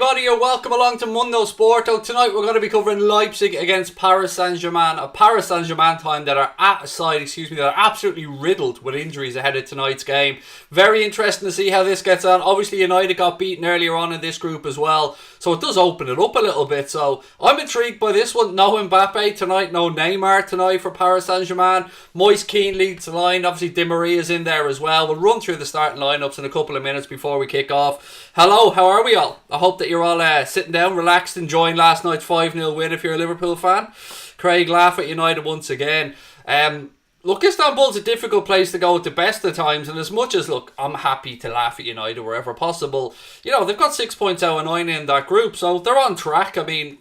everybody, and welcome along to Mundo Sporto. Tonight we're going to be covering Leipzig against Paris Saint-Germain. A Paris Saint-Germain team that are absolutely riddled with injuries ahead of tonight's game. Very interesting to see how this gets on. Obviously United got beaten earlier on in this group as well, so it does open it up a little bit. So I'm intrigued by this one. No Mbappe tonight, no Neymar tonight for Paris Saint-Germain. Moise Kean leads the line. Obviously Di Maria's in there as well. We'll run through the starting lineups in a couple of minutes before we kick off. Hello, how are we all? I hope that you're all sitting down, relaxed, enjoying last night's 5-0 win if you're a Liverpool fan. Craig, laugh at United once again. Look, Istanbul's a difficult place to go at the best of times, and as much as, look, I'm happy to laugh at United wherever possible, you know, they've got 6 points out of 9 in that group, so they're on track. I mean,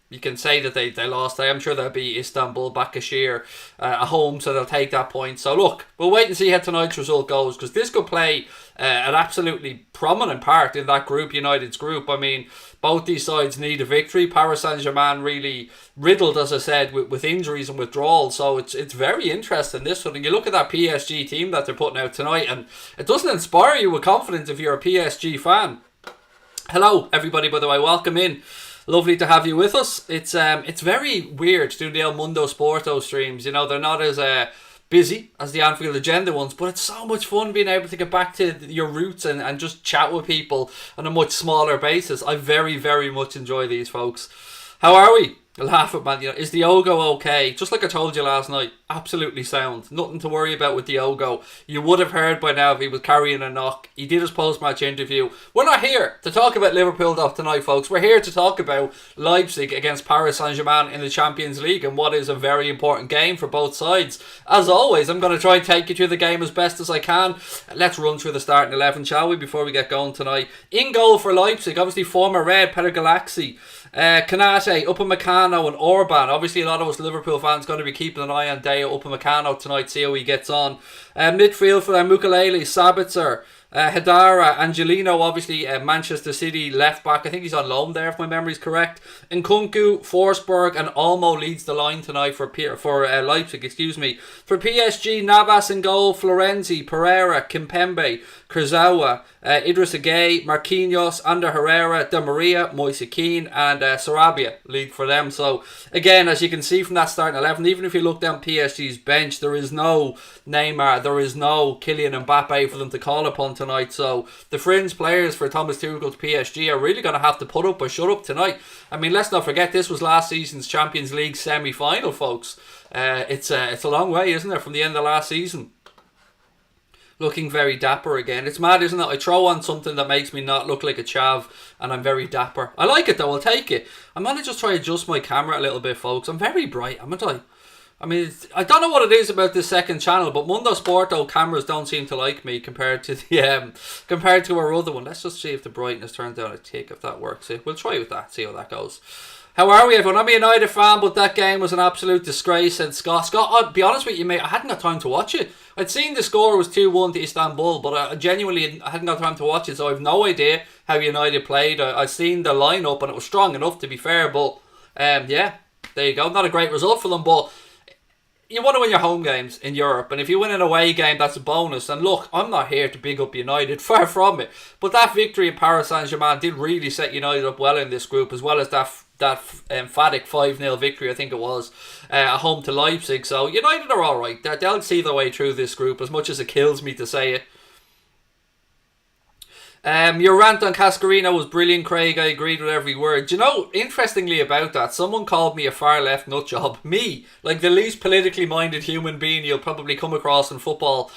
you can say that they lost. I'm sure they'll be Istanbul, Başakşehir at home, so they'll take that point. So look, we'll wait and see how tonight's result goes, because this could play an absolutely prominent part in that group, United's group. I mean, both these sides need a victory. Paris Saint-Germain really riddled, as I said, with injuries and withdrawals. So it's very interesting, this one. And you look at that PSG team that they're putting out tonight, and it doesn't inspire you with confidence if you're a PSG fan. Hello, everybody, by the way. Welcome in. Lovely to have you with us. It's very weird doing the El Mundo Sporto streams. You know, they're not as busy as the Anfield Agenda ones, but it's so much fun being able to get back to your roots and just chat with people on a much smaller basis. I very, very much enjoy these, folks. How are we? Laugh at, man. You know, is Diogo okay? Just like I told you last night, absolutely sound. Nothing to worry about with Diogo. You would have heard by now if he was carrying a knock. He did his post-match interview. We're not here to talk about Liverpool tonight, folks. We're here to talk about Leipzig against Paris Saint-Germain in the Champions League, and what is a very important game for both sides. As always, I'm going to try and take you through the game as best as I can. Let's run through the starting 11, shall we, before we get going tonight. In goal for Leipzig, obviously former Red, Peter Galaxy. Kanate, Upamecano and Orban. Obviously a lot of us Liverpool fans going to be keeping an eye on Deo Upamecano tonight, see how he gets on. Midfield for Mukiele, Sabitzer, Hedara, Angelino, obviously Manchester City left back. I think he's on loan there if my memory's correct. Nkunku, Forsberg and Olmo leads the line tonight for Leipzig. For PSG, Navas in goal, Florenzi, Pereira, Kimpembe, Kurzawa, Idris Gueye, Marquinhos, Ander Herrera, Di Maria, Moise Kean and Sarabia lead for them. So again, as you can see from that starting 11, even if you look down PSG's bench, there is no Neymar, there is no Kylian Mbappe for them to call upon tonight. So the fringe players for Thomas Tuchel's PSG are really going to have to put up or shut up tonight. I mean, let's not forget this was last season's Champions League semi-final, folks. It's a long way, isn't it, from the end of last season. Looking very dapper again. It's mad, isn't it? I throw on something that makes me not look like a chav, and I'm very dapper. I like it though, I'll take it. I'm going to just try to adjust my camera a little bit, folks. I'm very bright, haven't I? I mean, I don't know what it is about this second channel, but Mundo Sporto cameras don't seem to like me compared to our other one. Let's just see if the brightness turns down a tick, if that works. We'll try with that, see how that goes. How are we, everyone? I'm a United fan, but that game was an absolute disgrace. And Scott, I'll be honest with you, mate, I hadn't got time to watch it. I'd seen the score was 2-1 to Istanbul, but I hadn't got time to watch it, so I have no idea how United played. I've seen the lineup, and it was strong enough, to be fair, but yeah, there you go. Not a great result for them, but you want to win your home games in Europe, and if you win an away game, that's a bonus. And look, I'm not here to big up United, far from it, but that victory in Paris Saint-Germain did really set United up well in this group, as well as that emphatic 5-0 victory, I think it was, at home to Leipzig. So United are alright. They'll see their way through this group, as much as it kills me to say it. Your rant on Cascarino was brilliant, Craig. I agreed with every word. Do you know, interestingly about that, someone called me a far left nutjob. Me, like the least politically minded human being you'll probably come across in football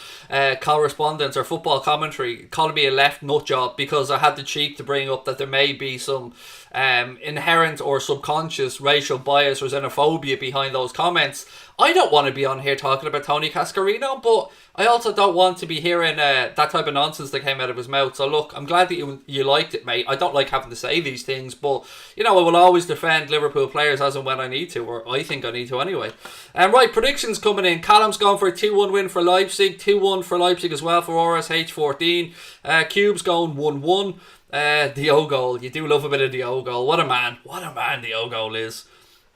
correspondence or football commentary, calling me a left nutjob because I had the cheek to bring up that there may be some inherent or subconscious racial bias or xenophobia behind those comments. I don't want to be on here talking about Tony Cascarino, but I also don't want to be hearing that type of nonsense that came out of his mouth. So look, I'm glad that you liked it, mate. I don't like having to say these things, but you know, I will always defend Liverpool players as and when I need to, or I think I need to anyway. Right, predictions coming in. Callum's going for a 2-1 win for Leipzig, 2-1 for Leipzig as well for RSH14. Cube's going 1-1. Diogo, you do love a bit of Diogo. What a man Diogo is.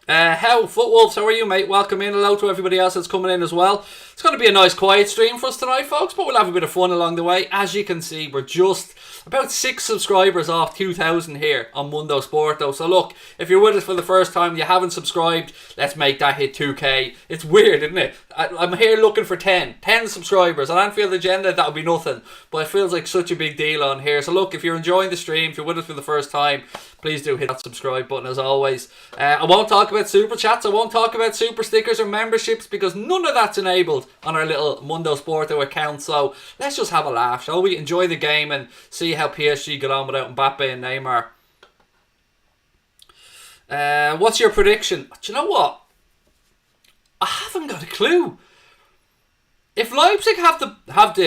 Footwolves, how are you, mate? Welcome in. Hello to everybody else that's coming in as well. It's going to be a nice quiet stream for us tonight, folks, but we'll have a bit of fun along the way. As you can see, we're just about 6 subscribers off 2,000 here on Mundo Sporto. So look, if you're with us for the first time, you haven't subscribed, let's make that hit 2k. It's weird, isn't it? I'm here looking for 10 subscribers. On Anfield Agenda, that would be nothing, but it feels like such a big deal on here. So look, if you're enjoying the stream, if you're with us for the first time, please do hit that subscribe button as always. I won't talk about super chats, I won't talk about super stickers or memberships because none of that's enabled on our little Mundo Sporto account. So let's just have a laugh, shall we? Enjoy the game and see how PSG get on without Mbappe and Neymar. What's your prediction? Do you know what? I haven't got a clue. If Leipzig have the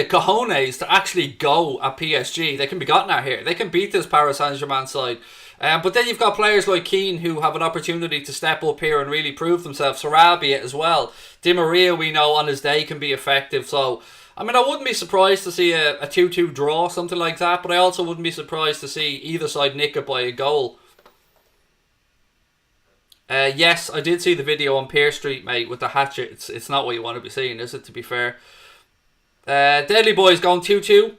cojones to actually go at PSG, they can be gotten at here. They can beat this Paris Saint-Germain side. But then you've got players like Keane who have an opportunity to step up here and really prove themselves. Sarabia as well. Di Maria, we know, on his day can be effective. So, I mean, I wouldn't be surprised to see a 2-2 draw, something like that. But I also wouldn't be surprised to see either side nick it by a goal. Yes, I did see the video on Pier Street, mate, with the hatchet. It's not what you want to be seeing, is it, to be fair? Deadly Boys going 2-2.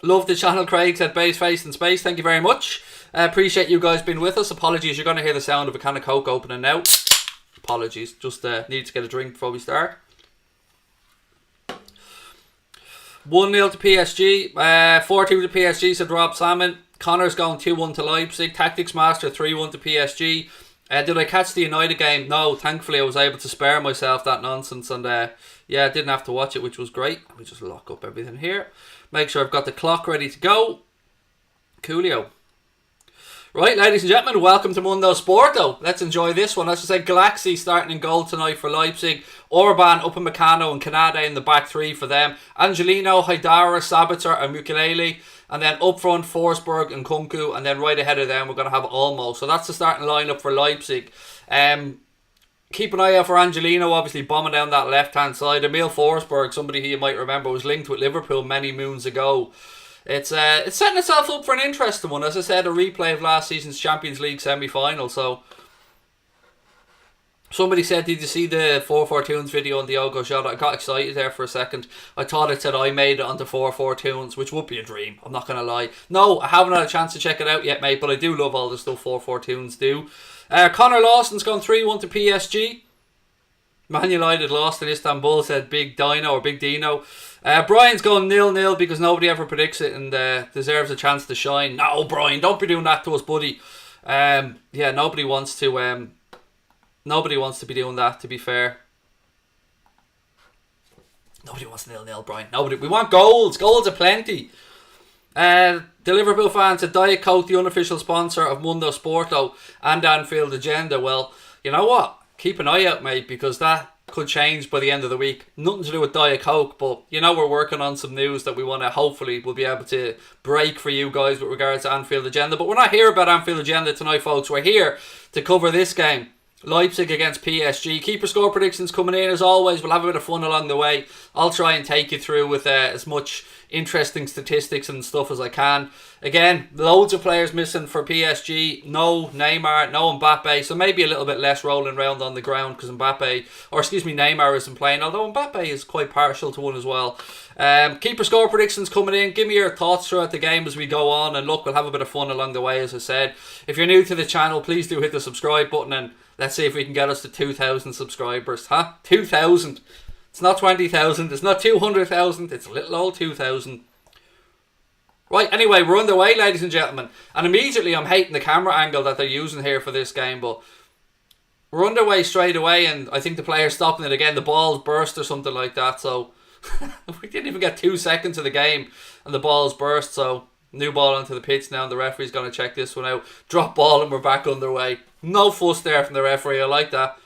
Love the channel, Craig, said base face in space. Thank you very much. Appreciate you guys being with us. Apologies, you're going to hear the sound of a can of Coke opening now. Apologies, just need to get a drink before we start. 1-0 to PSG. 4-2 to PSG, said Rob Salmon. Connor's going 2-1 to Leipzig. Tactics Master 3-1 to PSG. Did I catch the United game? No, thankfully I was able to spare myself that nonsense, and yeah, I didn't have to watch it, which was great. Let me just lock up everything here. Make sure I've got the clock ready to go. Coolio. Right, ladies and gentlemen, welcome to Mundo Sporto. Let's enjoy this one. As I said, Galaxy starting in goal tonight for Leipzig. Orban, Upamecano and Kanade in the back three for them. Angelino, Haidara, Sabitzer and Mukiele. And then up front, Forsberg and Kunku. And then right ahead of them, we're going to have Olmo. So that's the starting lineup for Leipzig. Keep an eye out for Angelino, obviously bombing down that left-hand side. Emil Forsberg, somebody who you might remember was linked with Liverpool many moons ago. It's setting itself up for an interesting one. As I said, a replay of last season's Champions League semi-final. So somebody said, did you see the 442s video on Diogo Jota? I got excited there for a second. I thought it said I made it onto 442s, which would be a dream. I'm not going to lie. No, I haven't had a chance to check it out yet, mate, but I do love all the stuff 442s do. Connor Lawson's gone 3-1 to PSG. Man United lost in Istanbul, said Big Dino or Big Dino. Brian's going 0-0 because nobody ever predicts it and deserves a chance to shine. No, Brian, don't be doing that to us, buddy. Yeah, nobody wants to be doing that, to be fair. Nobody wants 0-0, Brian. Nobody. We want goals. Goals aplenty. The Liverpool fans said Diet Coke, the unofficial sponsor of Mundo Sporto and Anfield Agenda. Well, you know what? Keep an eye out, mate, because that could change by the end of the week. Nothing to do with Diet Coke, but you know we're working on some news that we want to, hopefully, we'll be able to break for you guys with regards to Anfield Agenda. But we're not here about Anfield Agenda tonight, folks. We're here to cover this game. Leipzig against PSG. Keep your score predictions coming in as always. We'll have a bit of fun along the way. I'll try and take you through with as much interesting statistics and stuff as I can. Again, loads of players missing for PSG. No Neymar, no Mbappe, so maybe a little bit less rolling around on the ground because Neymar isn't playing, although Mbappe is quite partial to one as well. Keep your score predictions coming in. Give me your thoughts throughout the game as we go on, and look, we'll have a bit of fun along the way, as I said. If you're new to the channel, please do hit the subscribe button, and let's see if we can get us to 2,000 subscribers. 2,000. It's not 20,000. It's not 200,000. It's a little old 2,000. Right, anyway, we're underway, ladies and gentlemen. And immediately I'm hating the camera angle that they're using here for this game, but we're underway straight away, and I think the player's stopping it again. The ball's burst or something like that, so we didn't even get 2 seconds of the game and the ball's burst, so new ball onto the pitch now, and the referee's going to check this one out. Drop ball and we're back underway. No fuss there from the referee, I like that.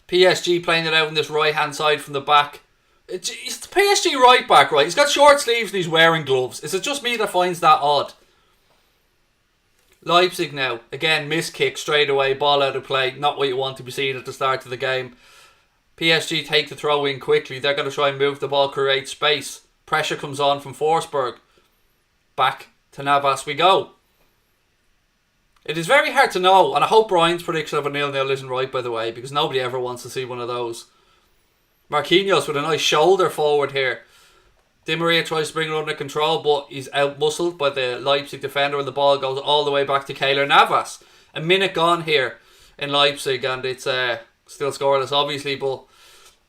PSG playing it out on this right hand side from the back. It's the PSG right back, right? He's got short sleeves and he's wearing gloves. Is it just me that finds that odd? Leipzig now. Again, miss kick straight away. Ball out of play. Not what you want to be seeing at the start of the game. PSG take the throw in quickly. They're going to try and move the ball, create space. Pressure comes on from Forsberg. Back to Navas we go. It is very hard to know, and I hope Brian's prediction of a 0-0 isn't right, by the way, because nobody ever wants to see one of those. Marquinhos with a nice shoulder forward here. Di Maria tries to bring it under control, but he's out-muscled by the Leipzig defender, and the ball goes all the way back to Keylor Navas. A minute gone here in Leipzig, and it's still scoreless, obviously, but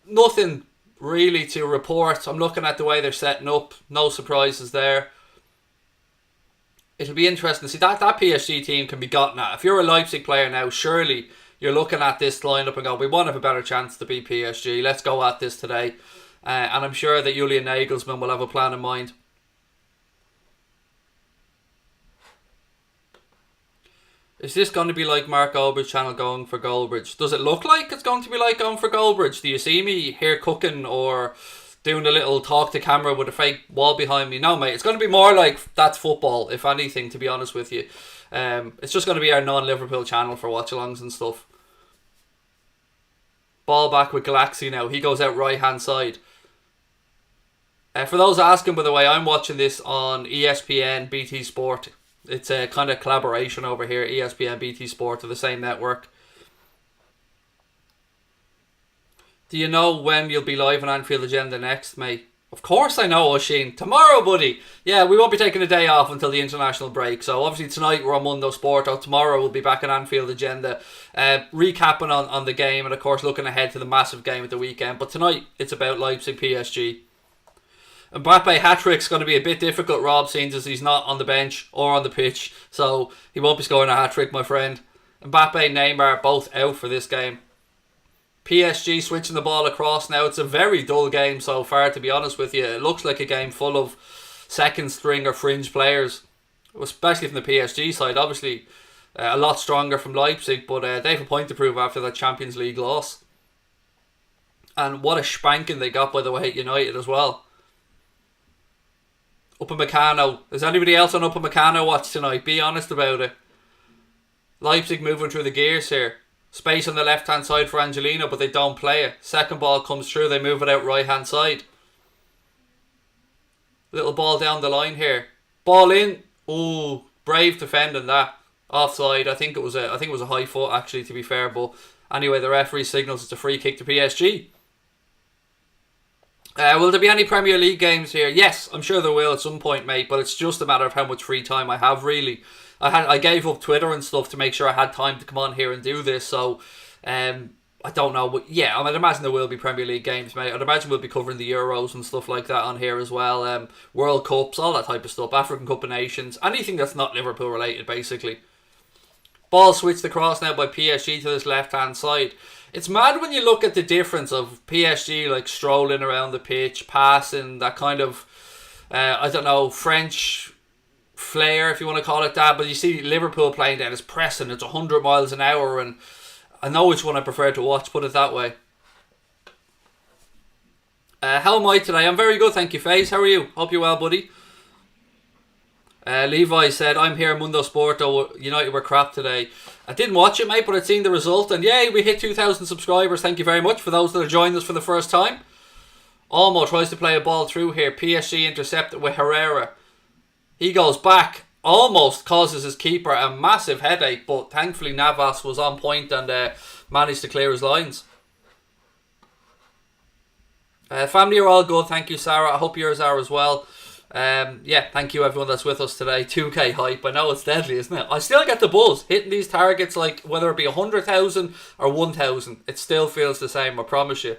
nothing really to report. I'm looking at the way they're setting up. No surprises there. It'll be interesting to see. That PSG team can be gotten at. If you're a Leipzig player now, surely you're looking at this lineup and go, we want to have a better chance to beat PSG. Let's go at this today. And I'm sure that Julian Nagelsmann will have a plan in mind. Is this going to be like Mark Goldbridge channel going for Goldbridge? Does it look like it's going to be like going for Goldbridge? Do you see me here cooking or doing a little talk to camera with a fake wall behind me? No, mate. It's going to be more like that's football, if anything, to be honest with you. It's just going to be our non-Liverpool channel for watch-alongs and stuff. Ball back with Galaxy now. He goes out right-hand side. For those asking, by the way, I'm watching this on ESPN, BT Sport. It's a kind of collaboration over here. ESPN, BT Sport are the same network. Do you know when you'll be live on Anfield Agenda next, mate? Of course I know, Oisin. Tomorrow, buddy. Yeah, we won't be taking a day off until the international break. So obviously tonight we're on Mundo Sporto. Tomorrow we'll be back on Anfield Agenda, recapping on the game and of course looking ahead to the massive game at the weekend. But tonight it's about Leipzig PSG. Mbappe hat-trick's going to be a bit difficult, Rob, seeing as he's not on the bench or on the pitch. So he won't be scoring a hat-trick, my friend. Mbappe and Neymar both out for this game. PSG switching the ball across now. It's a very dull game so far, to be honest with you. It looks like a game full of second string or fringe players, especially from the PSG side. Obviously a lot stronger from Leipzig, but they have a point to prove after that Champions League loss. And what a spanking they got, by the way, at United as well. Upamecano. Is anybody else on Upamecano watch tonight? Be honest about it. Leipzig moving through the gears here. Space on the left hand side for Angelino, but they don't play it. Second ball comes through, they move it out right hand side. Little ball down the line here. Ball in. Ooh, brave defending that. Offside. I think it was a high foot actually, to be fair, but anyway, the referee signals it's a free kick to PSG. Will there be any Premier League games here? Yes, I'm sure there will at some point, mate, but it's just a matter of how much free time I have, really. I gave up Twitter and stuff to make sure I had time to come on here and do this, so I don't know. But yeah, I'd imagine there will be Premier League games, mate. I'd imagine we'll be covering the Euros and stuff like that on here as well. World Cups, all that type of stuff. African Cup of Nations. Anything that's not Liverpool related, basically. Ball switched across now by PSG to this left-hand side. It's mad when you look at the difference of PSG like strolling around the pitch, passing, that kind of, I don't know, French flair, if you want to call it that. But you see Liverpool playing down, it's pressing, it's 100 miles an hour, and I know which one I prefer to watch, put it that way. How am I today? I'm very good, thank you, FaZe. How are you? Hope you're well, buddy. Levi said, I'm here, Mundo Sporto. United were crap today. I didn't watch it, mate, but I'd seen the result. And yay, we hit 2,000 subscribers. Thank you very much for those that are joining us for the first time. Olmo tries to play a ball through here. PSG intercepted with Herrera. He goes back. Almost causes his keeper a massive headache. But thankfully Navas was on point and managed to clear his lines. Family are all good. Thank you, Sarah. I hope yours are as well. Yeah, thank you everyone that's with us today. 2k hype. I know it's deadly, isn't it? I still get the buzz hitting these targets, like whether it be 100,000 or 1,000. It still feels the same, I promise you.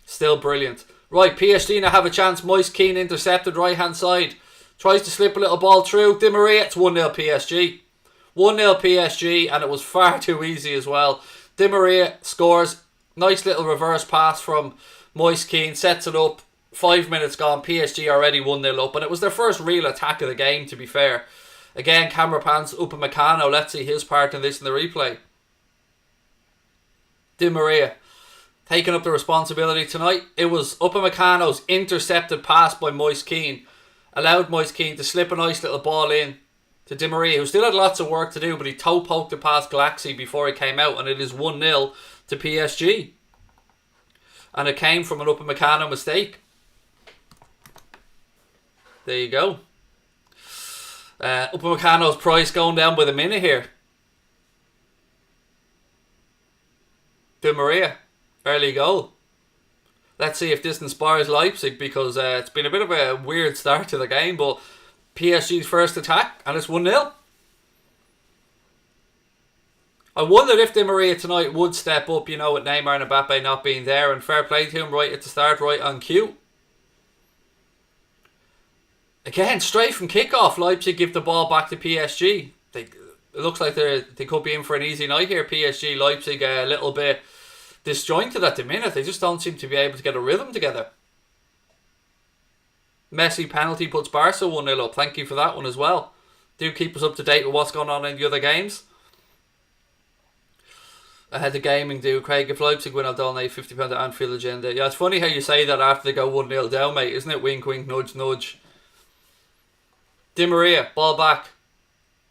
Still brilliant. Right, PSG now have a chance. Moise Kean intercepted right hand side. Tries to slip a little ball through. Di Maria, it's 1-0 PSG. 1-0 PSG, and it was far too easy as well. Di Maria scores. Nice little reverse pass from Moise Kean. Sets it up. 5 minutes gone, PSG already 1-0 up, and it was their first real attack of the game, to be fair. Again, camera pans Upamecano. Let's see his part in this in the replay. Di Maria taking up the responsibility tonight. It was Upamecano's intercepted pass by Moise Kean. Allowed Moise Kean to slip a nice little ball in to Di Maria, who still had lots of work to do, but he toe poked it past Galaxy before he came out, and it is 1-0 to PSG. And it came from an Upamecano mistake. There you go. Upamecano's price going down by the minute here. Di Maria, early goal. Let's see if this inspires Leipzig, because it's been a bit of a weird start to the game, but PSG's first attack, and it's 1-0. I wondered if Di Maria tonight would step up, with Neymar and Mbappe not being there, and fair play to him right at the start, right on cue. Again, straight from kickoff, Leipzig give the ball back to PSG. It looks like they could be in for an easy night here. PSG, Leipzig, a little bit disjointed at the minute. They just don't seem to be able to get a rhythm together. Messi penalty puts Barca 1-0 up. Thank you for that one as well. Do keep us up to date with what's going on in the other games. Ahead of gaming, do Craig, if Leipzig win, I'll donate £50 to Anfield agenda. Yeah, it's funny how you say that after they go 1-0 down, mate, isn't it? Wink, wink, nudge, nudge. Di Maria, ball back.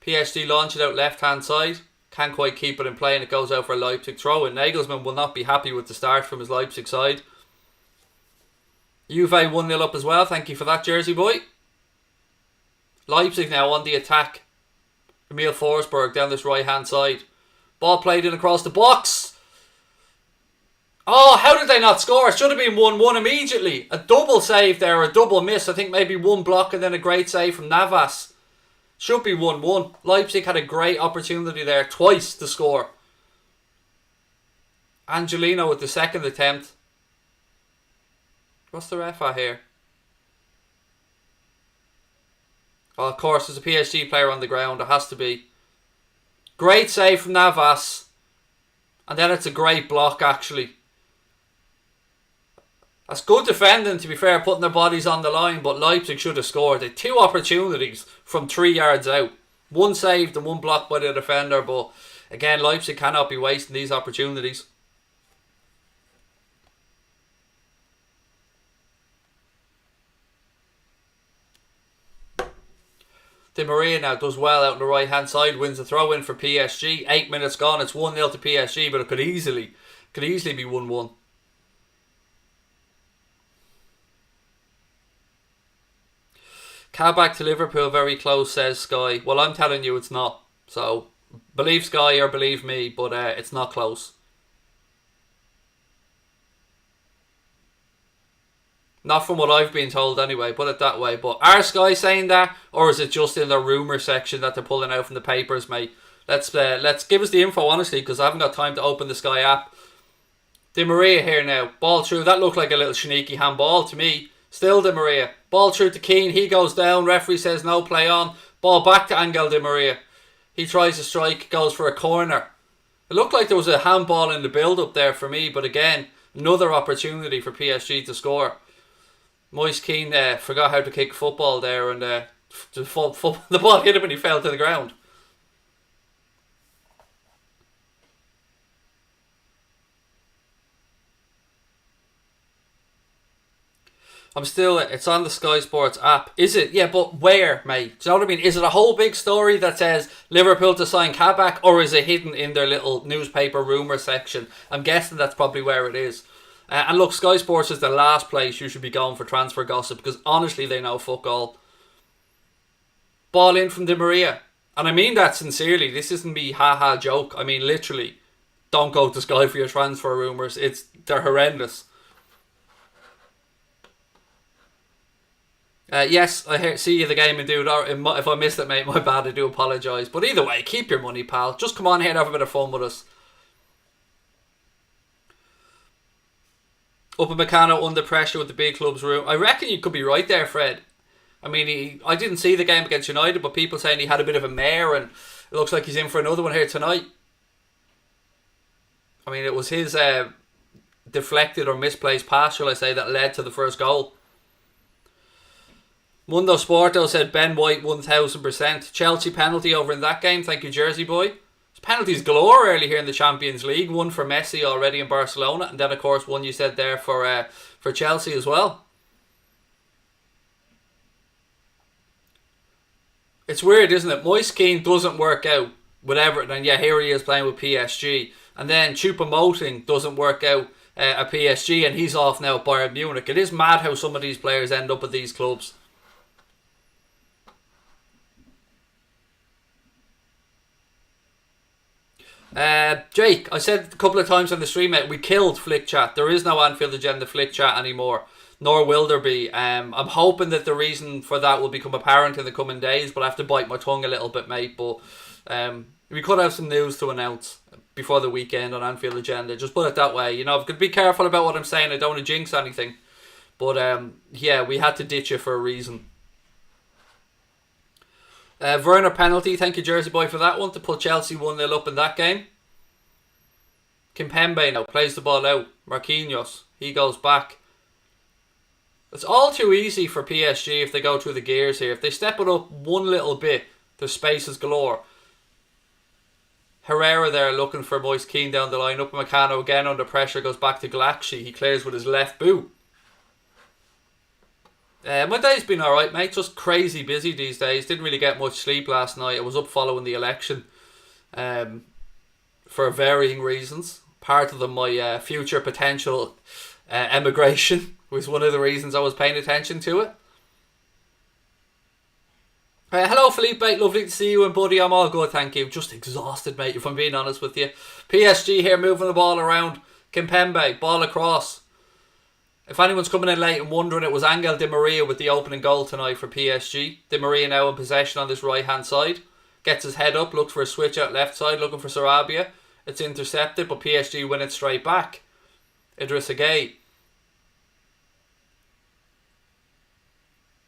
PSG launch it out left-hand side. Can't quite keep it in play, and it goes out for a Leipzig throw. And Nagelsmann will not be happy with the start from his Leipzig side. Juve 1-0 up as well. Thank you for that, Jersey boy. Leipzig now on the attack. Emil Forsberg down this right-hand side. Ball played in across the box. Oh, how did they not score? It should have been 1-1 immediately. A double save there, a double miss. I think maybe one block and then a great save from Navas. Should be 1-1. Leipzig had a great opportunity there twice to score. Angelino with the second attempt. What's the ref at here? Oh, of course, there's a PSG player on the ground. It has to be. Great save from Navas. And then it's a great block, actually. That's good defending, to be fair, putting their bodies on the line, but Leipzig should have scored. They had 2 opportunities from 3 yards out. One saved and one blocked by the defender, but again, Leipzig cannot be wasting these opportunities. Di Maria now does well out on the right hand side, wins the throw in for PSG. 8 minutes gone, it's 1-0 to PSG, but it could easily be 1-1. Kabak to Liverpool, very close, says Sky. Well, I'm telling you it's not. So, believe Sky or believe me, but it's not close. Not from what I've been told anyway, put it that way. But are Sky saying that, or is it just in the rumour section that they're pulling out from the papers, mate? Let's give us the info, honestly, because I haven't got time to open the Sky app. Di Maria here now. Ball through. That looked like a little sneaky handball to me. Still Di Maria. Ball through to Keane. He goes down. Referee says no, play on. Ball back to Angel Di Maria. He tries to strike. Goes for a corner. It looked like there was a handball in the build-up there for me. But again, another opportunity for PSG to score. Moise Keane forgot how to kick football there. And the ball hit him and he fell to the ground. It's on the Sky Sports app. Is it? Yeah, but where, mate? Do you know what I mean? Is it a whole big story that says Liverpool to sign Kabak, or is it hidden in their little newspaper rumour section? I'm guessing that's probably where it is. And look, Sky Sports is the last place you should be going for transfer gossip, because honestly, they know fuck all. Ball in from Di Maria. And I mean that sincerely. This isn't me ha-ha joke. I mean literally. Don't go to Sky for your transfer rumours. They're horrendous. Yes, see you the game and dude. If I missed it, mate, my bad. I do apologise. But either way, keep your money, pal. Just come on here and have a bit of fun with us. Upamecano under pressure with the big club's room. I reckon you could be right there, Fred. I mean, I didn't see the game against United, but people saying he had a bit of a mare, and it looks like he's in for another one here tonight. I mean, it was his deflected or misplaced pass, shall I say, that led to the first goal. Mundo Sporto said Ben White 1000%. Chelsea penalty over in that game. Thank you, Jersey boy. There's penalties galore early here in the Champions League. One for Messi already in Barcelona, and then of course one you said there for Chelsea as well. It's weird, isn't it? Moise Keane doesn't work out with Everton, and yeah, here he is playing with PSG. And then Choupo-Moting doesn't work out at PSG, and he's off now at Bayern Munich. It is mad how some of these players end up at these clubs. Jake, I said a couple of times on the stream, mate, we killed Flick Chat. There is no Anfield Agenda Flick Chat anymore, nor will there be. I'm hoping that the reason for that will become apparent in the coming days, but I have to bite my tongue a little bit, mate. But we could have some news to announce before the weekend on Anfield Agenda. Just put it that way. You know, I've got to be careful about what I'm saying. I don't want to jinx anything. But yeah, we had to ditch you for a reason. Werner penalty, thank you Jersey boy for that one, to put Chelsea 1-0 up in that game. Kimpembe now plays the ball out. Marquinhos, he goes back. It's all too easy for PSG if they go through the gears here. If they step it up one little bit, there's spaces galore. Herrera there looking for Moise Kean down the line. Upamecano again under pressure, goes back to Galaxy. He clears with his left boot. My day's been alright, mate. Just crazy busy these days. Didn't really get much sleep last night. I was up following the election for varying reasons. Part of them, my future potential emigration was one of the reasons I was paying attention to it. Hello Felipe, lovely to see you, and buddy, I'm all good, thank you. Just exhausted, mate, if I'm being honest with you. PSG here moving the ball around. Kimpembe, ball across. If anyone's coming in late and wondering, it was Angel Di Maria with the opening goal tonight for PSG. Di Maria now in possession on this right hand side. Gets his head up, looks for a switch out left side, looking for Sarabia. It's intercepted, but PSG win it straight back. Idrissa Gueye.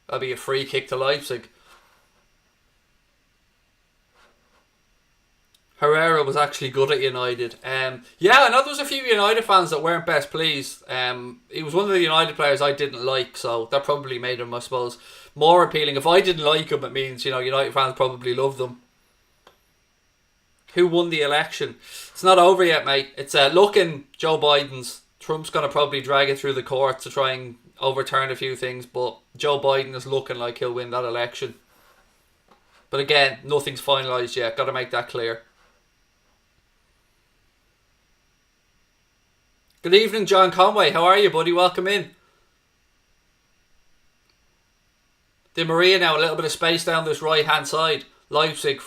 That'll be a free kick to Leipzig. Herrera was actually good at United. Yeah, I know there was a few United fans that weren't best pleased. He was one of the United players I didn't like, so that probably made him, I suppose, more appealing. If I didn't like him, it means, you know, United fans probably loved them. Who won the election? It's not over yet, mate. It's looking Joe Biden's. Trump's going to probably drag it through the courts to try and overturn a few things, but Joe Biden is looking like he'll win that election. But again, nothing's finalised yet. Got to make that clear. Good evening, John Conway. How are you, buddy? Welcome in. Di Maria now, a little bit of space down this right-hand side. Leipzig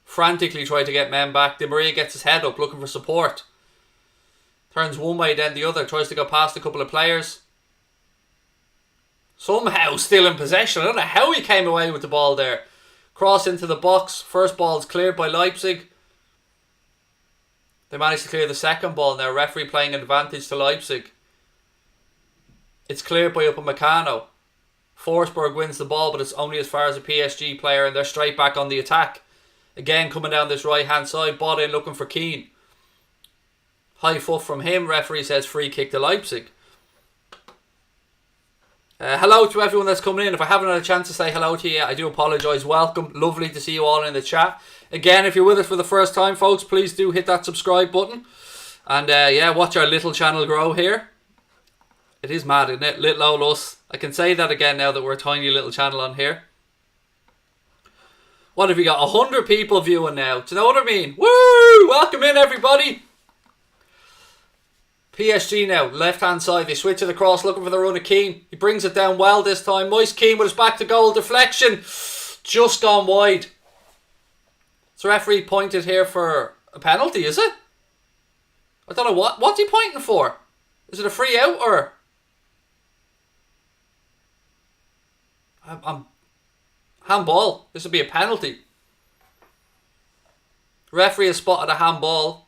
frantically try to get men back. Di Maria gets his head up, looking for support. Turns one way, then the other. Tries to go past a couple of players. Somehow still in possession. I don't know how he came away with the ball there. Cross into the box. First ball's cleared by Leipzig. They managed to clear the second ball now. Referee playing an advantage to Leipzig. It's cleared by Upamecano. Forsberg wins the ball, but it's only as far as a PSG player, and they're straight back on the attack. Again, coming down this right-hand side. Bought in looking for Keane. High foot from him. Referee says free kick to Leipzig. Hello to everyone that's coming in. If I haven't had a chance to say hello to you yet, I do apologise. Welcome. Lovely to see you all in the chat. Again, if you're with us for the first time, folks, please do hit that subscribe button. And yeah, watch our little channel grow here. It is mad, isn't it? Little old us. I can say that again now that we're a tiny little channel on here. What have we got? 100 people viewing now. Do you know what I mean? Woo! Welcome in, everybody. PSG now, left hand side. They switch it across, looking for the run of Keane. He brings it down well this time. Moise Keane with his back to goal. Deflection. Just gone wide. So referee pointed here for a penalty, is it? I don't know what's he pointing for? Is it a free out or? I'm handball. This would be a penalty. Referee has spotted a handball.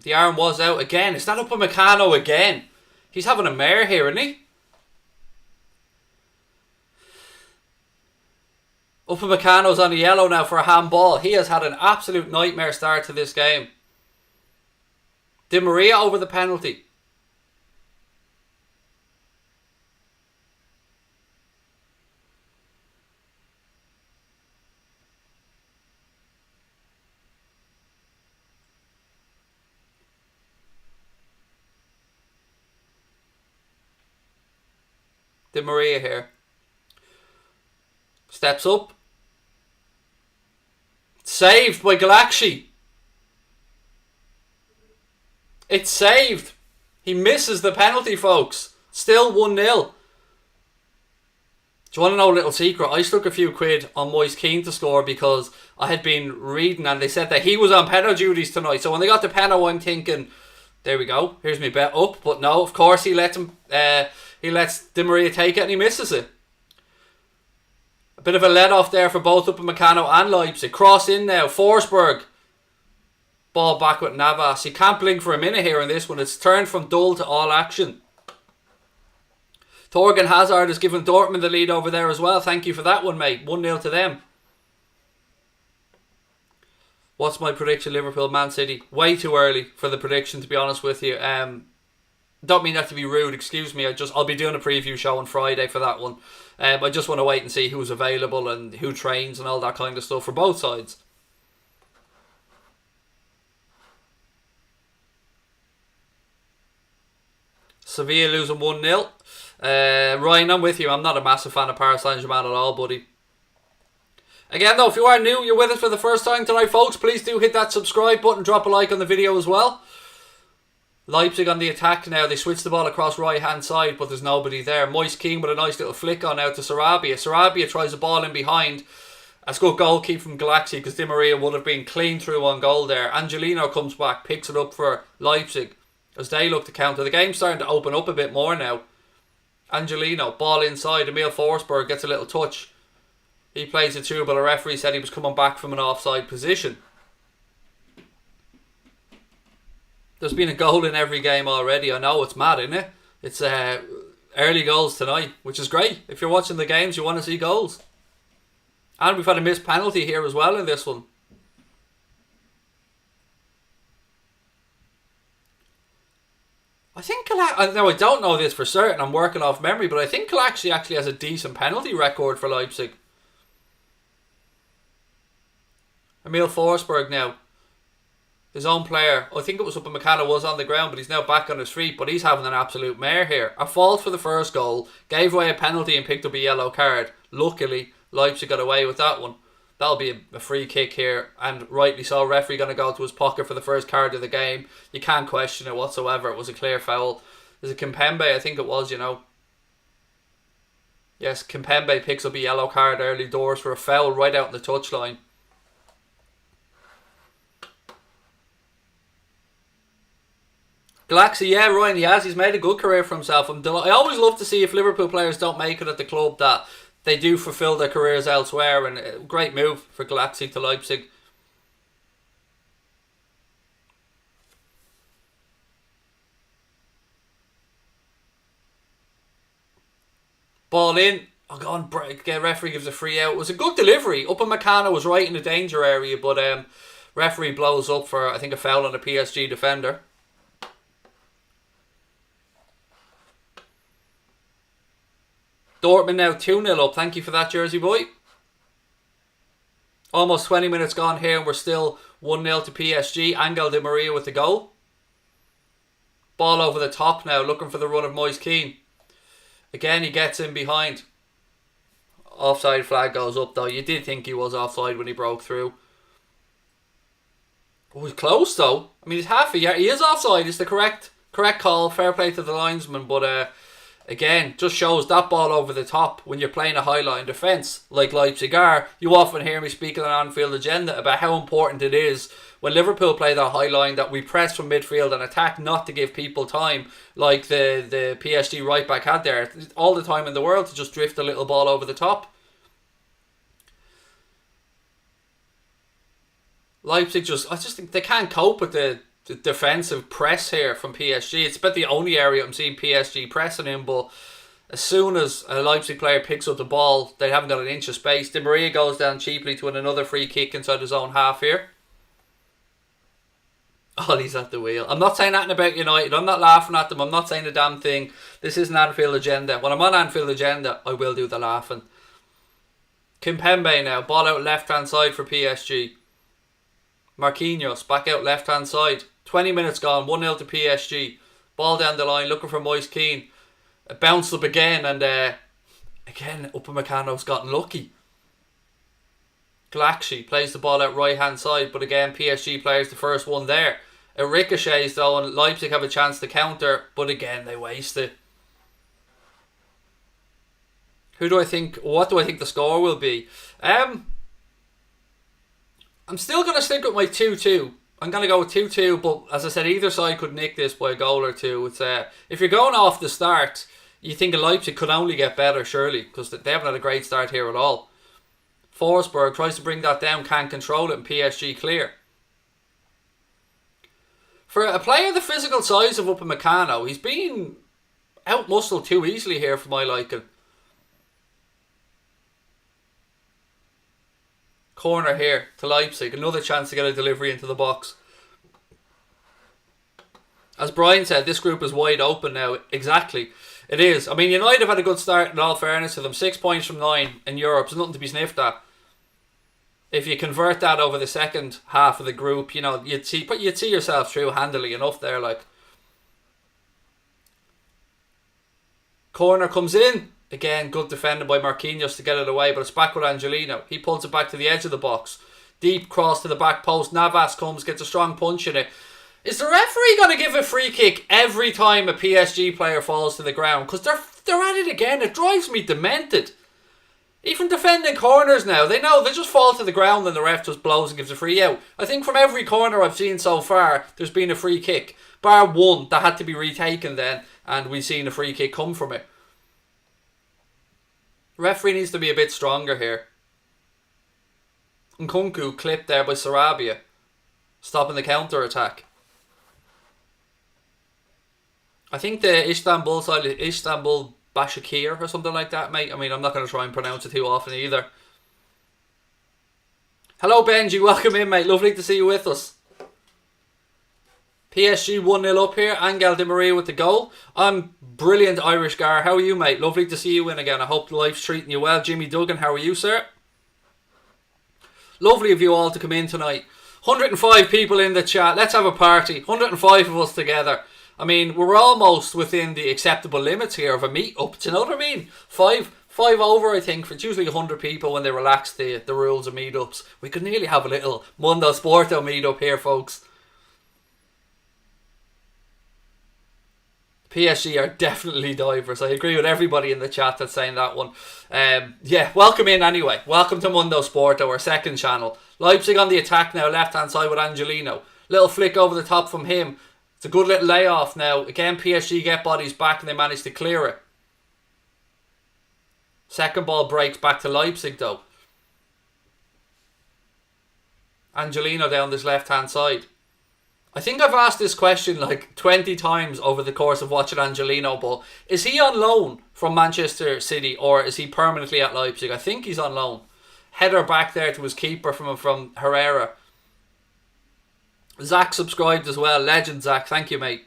The arm was out again. Is that Upamecano again? He's having a mare here, isn't he? Upamecano's on the yellow now for a handball. He has had an absolute nightmare start to this game. Di Maria over the penalty. Di Maria here. Steps up. Saved by Galaxy. It's saved. He misses the penalty, folks. Still 1-0. Do you want to know a little secret? I stuck a few quid on Moise Keane to score because I had been reading and they said that he was on penalty duties tonight. So when they got the penalty, I'm thinking, there we go. Here's my bet up. But no, of course he lets Di Maria take it and he misses it. A bit of a let off there for both Upamecano and Leipzig. Cross in now. Forsberg. Ball back with Navas. You can't blink for a minute here in this one. It's turned from dull to all action. Thorgan Hazard has given Dortmund the lead over there as well. Thank you for that one, mate. 1-0 to them. What's my prediction? Liverpool, Man City. Way too early for the prediction, to be honest with you. Don't mean that to be rude, excuse me. I'll be doing a preview show on Friday for that one. I just want to wait and see who's available and who trains and all that kind of stuff for both sides. Sevilla losing 1-0. Ryan, I'm with you. I'm not a massive fan of Paris Saint-Germain at all, buddy. Again, though, if you are new, you're with us for the first time tonight, folks, please do hit that subscribe button, drop a like on the video as well. Leipzig on the attack now. They switch the ball across right-hand side, but there's nobody there. Moise Keane with a nice little flick on out to Sarabia. Sarabia tries a ball in behind. That's good goalkeeping from Galaxy because Di Maria would have been clean through on goal there. Angelino comes back, picks it up for Leipzig as they look to counter. The game's starting to open up a bit more now. Angelino, ball inside. Emil Forsberg gets a little touch. He plays it through, but a referee said he was coming back from an offside position. There's been a goal in every game already. I know, it's mad, isn't it? It's early goals tonight, which is great. If you're watching the games, you want to see goals. And we've had a missed penalty here as well in this one. I think I don't know this for certain. I'm working off memory, but I think Galaxy actually has a decent penalty record for Leipzig. Emil Forsberg now. His own player. I think it was Upamecano was on the ground, but he's now back on his feet. But he's having an absolute mare here. A fault for the first goal. Gave away a penalty and picked up a yellow card. Luckily, Leipzig got away with that one. That'll be a free kick here, and rightly so. Referee going to go to his pocket for the first card of the game. You can't question it whatsoever. It was a clear foul. Is it Kimpembe? I think it was, you know. Yes, Kimpembe picks up a yellow card early doors for a foul right out in the touchline. Galaxy, yeah, Ryan, he has. He's made a good career for himself. I always love to see if Liverpool players don't make it at the club that they do fulfill their careers elsewhere, and a great move for Galaxy to Leipzig. Ball in. Oh, go on, referee gives a free out. It was a good delivery. Upamecano was right in the danger area, but referee blows up for, I think, a foul on a PSG defender. Dortmund now 2-0 up. Thank you for that, Jersey boy. Almost 20 minutes gone here and we're still 1-0 to PSG. Angel Di Maria with the goal. Ball over the top now, looking for the run of Moise Keane. Again, he gets in behind. Offside flag goes up though. You did think he was offside when he broke through. Oh, he's close though. I mean, he's half a yard. He is offside. It's the correct call. Fair play to the linesman, but again, just shows that ball over the top when you're playing a high-line defence like Leipzig are. You often hear me speaking on Anfield Agenda about how important it is when Liverpool play that high line that we press from midfield and attack, not to give people time like the PSG right back had there. All the time in the world to just drift a little ball over the top. Leipzig I just think they can't cope with the defensive press here from PSG. It's about the only area I'm seeing PSG pressing in, but as soon as a Leipzig player picks up the ball, they haven't got an inch of space. Di Maria goes down cheaply to win another free kick inside his own half here. Ollie's at the wheel. I'm not saying nothing about United. I'm not laughing at them. I'm not saying a damn thing. This isn't Anfield Agenda. When I'm on Anfield Agenda, I will do the laughing. Kimpembe now. Ball out left hand side for PSG. Marquinhos back out left hand side. 20 minutes gone. 1-0 to PSG. Ball down the line looking for Moise Keane. It bounced up again, and again Upamecano's gotten lucky. Galaxy plays the ball out right hand side, but again PSG players the first one there. It ricochets though, and Leipzig have a chance to counter, but again they waste it. What do I think the score will be? I'm still going to stick with my 2-2. I'm going to go with 2-2, but as I said, either side could nick this by a goal or two. It's if you're going off the start, you think Leipzig could only get better, surely, because they haven't had a great start here at all. Forsberg tries to bring that down, can't control it, and PSG clear. For a player the physical size of Upamecano, he's been out-muscled too easily here for my liking. Corner here to Leipzig. Another chance to get a delivery into the box. As Brian said, this group is wide open now. Exactly. It is. I mean, United have had a good start in all fairness to them. 6 points from 9 in Europe. There's nothing to be sniffed at. If you convert that over the second half of the group, you know, you'd see yourself through handily enough there. Like, corner comes in. Again, good defending by Marquinhos to get it away, but it's back with Angelino. He pulls it back to the edge of the box. Deep cross to the back post. Navas comes, gets a strong punch in it. Is the referee going to give a free kick every time a PSG player falls to the ground? Because they're at it again. It drives me demented. Even defending corners now, they know they just fall to the ground and the ref just blows and gives a free out. I think from every corner I've seen so far, there's been a free kick. Bar one that had to be retaken then, and we've seen a free kick come from it. Referee needs to be a bit stronger here. Nkunku clipped there by Sarabia, stopping the counter attack. I think the Istanbul side, Istanbul Başakşehir or something like that, mate. I mean, I'm not going to try and pronounce it too often either. Hello Benji, welcome in, mate. Lovely to see you with us. PSG 1-0 up here. Angel Di Maria with the goal. I'm brilliant, Irish Gar. How are you, mate? Lovely to see you in again. I hope life's treating you well. Jimmy Duggan, how are you, sir? Lovely of you all to come in tonight. 105 people in the chat. Let's have a party. 105 of us together. I mean, we're almost within the acceptable limits here of a meet-up. Do you know what I mean? Five over, I think. It's usually 100 people when they relax the rules of meet-ups. We could nearly have a little Mundo Sporto meet-up here, folks. PSG are definitely divers. I agree with everybody in the chat that's saying that one. Yeah, welcome in anyway. Welcome to Mundo Sporto, our second channel. Leipzig on the attack now, left-hand side with Angelino. Little flick over the top from him. It's a good little layoff now. Again, PSG get bodies back and they manage to clear it. Second ball breaks back to Leipzig though. Angelino down this left-hand side. I think I've asked this question like 20 times over the course of watching Angelino, but is he on loan from Manchester City or is he permanently at Leipzig? I think he's on loan. Header back there to his keeper from Herrera. Zach subscribed as well. Legend Zach, thank you, mate.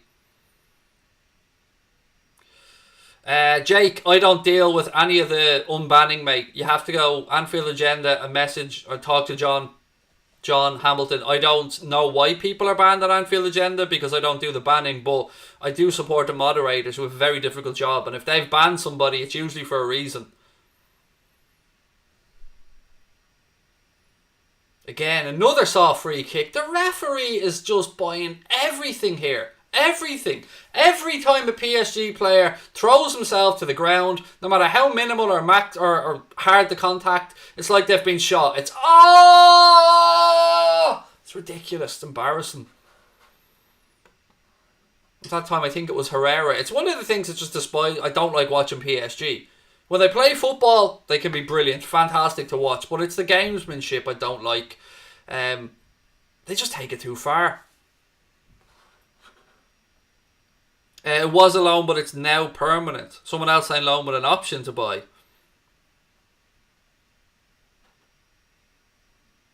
Jake, I don't deal with any of the unbanning, mate. You have to go Anfield Agenda and message or talk to John Hamilton. I don't know why people are banned on Anfield Agenda because I don't do the banning, but I do support the moderators who have a very difficult job, and if they've banned somebody, it's usually for a reason. Again, another soft free kick. The referee is just buying everything here. Everything. Every time a PSG player throws himself to the ground, no matter how minimal or hard the contact, it's like they've been shot. It's ridiculous. It's embarrassing. At that time, I think it was Herrera. It's one of the things that just despise. I don't like watching PSG. When they play football, they can be brilliant, fantastic to watch, but it's the gamesmanship I don't like. They just take it too far. It was a loan, but it's now permanent. Someone else saying loan with an option to buy.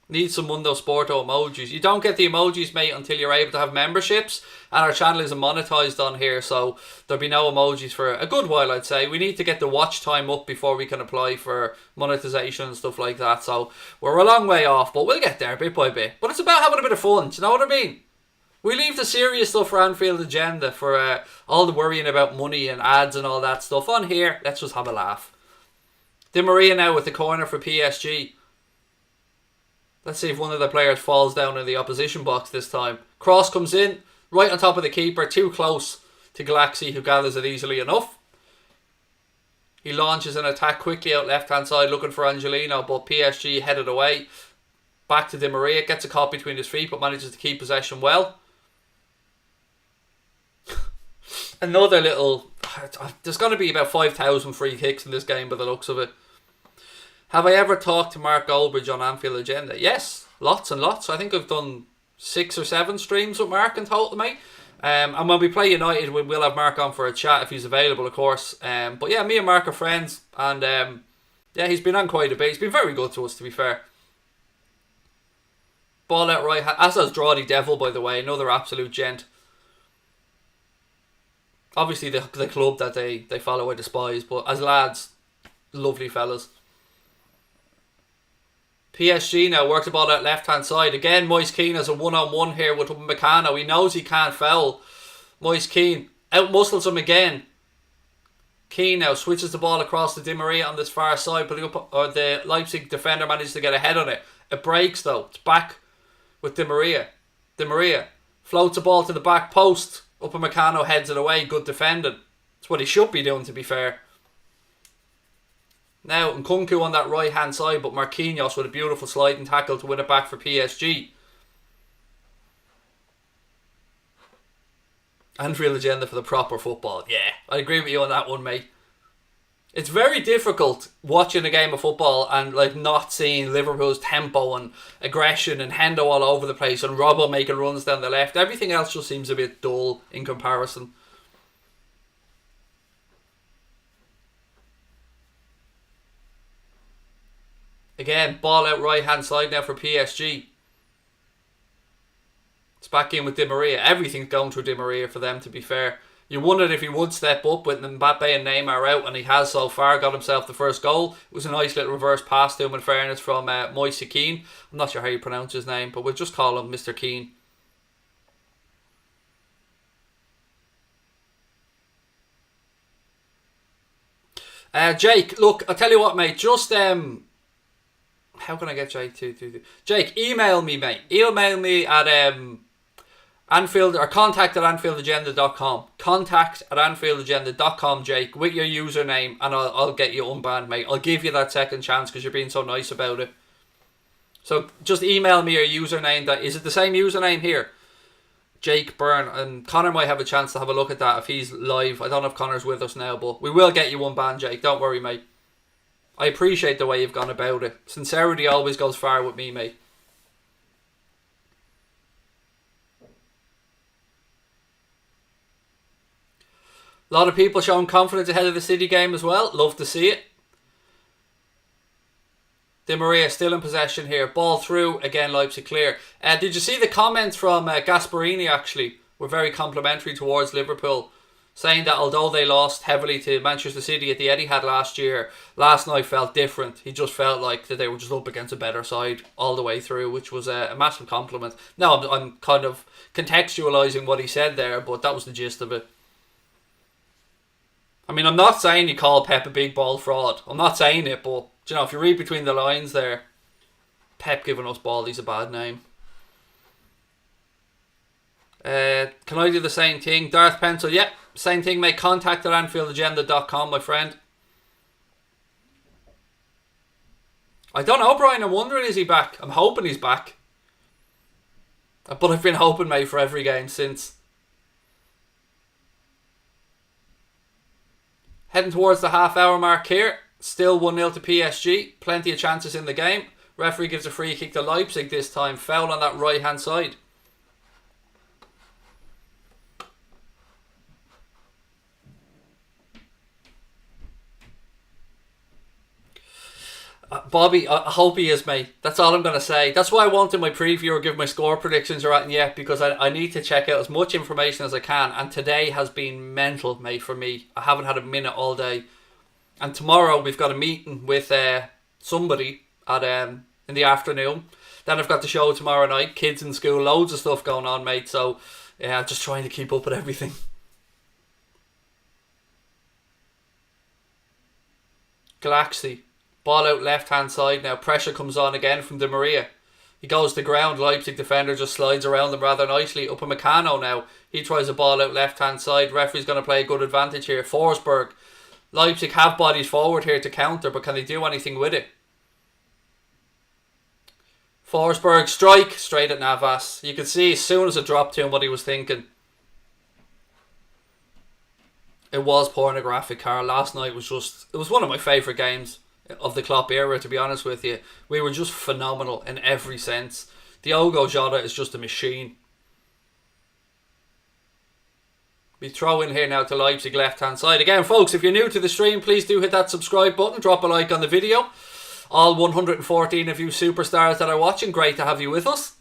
Need some Mundo Sporto emojis. You don't get the emojis, mate, until you're able to have memberships. And our channel isn't monetized on here, so there'll be no emojis for a good while, I'd say. We need to get the watch time up before we can apply for monetization and stuff like that. So we're a long way off, but we'll get there bit by bit. But it's about having a bit of fun, do you know what I mean? We leave the serious stuff for Anfield Agenda, for all the worrying about money and ads and all that stuff. On here, let's just have a laugh. Di Maria now with the corner for PSG. Let's see if one of the players falls down in the opposition box this time. Cross comes in. Right on top of the keeper, too close to Galaxy, who gathers it easily enough. He launches an attack quickly out left-hand side looking for Angelino, but PSG headed away. Back to Di Maria, gets a caught between his feet but manages to keep possession well. Another little... There's going to be about 5,000 free kicks in this game by the looks of it. Have I ever talked to Mark Goldbridge on Anfield Agenda? Yes, lots and lots. I think I've done 6 or 7 streams with Mark in total, mate. And when we play United, we'll have Mark on for a chat if he's available, of course. But yeah, me and Mark are friends. And yeah, he's been on quite a bit. He's been very good to us, to be fair. Ball out right, as has Drawdy Devil, by the way, another absolute gent. Obviously, the club that they follow I despise, but as lads, lovely fellas. PSG now work the ball out left-hand side. Again, Moise Keane has a one-on-one here with Upamecano. He knows he can't foul. Moise Keane out-muscles him again. Keane now switches the ball across to Di Maria on this far side, putting up, or the Leipzig defender manages to get ahead on it. It breaks though. It's back with Di Maria. Di Maria floats the ball to the back post. Upamecano heads it away. Good defending. That's what he should be doing, to be fair. Now Nkunku on that right hand side, but Marquinhos with a beautiful sliding tackle to win it back for PSG. Anfield Agenda for the proper football. Yeah, I agree with you on that one, mate. It's very difficult watching a game of football and like not seeing Liverpool's tempo and aggression and Hendo all over the place and Robbo making runs down the left. Everything else just seems a bit dull in comparison. Again, ball out right hand side now for PSG. It's back in with Di Maria. Everything's going through Di Maria for them, to be fair. You wondered if he would step up with Mbappe and Neymar out, and he has so far. Got himself the first goal. It was a nice little reverse pass to him, in fairness, from Moise Keane. I'm not sure how you pronounce his name, but we'll just call him Mr. Keane. Jake, look, I'll tell you what, mate. Just how can I get Jake to Jake, email me, mate. Email me at Anfield, or contact at AnfieldAgenda.com. Contact at AnfieldAgenda.com, Jake, with your username, and I'll get you unbanned, mate. I'll give you that second chance because you're being so nice about it. So just email me your username. Is it the same username here? Jake Byrne. And Connor might have a chance to have a look at that if he's live. I don't know if Connor's with us now, but we will get you unbanned, Jake. Don't worry, mate. I appreciate the way you've gone about it. Sincerity always goes far with me, mate. A lot of people showing confidence ahead of the City game as well. Love to see it. Di Maria still in possession here. Ball through. Again, Leipzig clear. Did you see the comments from Gasperini, actually? Were very complimentary towards Liverpool, saying that although they lost heavily to Manchester City at the Etihad last year, last night felt different. He just felt like that they were just up against a better side all the way through, which was a massive compliment. Now, I'm kind of contextualising what he said there, but that was the gist of it. I mean, I'm not saying you call Pep a big ball fraud. I'm not saying it, but you know, if you read between the lines there, Pep giving us Baldy's a bad name. Can I do the same thing? Darth Pencil, yep, same thing, mate. Contact at AnfieldAgenda.com, my friend. I don't know, Brian. I'm wondering, is he back? I'm hoping he's back. But I've been hoping, mate, for every game since. Heading towards the half-hour mark here. Still 1-0 to PSG. Plenty of chances in the game. Referee gives a free kick to Leipzig this time. Foul on that right-hand side. Bobby, I hope he is, mate. That's all I'm going to say. That's why I wanted my preview or give my score predictions or anything yet, because I need to check out as much information as I can. And today has been mental, mate, for me. I haven't had a minute all day. And tomorrow we've got a meeting with somebody at in the afternoon. Then I've got the show tomorrow night. Kids in school, loads of stuff going on, mate. So yeah, just trying to keep up with everything. Galaxy. Ball out left hand side now. Pressure comes on again from Di Maria. He goes to ground. Leipzig defender just slides around them rather nicely. Upamecano now. He tries a ball out left-hand side. Referee's going to play a good advantage here. Forsberg. Leipzig have bodies forward here to counter, but can they do anything with it? Forsberg, strike, straight at Navas. You could see as soon as it dropped to him what he was thinking. It was pornographic, Carl. Last night was just... It was one of my favourite games of the Klopp era, to be honest with you. We were just phenomenal in every sense. Diogo Jota is just a machine. We throw in here now to Leipzig left-hand side. Again, folks, if you're new to the stream, please do hit that subscribe button. Drop a like on the video. All 114 of you superstars that are watching, great to have you with us.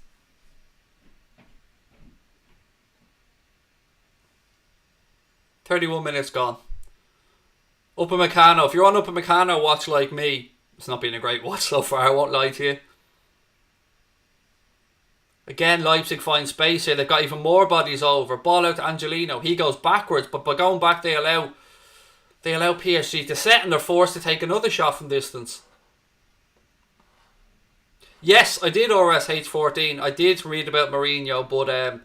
"31 minutes gone. Upamecano. If you're on Upamecano, watch like me. It's not been a great watch so far, I won't lie to you. Again, Leipzig find space here. They've got even more bodies over. Ball out to Angelino. He goes backwards, but by going back, they allow PSG to set, and they're forced to take another shot from distance. Yes, I did RSH14. I did read about Mourinho, but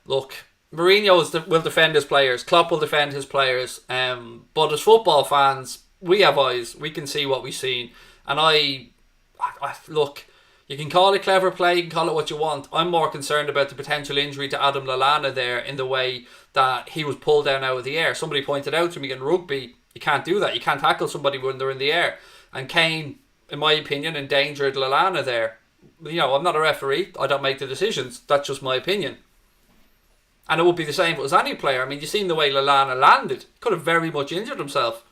look, Mourinho will defend his players. Klopp will defend his players. But as football fans, we have eyes. We can see what we've seen. And I look, you can call it clever play, you can call it what you want. I'm more concerned about the potential injury to Adam Lallana there, in the way that he was pulled down out of the air. Somebody pointed out to me, in rugby, you can't do that. You can't tackle somebody when they're in the air. And Kane, in my opinion, endangered Lallana there. You know, I'm not a referee. I don't make the decisions. That's just my opinion. And it would be the same if it was any player. I mean, you've seen the way Lallana landed. He could have very much injured himself.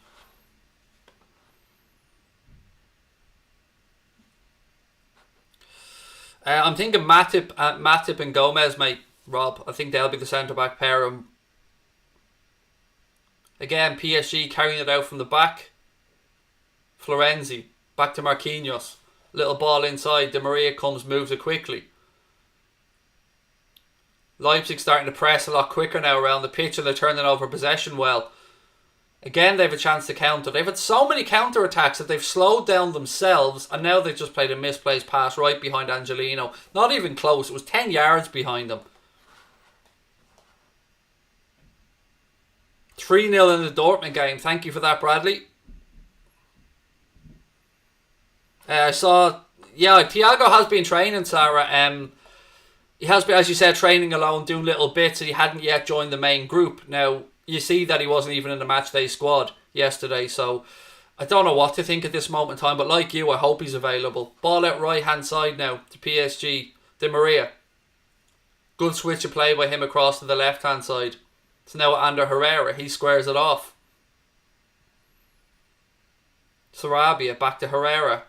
I'm thinking Matip and Gomez, mate, Rob. I think they'll be the centre-back pair. Again, PSG carrying it out from the back. Florenzi. Back to Marquinhos. Little ball inside. Di Maria comes, moves it quickly. Leipzig starting to press a lot quicker now around the pitch, and they're turning over possession well. Again, they have a chance to counter. They've had so many counter-attacks that they've slowed down themselves, and now they've just played a misplaced pass right behind Angelino. Not even close. It was 10 yards behind them. 3-0 in the Dortmund game. Thank you for that, Bradley. I saw... Yeah, Thiago has been training, Sarah. He has been, as you said, training alone, doing little bits, and he hadn't yet joined the main group. Now, you see that he wasn't even in the matchday squad yesterday, so I don't know what to think at this moment in time, but like you, I hope he's available. Ball out right-hand side now to PSG. Di Maria. Good switch of play by him across to the left-hand side. So now Ander Herrera, he squares it off. Sarabia, back to Herrera.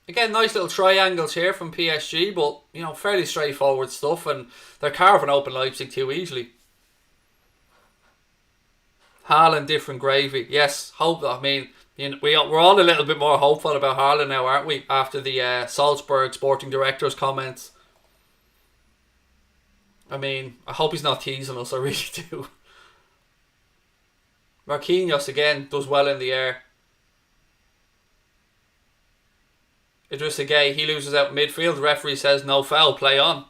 Again, nice little triangles here from PSG, but, you know, fairly straightforward stuff, and they're carving open Leipzig too easily. Haaland, different gravy. Yes, hope. I mean, you know, we're all a little bit more hopeful about Haaland now, aren't we? After the Salzburg sporting director's comments. I mean, I hope he's not teasing us, I really do. Marquinhos again does well in the air. Idrissa Gueye, he loses out midfield. The referee says no foul, play on.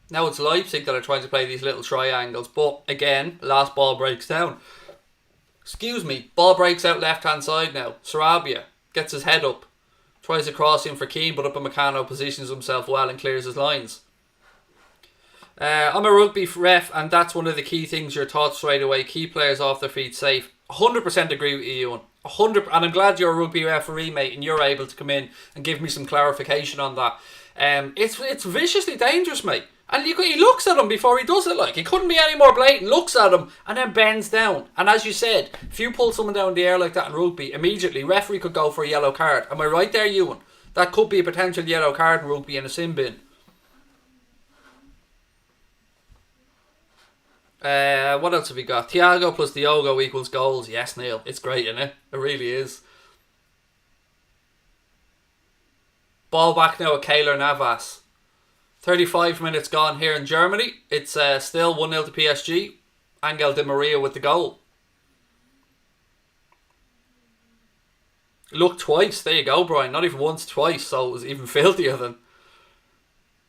Now it's Leipzig that are trying to play these little triangles, but again, last ball breaks down. Excuse me, ball breaks out left-hand side now. Sarabia gets his head up, tries to cross in for Keane, but Upamecano positions himself well and clears his lines. I'm a rugby ref, and that's one of the key things you're taught straight away. Key players off their feet safe. 100% agree with you, Ewan. 100%, and I'm glad you're a rugby referee, mate, and you're able to come in and give me some clarification on that. It's viciously dangerous, mate. And he looks at him before he does it, like. He couldn't be any more blatant. Looks at him and then bends down. And as you said, if you pull someone down the air like that in rugby, immediately, referee could go for a yellow card. Am I right there, Ewan? That could be a potential yellow card in rugby in a sin bin. What else have we got? Thiago plus Diogo equals goals. Yes, Neil. It's great, isn't it? It really is. Ball back now at Keylor Navas. 35 minutes gone here in Germany. It's still 1-0 to PSG. Angel Di Maria with the goal. Look, twice. There you go, Brian. Not even once, twice. So it was even filthier than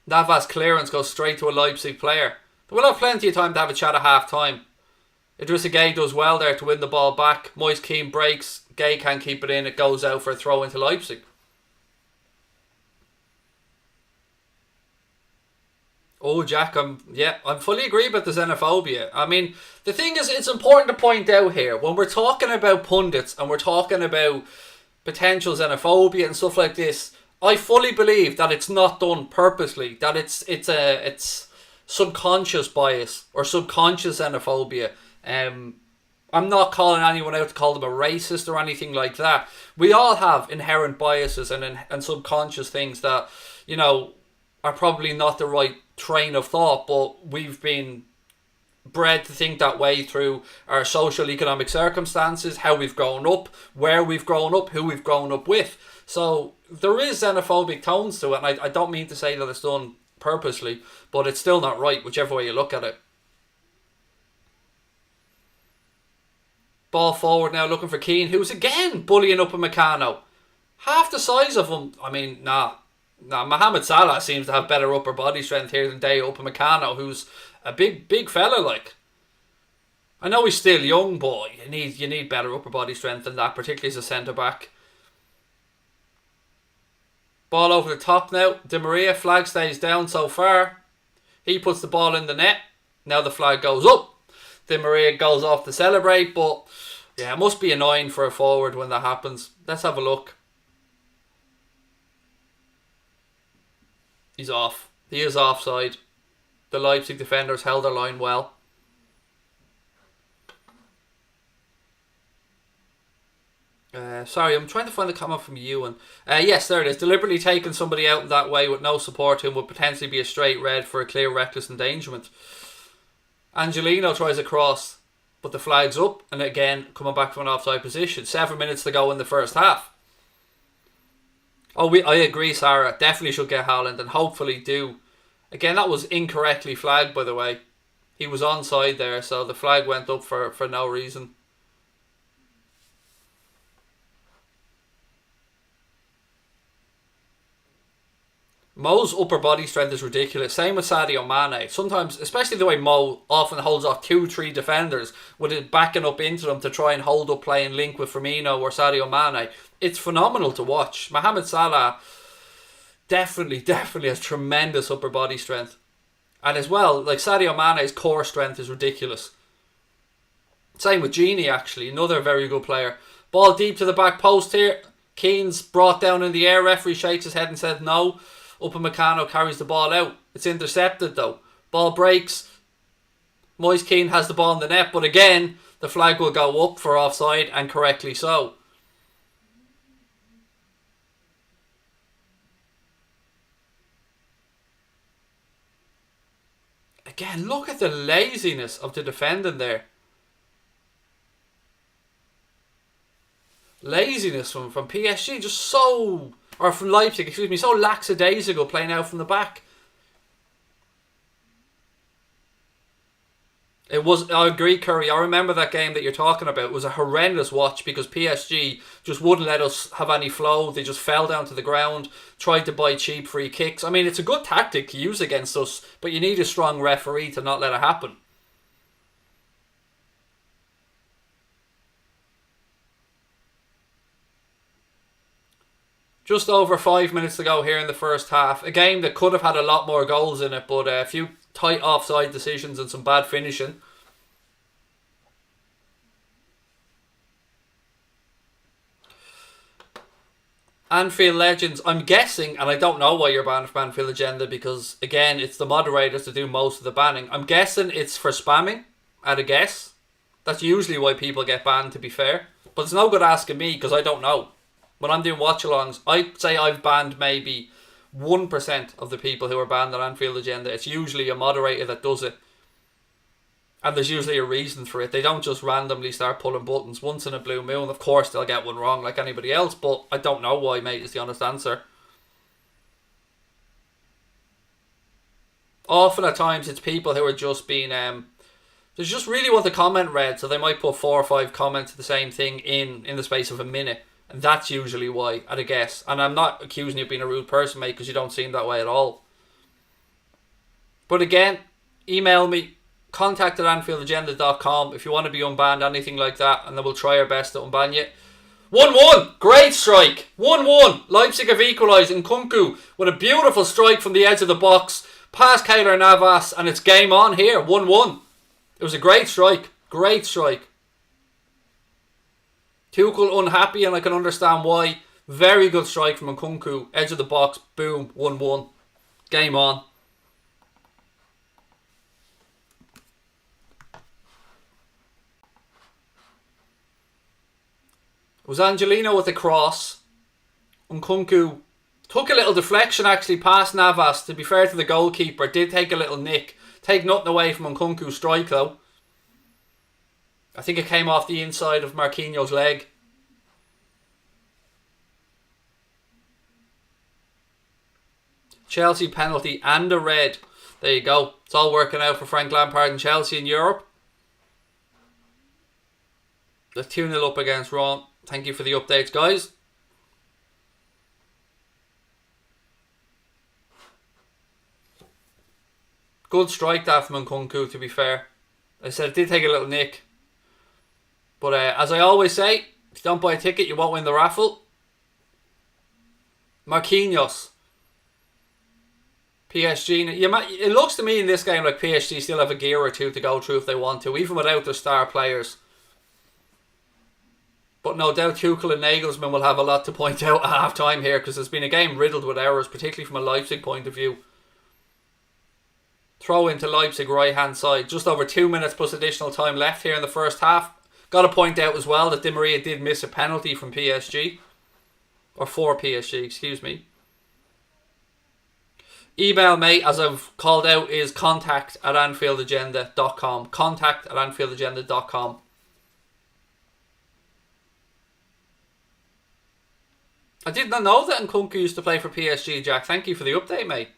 Navas' clearance goes straight to a Leipzig player. We'll have plenty of time to have a chat at half time. Idrissa Gueye does well there to win the ball back. Moise Kean breaks. Gueye can't keep it in. It goes out for a throw into Leipzig. Oh, Jack, I'm fully agree about the xenophobia. I mean, the thing is, it's important to point out here, when we're talking about pundits and we're talking about potential xenophobia and stuff like this, I fully believe that it's not done purposely, that it's subconscious bias or subconscious xenophobia. I'm not calling anyone out to call them a racist or anything like that. We all have inherent biases and subconscious things that, you know, are probably not the right train of thought, but we've been bred to think that way through our social economic circumstances, how we've grown up, where we've grown up, who we've grown up with. So there is xenophobic tones to it, and I don't mean to say that it's done purposely, but it's still not right, whichever way you look at it. Ball forward now, looking for Keane, who's again bullying Upamecano. Half the size of him. I mean, Mohamed Salah seems to have better upper body strength here than Dayot Upamecano, who's a big fella. Like, I know he's still young, but you need better upper body strength than that, particularly as a centre back. Ball over the top now. Di Maria, flag stays down so far. He puts the ball in the net. Now the flag goes up. Di Maria goes off to celebrate, but yeah, it must be annoying for a forward when that happens. Let's have a look. He's off. He is offside. The Leipzig defenders held their line well. Sorry, I'm trying to find the comment from Ewan. Yes, there it is. Deliberately taking somebody out in that way with no support to him would potentially be a straight red for a clear reckless endangerment. Angelino tries a cross, but the flag's up, and again, coming back from an offside position. 7 minutes to go in the first half. I agree, Sarah. Definitely should get Houlden, and hopefully do. Again, that was incorrectly flagged, by the way. He was onside there, so the flag went up for no reason. Mo's upper body strength is ridiculous. Same with Sadio Mane. Sometimes, especially the way Mo often holds off 2-3 defenders with it backing up into them to try and hold up play and link with Firmino or Sadio Mane. It's phenomenal to watch. Mohamed Salah definitely has tremendous upper body strength. And as well, like Sadio Mane's core strength is ridiculous. Same with Gini, actually. Another very good player. Ball deep to the back post here. Keane's brought down in the air. Referee shakes his head and said no. Upamecano carries the ball out. It's intercepted though. Ball breaks. Moise Kean has the ball in the net, but again, the flag will go up for offside, and correctly so. Again, look at the laziness of the defending there. Laziness from PSG, just so... Or from Leipzig, excuse me, so lackadaisical playing out from the back. It was, I agree, Curry. I remember that game that you're talking about. It was a horrendous watch because PSG just wouldn't let us have any flow. They just fell down to the ground, tried to buy cheap free kicks. I mean, it's a good tactic to use against us, but you need a strong referee to not let it happen. Just over 5 minutes to go here in the first half. A game that could have had a lot more goals in it, but a few tight offside decisions and some bad finishing. Anfield Legends, I'm guessing, and I don't know why you're banned from Anfield Agenda because, again, it's the moderators to do most of the banning. I'm guessing it's for spamming, at a guess. That's usually why people get banned, to be fair. But it's no good asking me because I don't know. When I'm doing watch-alongs, I'd say I've banned maybe 1% of the people who are banned on Anfield Agenda. It's usually a moderator that does it. And there's usually a reason for it. They don't just randomly start pulling buttons once in a blue moon. Of course, they'll get one wrong like anybody else, but I don't know why, mate, is the honest answer. Often at times, it's people who are just being... they just really want the comment read, so they might put 4 or 5 comments to the same thing in the space of a minute. And that's usually why, I'd guess. And I'm not accusing you of being a rude person, mate, because you don't seem that way at all. But again, email me, contact@AnfieldAgenda.com if you want to be unbanned, anything like that, and then we'll try our best to unban you. 1-1, great strike. 1-1, Leipzig have equalised. Nkunku with a beautiful strike from the edge of the box, past Keylor Navas, and it's game on here. 1-1. It was a great strike. Great strike. Tuchel unhappy, and I can understand why. Very good strike from Nkunku, edge of the box, boom, 1-1. Game on. It was Angelino with the cross. Nkunku took a little deflection actually past Navas. To be fair to the goalkeeper, did take a little nick. Take nothing away from Nkunku's strike though. I think it came off the inside of Marquinhos' leg. Chelsea penalty and a red. There you go. It's all working out for Frank Lampard and Chelsea in Europe. They're 2-0 up against Ron. Thank you for the updates, guys. Good strike that from Nkunku, to be fair. I said it did take a little nick. But as I always say, if you don't buy a ticket, you won't win the raffle. Marquinhos. PSG. It looks to me in this game like PSG still have a gear or two to go through if they want to, even without their star players. But no doubt Tuchel and Nagelsmann will have a lot to point out at half time here, because there's been a game riddled with errors, particularly from a Leipzig point of view. Throw into Leipzig right hand side. Just over 2 minutes plus additional time left here in the first half. Got to point out as well that Di Maria did miss a penalty from PSG. Or for PSG, excuse me. Email me, as I've called out, is contact@AnfieldAgenda.com. Contact@AnfieldAgenda.com. I did not know that Nkunku used to play for PSG, Jack. Thank you for the update, mate.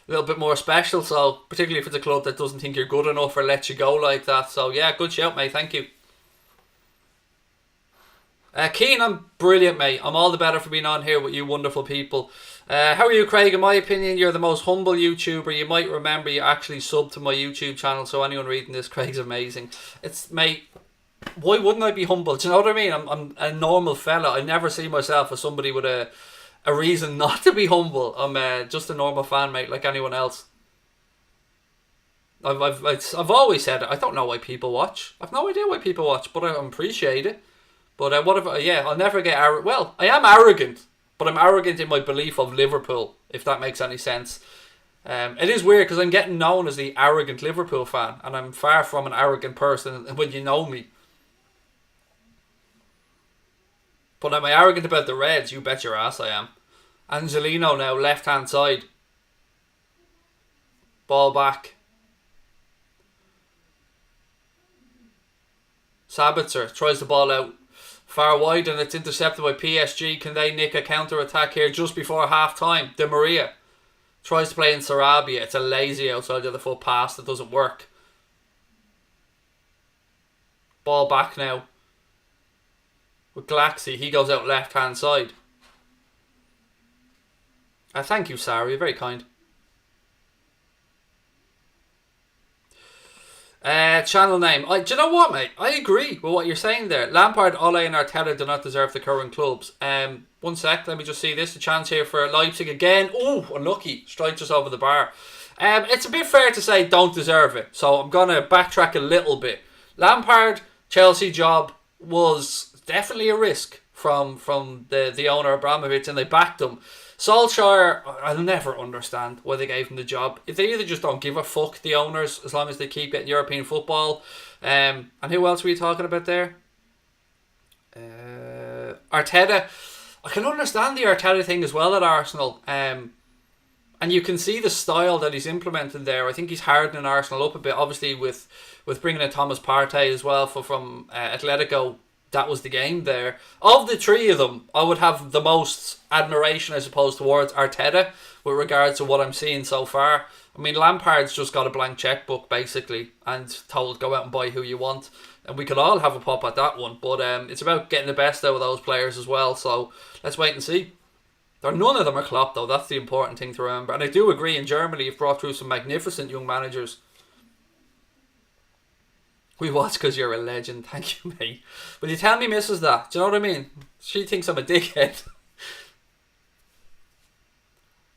A little bit more special, so particularly if it's a club that doesn't think you're good enough or lets you go like that. So yeah, good shout, mate. Thank you. Keane, I'm brilliant, mate. I'm all the better for being on here with you wonderful people. How are you, Craig? In my opinion, you're the most humble YouTuber. You might remember you actually subbed to my YouTube channel, so anyone reading this, Craig's amazing. It's, mate, why wouldn't I be humble? Do you know what I mean? I'm a normal fella. I never see myself as somebody with a reason not to be humble. I'm just a normal fan, mate, like anyone else. I've always said it. I don't know why people watch. I've no idea why people watch, but I appreciate it. But what if? Yeah, I'll never get arrogant. Well, I am arrogant, but I'm arrogant in my belief of Liverpool, if that makes any sense. It is weird because I'm getting known as the arrogant Liverpool fan, and I'm far from an arrogant person when you know me. But am I arrogant about the Reds? You bet your ass I am. Angelino now, left-hand side. Ball back. Sabitzer tries the ball out far wide, and it's intercepted by PSG. Can they nick a counter-attack here just before half-time? Di Maria tries to play in Sarabia. It's a lazy outside of the foot pass that doesn't work. Ball back now. With Galaxy, he goes out left-hand side. Thank you, Sarah. You're very kind. Channel name. Do you know what, mate? I agree with what you're saying there. Lampard, Ole and Arteta do not deserve the current clubs. 1 sec. Let me just see this. A chance here for Leipzig again. Oh, unlucky. Strikes us over the bar. It's a bit fair to say don't deserve it. So I'm going to backtrack a little bit. Lampard, Chelsea job was definitely a risk from the owner Abramovich, and they backed him. Solskjaer, I'll never understand why they gave him the job. If they either just don't give a fuck, the owners, as long as they keep getting European football. And who else were you talking about there? Arteta. I can understand the Arteta thing as well at Arsenal. And you can see the style that he's implemented there. I think he's hardening Arsenal up a bit. Obviously with bringing in Thomas Partey as well from Atletico. That was the game there. Of the three of them, I would have the most admiration, I suppose, towards Arteta with regards to what I'm seeing so far. I mean, Lampard's just got a blank checkbook, basically, and told go out and buy who you want. And we could all have a pop at that one. But it's about getting the best out of those players as well. So let's wait and see. None of them are Klopp, though. That's the important thing to remember. And I do agree, in Germany, you've brought through some magnificent young managers. We watch because you're a legend. Thank you, mate. Will you tell me misses that? Do you know what I mean? She thinks I'm a dickhead.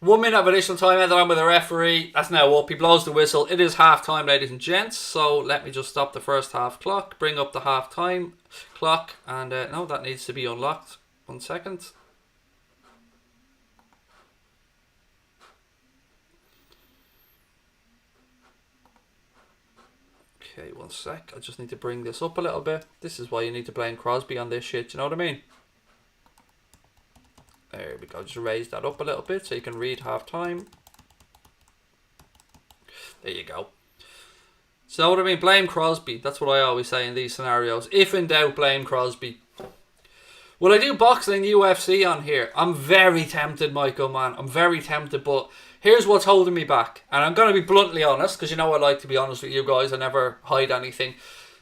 1 minute of additional time ended on with the referee. That's now up. He blows the whistle. It is half time, ladies and gents. So let me just stop the first half clock. Bring up the half time clock. And no, that needs to be unlocked. 1 second. Okay, 1 sec. I just need to bring this up a little bit. This is why you need to blame Crosby on this shit. Do you know what I mean? There we go. Just raise that up a little bit so you can read half time. There you go. So what I mean, blame Crosby. That's what I always say in these scenarios. If in doubt, blame Crosby. Will I do boxing UFC on here? I'm very tempted, Michael, man. I'm very tempted, but here's what's holding me back. And I'm going to be bluntly honest, because you know I like to be honest with you guys. I never hide anything.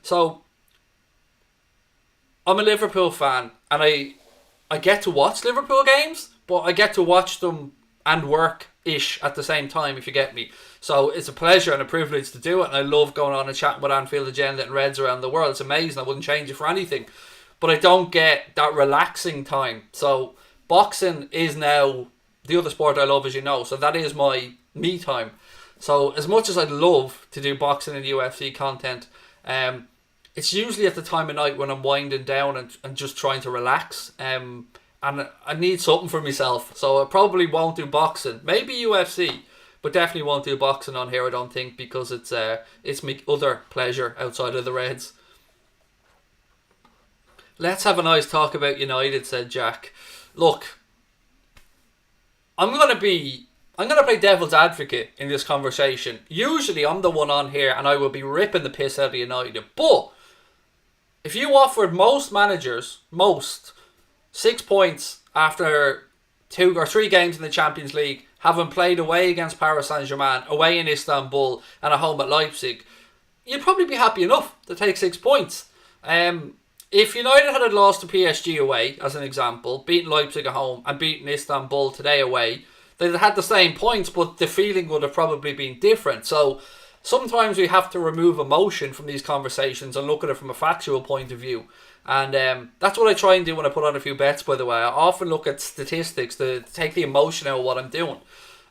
So, I'm a Liverpool fan, and I get to watch Liverpool games, but I get to watch them and work-ish at the same time, if you get me. So it's a pleasure and a privilege to do it, and I love going on and chatting with Anfield Agenda and Reds around the world. It's amazing. I wouldn't change it for anything. But I don't get that relaxing time. So boxing is now the other sport I love, as you know. So that is my me time. So as much as I'd love to do boxing and UFC content, it's usually at the time of night when I'm winding down and just trying to relax. And I need something for myself. So I probably won't do boxing. Maybe UFC, but definitely won't do boxing on here, I don't think, because it's my other pleasure outside of the Reds. Let's have a nice talk about United, said Jack. Look, I'm going to play devil's advocate in this conversation. Usually I'm the one on here and I will be ripping the piss out of United. But if you offered most managers, 6 points after 2 or 3 games in the Champions League, having played away against Paris Saint-Germain, away in Istanbul and at home at Leipzig, you'd probably be happy enough to take 6 points. If United had lost to PSG away, as an example, beaten Leipzig at home and beaten Istanbul today away, they'd have had the same points, but the feeling would have probably been different. So sometimes we have to remove emotion from these conversations and look at it from a factual point of view. And that's what I try and do when I put on a few bets, by the way. I often look at statistics to take the emotion out of what I'm doing.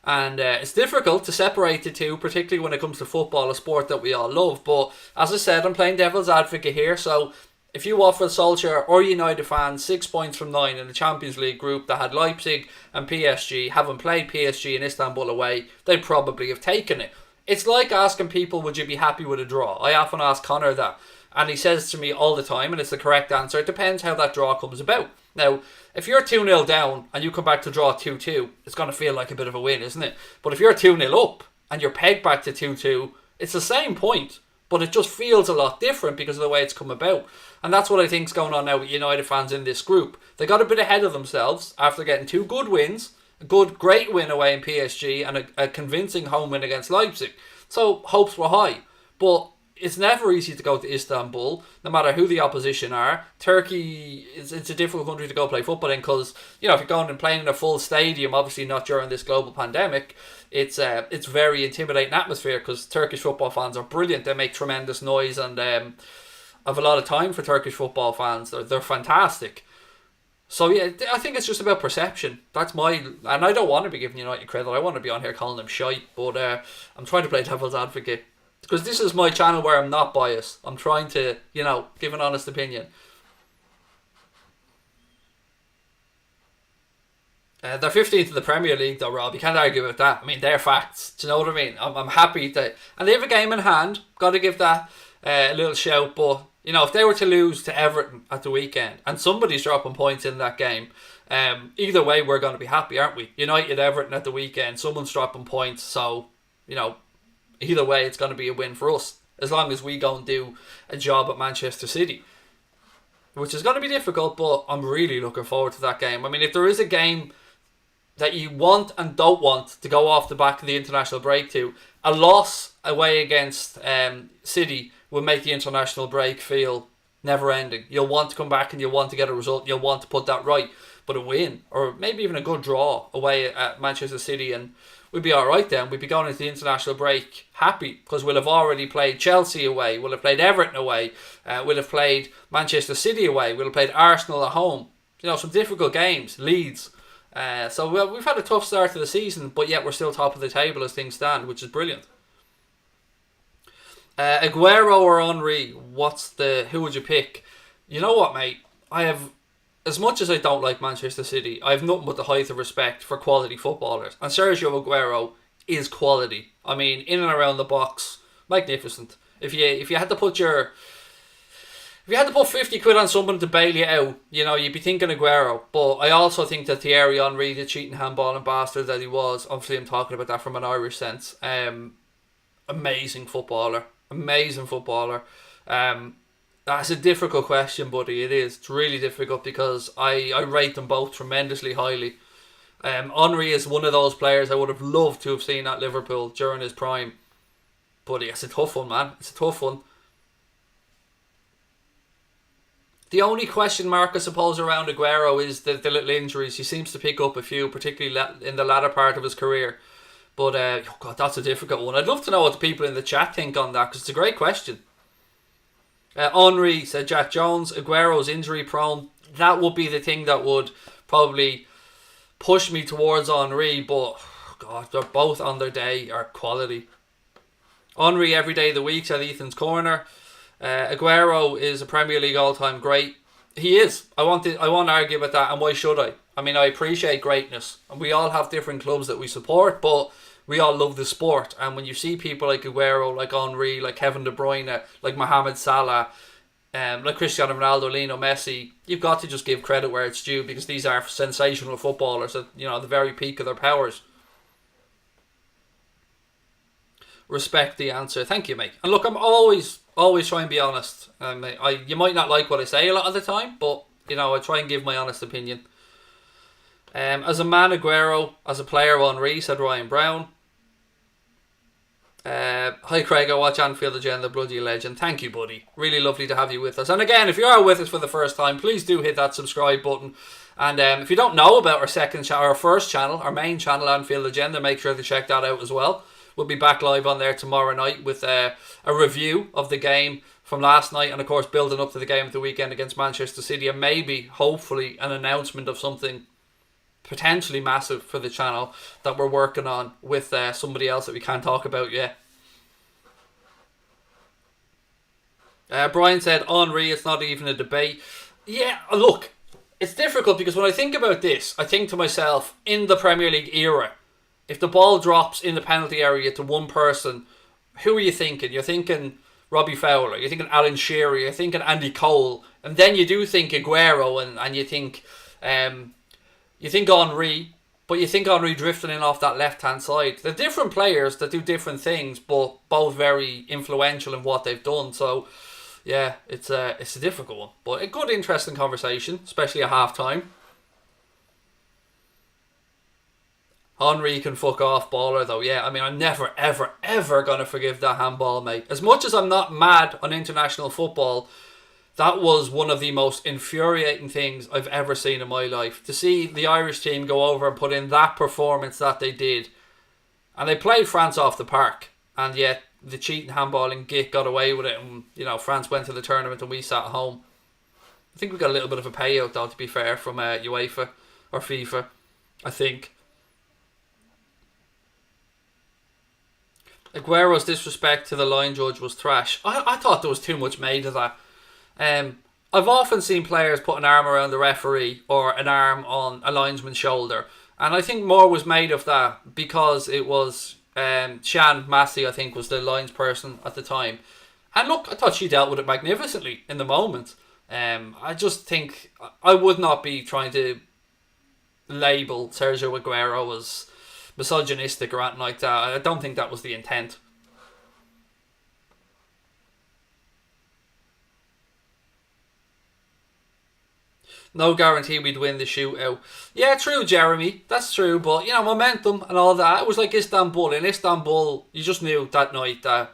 And it's difficult to separate the two, particularly when it comes to football, a sport that we all love. But as I said, I'm playing devil's advocate here, so if you offered Solskjaer or United fans 6 points from 9 in the Champions League group that had Leipzig and PSG, having played PSG in Istanbul away, they'd probably have taken it. It's like asking people, would you be happy with a draw? I often ask Connor that, and he says to me all the time, and it's the correct answer, it depends how that draw comes about. Now, if you're 2-0 down and you come back to draw 2-2, it's going to feel like a bit of a win, isn't it? But if you're 2-0 up and you're pegged back to 2-2, it's the same point, but it just feels a lot different because of the way it's come about. And that's what I think is going on now with United fans in this group. They got a bit ahead of themselves after getting 2 good wins, a great win away in PSG and a convincing home win against Leipzig. So hopes were high. But it's never easy to go to Istanbul, no matter who the opposition are. Turkey, it's a difficult country to go play football in because, if you're going and playing in a full stadium, obviously not during this global pandemic, it's very intimidating atmosphere because Turkish football fans are brilliant. They make tremendous noise and I have a lot of time for Turkish football fans. They're fantastic. So yeah, I think it's just about perception. And I don't want to be giving United credit. I want to be on here calling them shite, but I'm trying to play devil's advocate because this is my channel where I'm not biased. I'm trying to, give an honest opinion. They're 15th in the Premier League though, Rob. You can't argue with that. I mean, they're facts. Do you know what I mean? I'm happy that... And they have a game in hand. Got to give that a little shout. But, if they were to lose to Everton at the weekend and somebody's dropping points in that game, either way, we're going to be happy, aren't we? United, Everton at the weekend, someone's dropping points. So, either way, it's going to be a win for us. As long as we go and do a job at Manchester City. Which is going to be difficult, but I'm really looking forward to that game. I mean, if there is a game that you want and don't want to go off the back of the international break to. A loss away against City will make the international break feel never ending. You'll want to come back and you'll want to get a result. You'll want to put that right. But a win, or maybe even a good draw away at Manchester City, and we'd be alright then. We'd be going into the international break happy because we'll have already played Chelsea away, we'll have played Everton away, we'll have played Manchester City away, we'll have played Arsenal at home. You know, some difficult games, Leeds. So we've had a tough start to the season, but yet we're still top of the table as things stand, which is brilliant. Aguero or Henry? Who would you pick? You know what, mate? As much as I don't like Manchester City, I have nothing but the height of respect for quality footballers. And Sergio Aguero is quality. I mean, in and around the box, magnificent. If you had to put 50 quid on someone to bail you out, you know, you'd be thinking Aguero. But I also think that Thierry Henry, the cheating handballing bastard that he was, obviously I'm talking about that from an Irish sense, amazing footballer. That's a difficult question, buddy. It is. It's really difficult because I rate them both tremendously highly. Henry is one of those players I would have loved to have seen at Liverpool during his prime. But it's a tough one, man. It's a tough one. The only question mark, I suppose, around Aguero is the little injuries. He seems to pick up a few, particularly in the latter part of his career. But, God, that's a difficult one. I'd love to know what the people in the chat think on that, because it's a great question. Henry said Jack Jones. Aguero's injury prone. That would be the thing that would probably push me towards Henry, but God, they're both on their day are quality. Henry every day of the week at Ethan's Corner. Aguero is a Premier League all-time great. He is. I won't argue about that, and why should I? I mean, I appreciate greatness, and we all have different clubs that we support, but we all love the sport. And when you see people like Aguero, like Henry, like Kevin De Bruyne, like Mohamed Salah, like Cristiano Ronaldo, Lionel Messi, you've got to just give credit where it's due, because these are sensational footballers at, you know, the very peak of their powers. Respect the answer. Thank you, mate. And look, I'm always trying to be honest. You might not like what I say a lot of the time, but you know, I try and give my honest opinion. As a man, Aguero. As a player, Henry, said Ryan Brown. Hi Craig, I watch Anfield Agenda, bloody legend. Thank you, buddy. Really lovely to have you with us. And again, if you are with us for the first time, please do hit that subscribe button. And if you don't know about our first channel, our main channel, Anfield Agenda, make sure to check that out as well. We'll be back live on there tomorrow night with a review of the game from last night, and of course building up to the game of the weekend against Manchester City, and maybe, hopefully, an announcement of something potentially massive for the channel that we're working on with somebody else that we can't talk about yet. Brian said Henry, it's not even a debate. Yeah, look, it's difficult because when I think about this, I think to myself, in the Premier League era, if the ball drops in the penalty area to one person, who are you thinking? You're thinking Robbie Fowler, you're thinking Alan Shearer, you're thinking Andy Cole, and then you do think Aguero, and you think Henry, but you think Henry drifting in off that left-hand side. They're different players that do different things, but both very influential in what they've done. So, yeah, it's a difficult one, but a good, interesting conversation, especially at half-time. Henry can fuck off, baller though. Yeah, I mean, I'm never, ever, ever going to forgive that handball, mate. As much as I'm not mad on international football, that was one of the most infuriating things I've ever seen in my life. To see the Irish team go over and put in that performance that they did. And they played France off the park. And yet, the cheating handballing git got away with it. And, you know, France went to the tournament and we sat at home. I think we got a little bit of a payout, though, to be fair, from UEFA or FIFA, I think. Aguero's disrespect to the line judge was thrash. I thought there was too much made of that. I've often seen players put an arm around the referee or an arm on a linesman's shoulder, and I think more was made of that because it was Shan Massey, I think, was the lines person at the time. And look, I thought she dealt with it magnificently in the moment. I just think I would not be trying to label Sergio Aguero as misogynistic or anything like that. I don't think that was the intent. No guarantee we'd win the shootout. Yeah, true, Jeremy. That's true. But, momentum and all that. It was like Istanbul. In Istanbul, you just knew that night that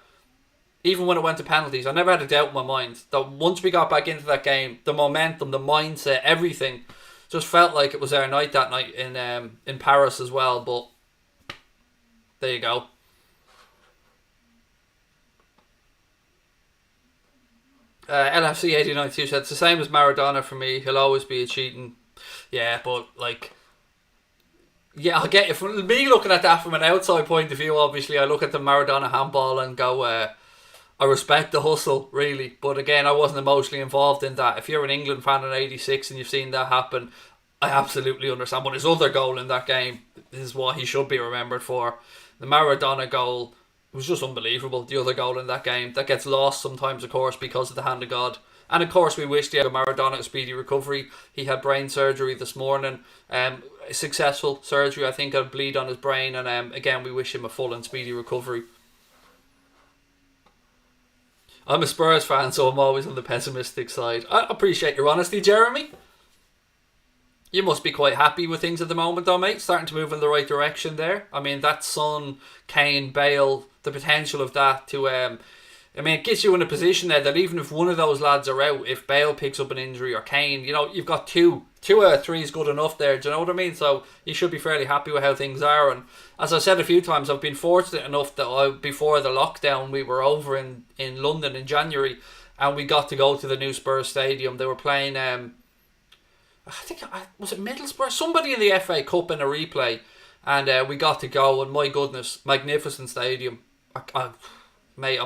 even when it went to penalties, I never had a doubt in my mind that once we got back into that game, the momentum, the mindset, everything just felt like it was our night that night in Paris as well. But there you go. LFC 8092 said it's the same as Maradona for me. He'll always be a cheating. Yeah, but I get it. From me looking at that from an outside point of view, obviously, I look at the Maradona handball and go, I respect the hustle, really. But again, I wasn't emotionally involved in that. If you're an England fan in '86 and you've seen that happen, I absolutely understand. But his other goal in that game is what he should be remembered for. The Maradona goal was just unbelievable. The other goal in that game that gets lost sometimes, of course, because of the hand of God. And of course, we wish Diego Maradona a speedy recovery. He had brain surgery this morning. Successful surgery, I think, a bleed on his brain. And again, we wish him a full and speedy recovery. I'm a Spurs fan, so I'm always on the pessimistic side. I appreciate your honesty, Jeremy. You must be quite happy with things at the moment, though, mate. Starting to move in the right direction there. I mean, that Son, Kane, Bale, the potential of that to... it gets you in a position there that even if one of those lads are out, if Bale picks up an injury or Kane, you've got two. 2 out of 3 is good enough there, do you know what I mean? So you should be fairly happy with how things are. And as I said a few times, I've been fortunate enough that before the lockdown, we were over in London in January and we got to go to the new Spurs stadium. They were playing... I think, was it Middlesbrough? Somebody in the FA Cup in a replay. And we got to go, and my goodness, magnificent stadium. Mate,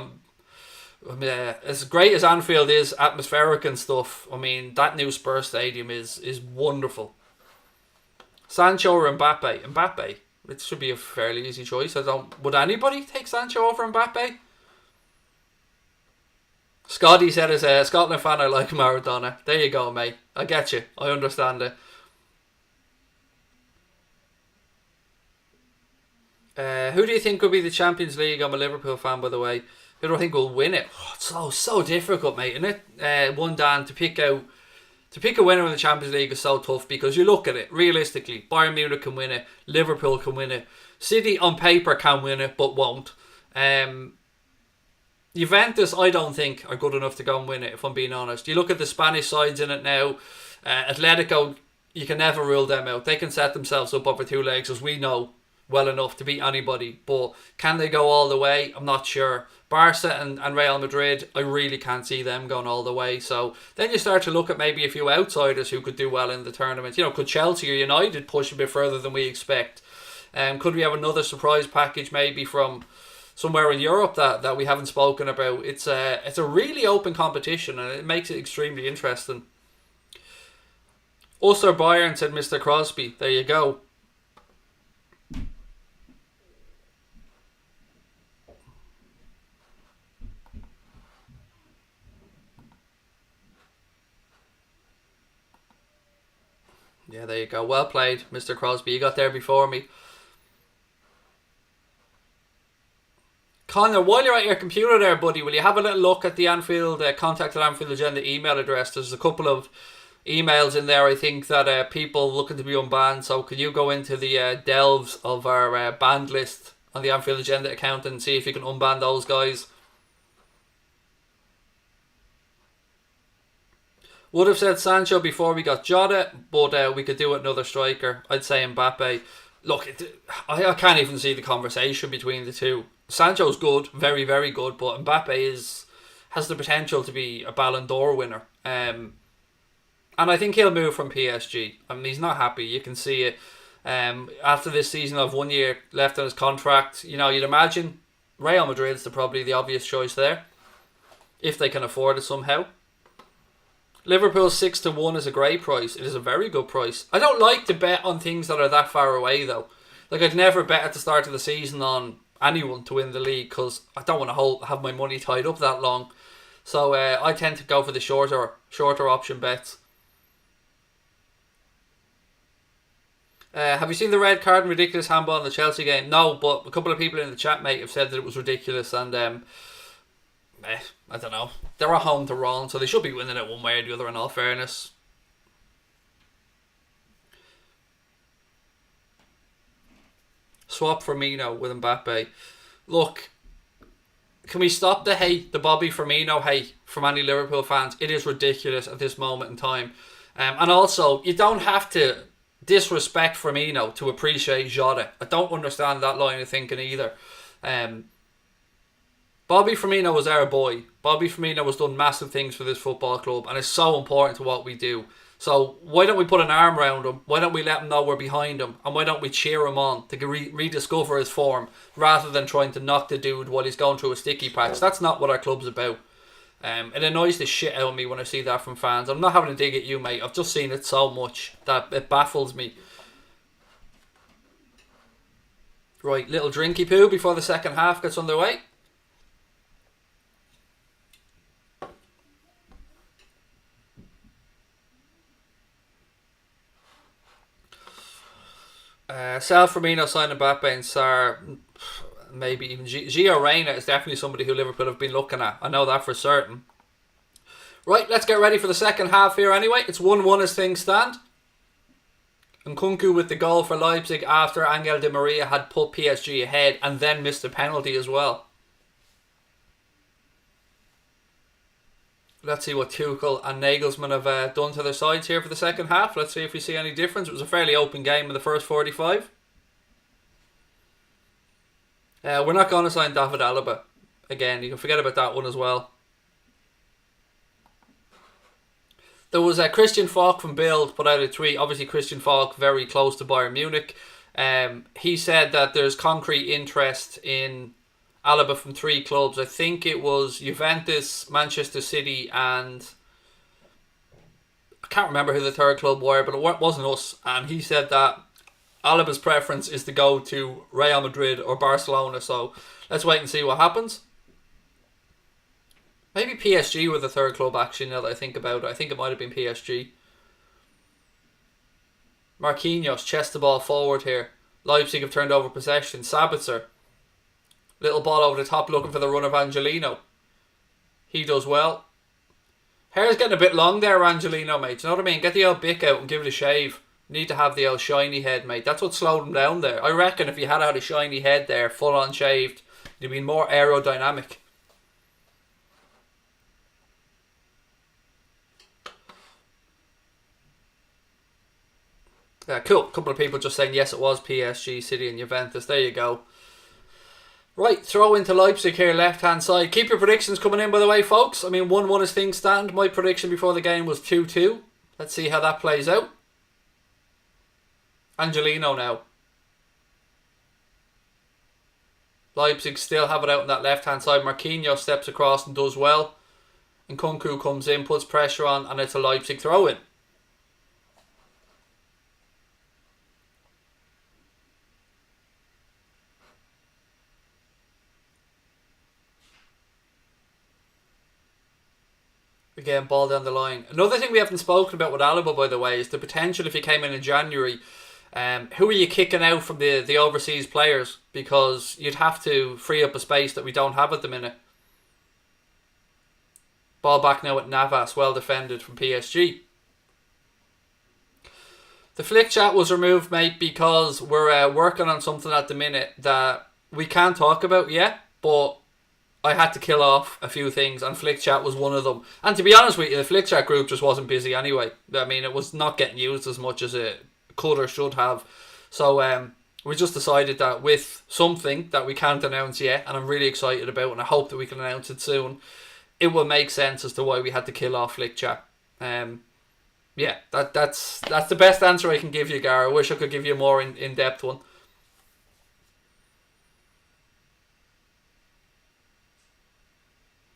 as great as Anfield is, atmospheric and stuff, I mean, that new Spurs stadium is wonderful. Sancho or Mbappe? Mbappe. It should be a fairly easy choice. Would anybody take Sancho over Mbappe? Scotty said as a Scotland fan, I like Maradona. There you go, mate. I get you. I understand it. Who do you think will be the Champions League? I'm a Liverpool fan, by the way. Who do I think will win it? Oh, it's so difficult, mate, isn't it? One Dan, to pick a winner in the Champions League is so tough because you look at it realistically. Bayern Munich can win it. Liverpool can win it. City on paper can win it, but won't. Juventus, I don't think, are good enough to go and win it, if I'm being honest. You look at the Spanish sides in it now. Atletico, you can never rule them out. They can set themselves up over 2 legs, as we know well enough to beat anybody. But can they go all the way? I'm not sure. Barca and Real Madrid, I really can't see them going all the way. So then you start to look at maybe a few outsiders who could do well in the tournament. Could Chelsea or United push a bit further than we expect? Could we have another surprise package maybe from somewhere in Europe that we haven't spoken about? It's a really open competition and it makes it extremely interesting. Ulster Bayern, said Mr. Crosby. There you go. Yeah, there you go. Well played, Mr. Crosby. You got there before me. Connor, while you're at your computer there, buddy, will you have a little look at the Anfield, contact at Anfield Agenda email address? There's a couple of emails in there, I think, that people looking to be unbanned. So can you go into the delves of our banned list on the Anfield Agenda account and see if you can unban those guys? Would have said Sancho before we got Jota, but we could do it another striker. I'd say Mbappe. Look, I can't even see the conversation between the two. Sancho's good, very, very good, but Mbappe has the potential to be a Ballon d'Or winner. And I think he'll move from PSG. I mean, he's not happy. You can see it. After this season of 1 year left on his contract, you'd imagine Real Madrid's probably the obvious choice there, if they can afford it somehow. Liverpool 6-1 is a great price. It is a very good price. I don't like to bet on things that are that far away, though. Like, I'd never bet at the start of the season on anyone to win the league because I don't want to have my money tied up that long. So I tend to go for the shorter option bets. Have you seen the red card and ridiculous handball in the Chelsea game? No, but a couple of people in the chat, mate, have said that it was ridiculous, and I don't know. They're at home to Ron, so they should be winning it one way or the other, in all fairness. Swap Firmino with Mbappe. Look, can we stop the hate, the Bobby Firmino hate from any Liverpool fans? It is ridiculous at this moment in time. And also, you don't have to disrespect Firmino to appreciate Jota. I don't understand that line of thinking either. Bobby Firmino was our boy. Bobby Firmino has done massive things for this football club and is so important to what we do. So why don't we put an arm around him? Why don't we let him know we're behind him? And why don't we cheer him on to rediscover his form rather than trying to knock the dude while he's going through a sticky patch? That's not what our club's about. It annoys the shit out of me when I see that from fans. I'm not having a dig at you, mate. I've just seen it so much that it baffles me. Right, little drinky poo before the second half gets underway. Sal Firmino, sign Mbappe and Sarr, maybe even Gio Reyna is definitely somebody who Liverpool have been looking at. I know that for certain. Right, let's get ready for the second half here anyway. It's 1-1 as things stand. And Nkunku with the goal for Leipzig after Angel Di Maria had put PSG ahead and then missed a penalty as well. Let's see what Tuchel and Nagelsmann have done to their sides here for the second half. Let's see if we see any difference. It was a fairly open game in the first 45. We're not going to sign David Alaba. Again, you can forget about that one as well. There was Christian Falk from Bild put out a tweet. Obviously, Christian Falk very close to Bayern Munich. He said that there's concrete interest in Alaba from 3 clubs. I think it was Juventus, Manchester City, and I can't remember who the third club were, but it wasn't us. And he said that Alaba's preference is to go to Real Madrid or Barcelona. So let's wait and see what happens. Maybe PSG were the third club, actually, now that I think about it. I think it might have been PSG. Marquinhos, chest the ball forward here. Leipzig have turned over possession. Sabitzer. Little ball over the top looking for the run of Angelino. He does well. Hair's getting a bit long there, Angelino, mate. Do you know what I mean? Get the old bick out and give it a shave. Need to have the old shiny head, mate. That's what slowed him down there. I reckon if you had a shiny head there, full on shaved, you'd be more aerodynamic. Cool. A couple of people just saying yes, it was PSG, City and Juventus. There you go. Right, throw into Leipzig here, left hand side. Keep your predictions coming in, by the way, folks. I mean, 1-1 as things stand. My prediction before the game was 2-2. Let's see how that plays out. Angelino now. Leipzig still have it out on that left hand side. Marquinhos steps across and does well. And Nkunku comes in, puts pressure on, and it's a Leipzig throw in. Again, ball down the line. Another thing we haven't spoken about with Alaba, by the way, is the potential if he came in January. Who are you kicking out from the overseas players? Because you'd have to free up a space that we don't have at the minute. Ball back now at Navas, well defended from PSG. The flick chat was removed, mate, because we're working on something at the minute that we can't talk about yet, but I had to kill off a few things, and Flick Chat was one of them. And to be honest with you, the Flick Chat group just wasn't busy anyway. I mean, it was not getting used as much as it could or should have. So we just decided that with something that we can't announce yet, and I'm really excited about, and I hope that we can announce it soon, it will make sense as to why we had to kill off Flick Chat. Yeah, that's the best answer I can give you, Gar. I wish I could give you a more in-depth one.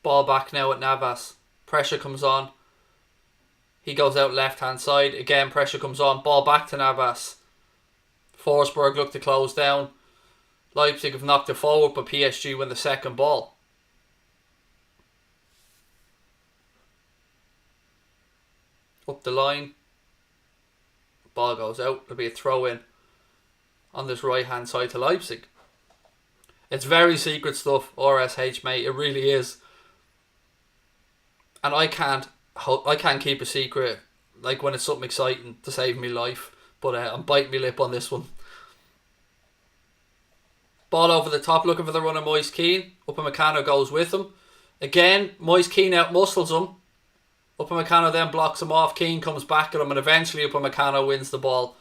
Ball back now at Navas. Pressure comes on. He goes out left hand side. Again, pressure comes on. Ball back to Navas. Forsberg look to close down. Leipzig have knocked it forward, but PSG win the second ball. Up the line. Ball goes out. There'll be a throw in on this right hand side to Leipzig. It's very secret stuff, RSH, mate. It really is. And I can't keep a secret like when it's something exciting to save me life. But I'm biting my lip on this one. Ball over the top, looking for the run of Moise Keane. Upamecano goes with him. Again, Moise Keane out-muscles him. Upamecano then blocks him off. Keane comes back at him, and eventually Upamecano wins the ball.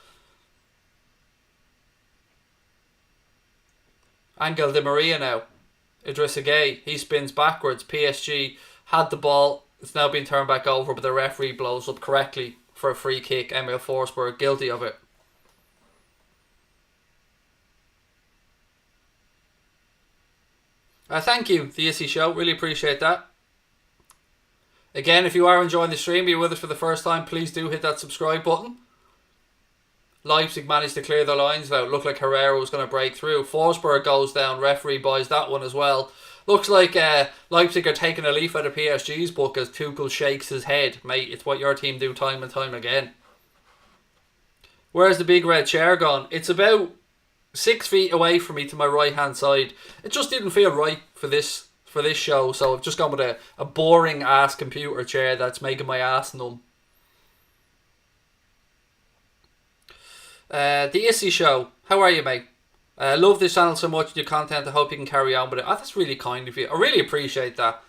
Angel Di Maria now. Idrissa Gueye, he spins backwards. PSG had the ball. It's now been turned back over, but the referee blows up correctly for a free kick. Emil Forsberg guilty of it. Thank you, the Issy Show. Really appreciate that. Again, if you are enjoying the stream, you're with us for the first time, please do hit that subscribe button. Leipzig managed to clear their lines though. Looked like Herrera was going to break through. Forsberg goes down. Referee buys that one as well. Looks like Leipzig are taking a leaf out of PSG's book as Tuchel shakes his head. Mate, it's what your team do time and time again. Where's the big red chair gone? It's about 6 feet away from me to my right hand side. It just didn't feel right for this show, so I've just gone with a boring ass computer chair that's making my ass numb. The Issy Show, how are you, mate? I love this channel so much, your content. I hope you can carry on with it. Oh, that's really kind of you. I really appreciate that.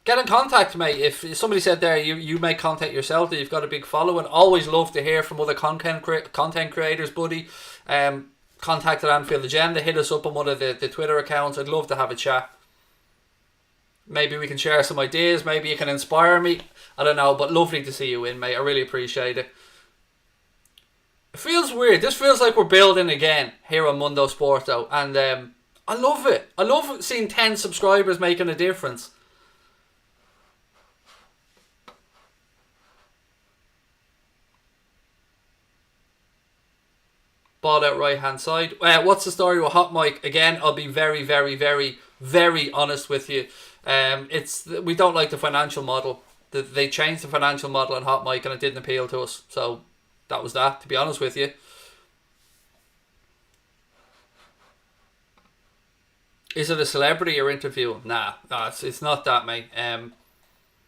Get in contact, mate. If somebody said there you make content yourself, that you've got a big following, always love to hear from other content creators, buddy. Contact at Anfield Agenda, hit us up on one of the Twitter accounts. I'd love to have a chat. Maybe we can share some ideas. Maybe you can inspire me. I don't know, but lovely to see you in, mate. I really appreciate it. It feels weird. This feels like we're building again here on Mundo Sporto, and I love it. I love seeing 10 subscribers making a difference. Ball out right hand side. What's the story with Hot Mike? Again, I'll be very, very, very, very honest with you. We don't like the financial model. They changed the financial model on Hot Mike, and it didn't appeal to us. So that was that, to be honest with you. Is it a celebrity you're interviewing? Nah, it's not that, mate.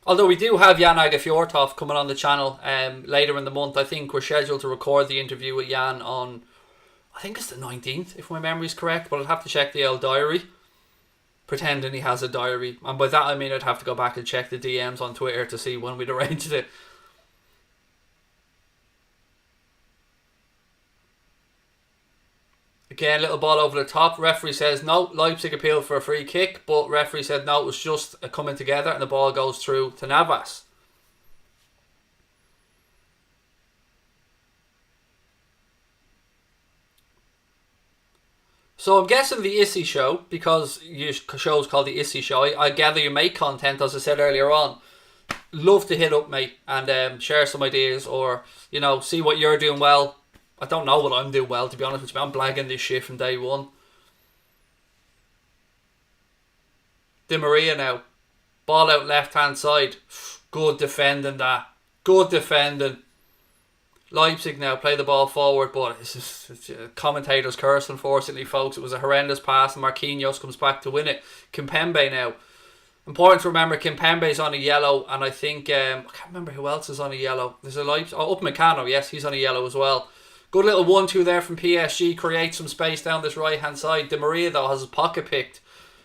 Although we do have Jan Agafjortov coming on the channel later in the month. I think we're scheduled to record the interview with Jan on, I think it's the 19th, if my memory's correct, but I'll have to check the old diary. Pretending he has a diary. And by that I mean I'd have to go back and check the DMs on Twitter to see when we'd arranged it. Again, little ball over the top. Referee says no. Leipzig appealed for a free kick, but referee said no, it was just a coming together, and the ball goes through to Navas. So I'm guessing the Issy Show, because your show's called the Issy Show, I gather you make content, as I said earlier on. Love to hit up, mate, and share some ideas, or, you know, see what you're doing well. I don't know what I'm doing well, to be honest with you. I'm blagging this shit from day one. Di Maria now. Ball out left hand side. Good defending that. Good defending. Leipzig now play the ball forward, but it's a commentator's curse, unfortunately, folks. It was a horrendous pass, and Marquinhos comes back to win it. Kimpembe now. Important to remember, Kimpembe's on a yellow, and I think, I can't remember who else is on a yellow. There's a Leipzig, Upamecano, yes, he's on a yellow as well. Good little 1-2 there from PSG. Creates some space down this right hand side. Di Maria though has his pocket picked.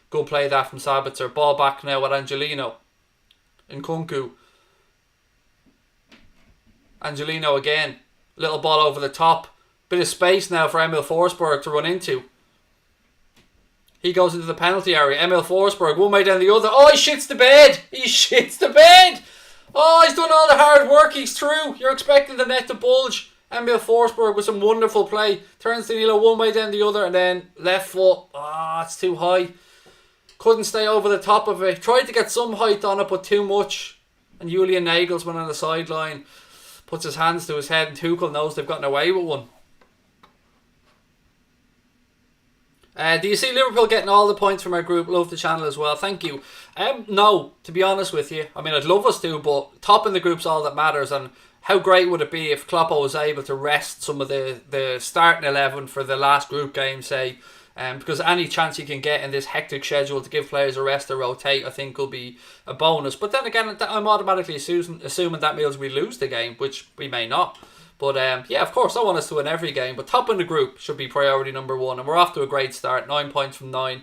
Good play that from Sabitzer. Ball back now with Angelino. Nkunku. Angelino again. Little ball over the top. Bit of space now for Emil Forsberg to run into. He goes into the penalty area. Emil Forsberg, one way down the other. Oh, he shits the bed. He shits the bed. Oh, he's done all the hard work. He's through. You're expecting the net to bulge. Emil Forsberg with some wonderful play. Turns Danilo one way down the other, and then left foot. It's too high. Couldn't stay over the top of it. Tried to get some height on it, but too much. And Julian Nagelsmann on the sideline puts his hands to his head, and Tuchel knows they've gotten away with one. Do you see Liverpool getting all the points from our group? Love the channel as well. Thank you. No, to be honest with you. I mean, I'd love us to, but top in the group's all that matters. And how great would it be if Kloppo was able to rest some of the starting 11 for the last group game, say, because any chance you can get in this hectic schedule to give players a rest or rotate, I think will be a bonus. But then again, I'm automatically assuming that means we lose the game, which we may not. But yeah, of course, I want us to win every game. But top in the group should be priority number one. And we're off to a great start. 9 points from 9.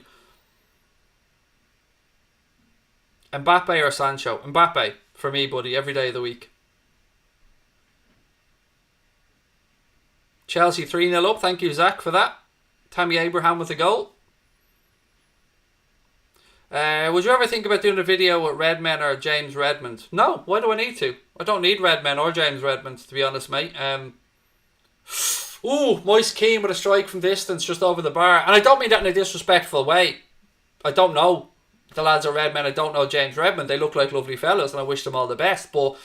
Mbappe or Sancho? Mbappe, for me, buddy, every day of the week. Chelsea 3-0 up. Thank you, Zach, for that. Tammy Abraham with a goal. Would you ever think about doing a video with Redmen or James Redmond? No, why do I need to? I don't need Redmen or James Redmond, to be honest, mate. Ooh, Moise Keane with a strike from distance just over the bar. And I don't mean that in a disrespectful way. I don't know the lads are Redmen. I don't know James Redmond. They look like lovely fellas and I wish them all the best. But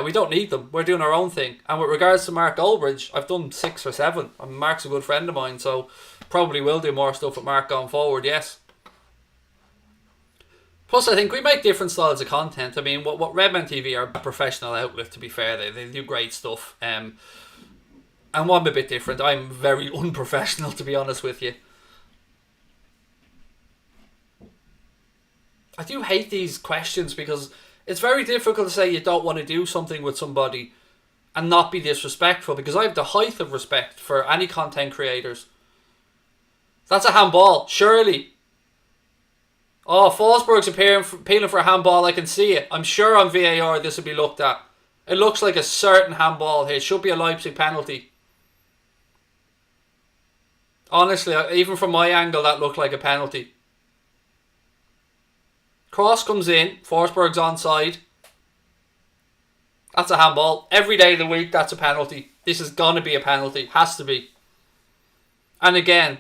we don't need them. We're doing our own thing. And with regards to Mark Goldbridge, I've done 6 or 7. Mark's a good friend of mine, so probably will do more stuff with Mark going forward, yes. Plus, I think we make different styles of content. I mean, what Redmen TV are a professional outlet, to be fair. They do great stuff. And I'm a bit different. I'm very unprofessional, to be honest with you. I do hate these questions because it's very difficult to say you don't want to do something with somebody and not be disrespectful, because I have the height of respect for any content creators. That's a handball, surely. Oh, Forsberg's appealing for a handball. I can see it. I'm sure on VAR this will be looked at. It looks like a certain handball here. It should be a Leipzig penalty. Honestly, even from my angle, that looked like a penalty. Cross comes in. Forsberg's onside. That's a handball. Every day of the week, that's a penalty. This is going to be a penalty. Has to be. And again,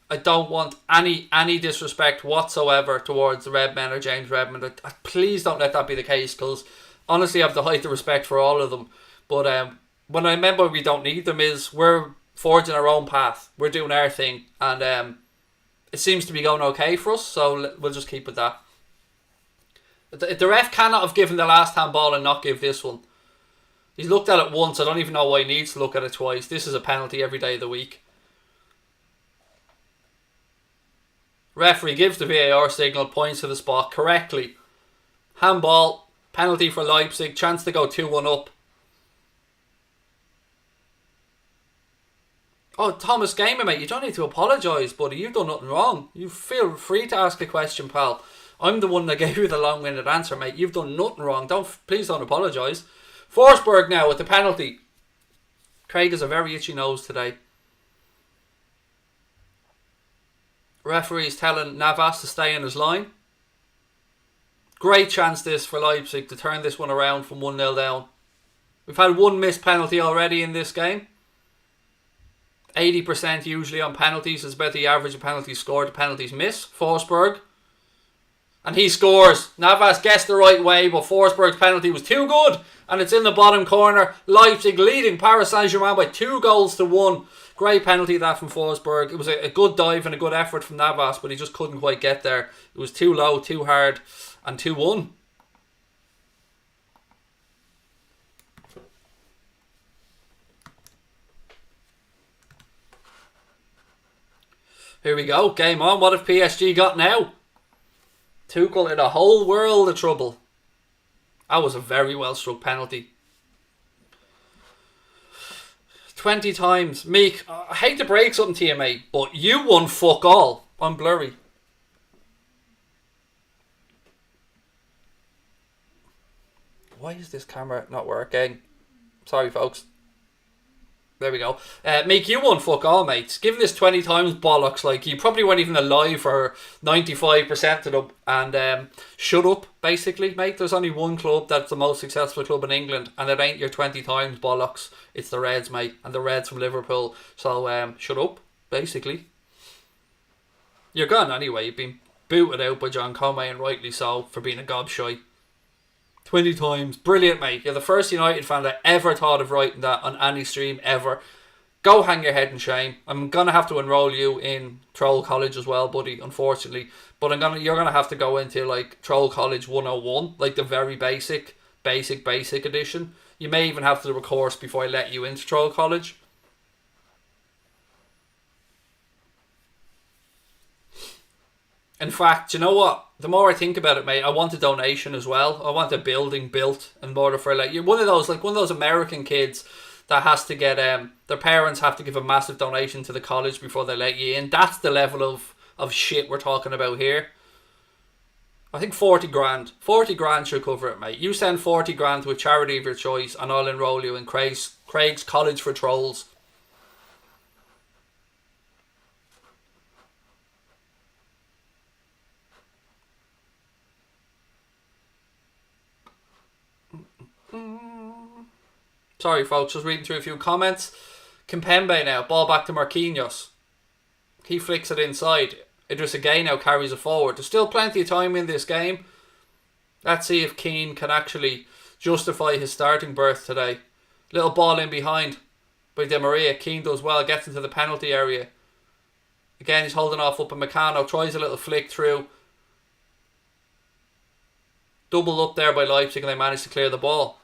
I don't want any disrespect whatsoever towards the Redmen or James Redmond. Please don't let that be the case, because honestly I have the height of respect for all of them. But when I remember we don't need them is we're forging our own path. We're doing our thing. And it seems to be going okay for us, so we'll just keep with that. The ref cannot have given the last handball and not give this one. He's looked at it once. I don't even know why he needs to look at it twice. This is a penalty every day of the week. Referee gives the VAR signal, points to the spot correctly. Handball, penalty for Leipzig, chance to go 2-1 up. Oh, Thomas Gamer, mate, you don't need to apologise, buddy. You've done nothing wrong. You feel free to ask a question, pal. I'm the one that gave you the long-winded answer, mate. You've done nothing wrong. Please don't apologise. Forsberg now with the penalty. Craig has a very itchy nose today. Referee's telling Navas to stay in his line. Great chance this for Leipzig to turn this one around from 1-0 down. We've had one missed penalty already in this game. 80% usually on penalties is about the average of penalties scored to penalties missed. Forsberg. And he scores. Navas guessed the right way, but Forsberg's penalty was too good. And it's in the bottom corner. Leipzig leading Paris Saint-Germain by 2-1. Great penalty that from Forsberg. It was a good dive and a good effort from Navas, but he just couldn't quite get there. It was too low, too hard, and 2-1. Here we go. Game on. What have PSG got now? Tuchel in a whole world of trouble. That was a very well struck penalty. 20 times. Meek, I hate to break something to you, mate, but you won fuck all on Blurry. Why is this camera not working? Sorry, folks. There we go. Meek, you won fuck all, mate. Giving this 20 times bollocks, like, you probably weren't even alive for 95% of them. And shut up, basically, mate. There's only one club that's the most successful club in England, and it ain't your 20 times bollocks. It's the Reds, mate, and the Reds from Liverpool. So, shut up, basically. You're gone anyway. You've been booted out by John Comey, and rightly so, for being a gobshite. 20 times. Brilliant, mate. You're the first United fan that ever thought of writing that on any stream ever. Go hang your head in shame. I'm going to have to enroll you in Troll College as well, buddy, unfortunately. But you're going to have to go into, like, Troll College 101, like the very basic edition. You may even have to do a course before I let you into Troll College. In fact, you know what? The more I think about it, mate, I want a donation as well. I want a building built in order for, like, you're one of those American kids that has to get their parents have to give a massive donation to the college before they let you in. That's the level of shit we're talking about here. I think 40 grand. 40 grand should cover it, mate. You send 40 grand to a charity of your choice and I'll enroll you in Craig's College for Trolls. Sorry, folks, just reading through a few comments. Kimpembe now, ball back to Marquinhos. He flicks it inside. Idrissa Gueye now carries it forward. There's still plenty of time in this game. Let's see if Keane can actually justify his starting berth today. Little ball in behind by Di Maria. Keane does well, gets into the penalty area. Again, he's holding off up Upamecano. Tries a little flick through. Doubled up there by Leipzig and they managed to clear the ball.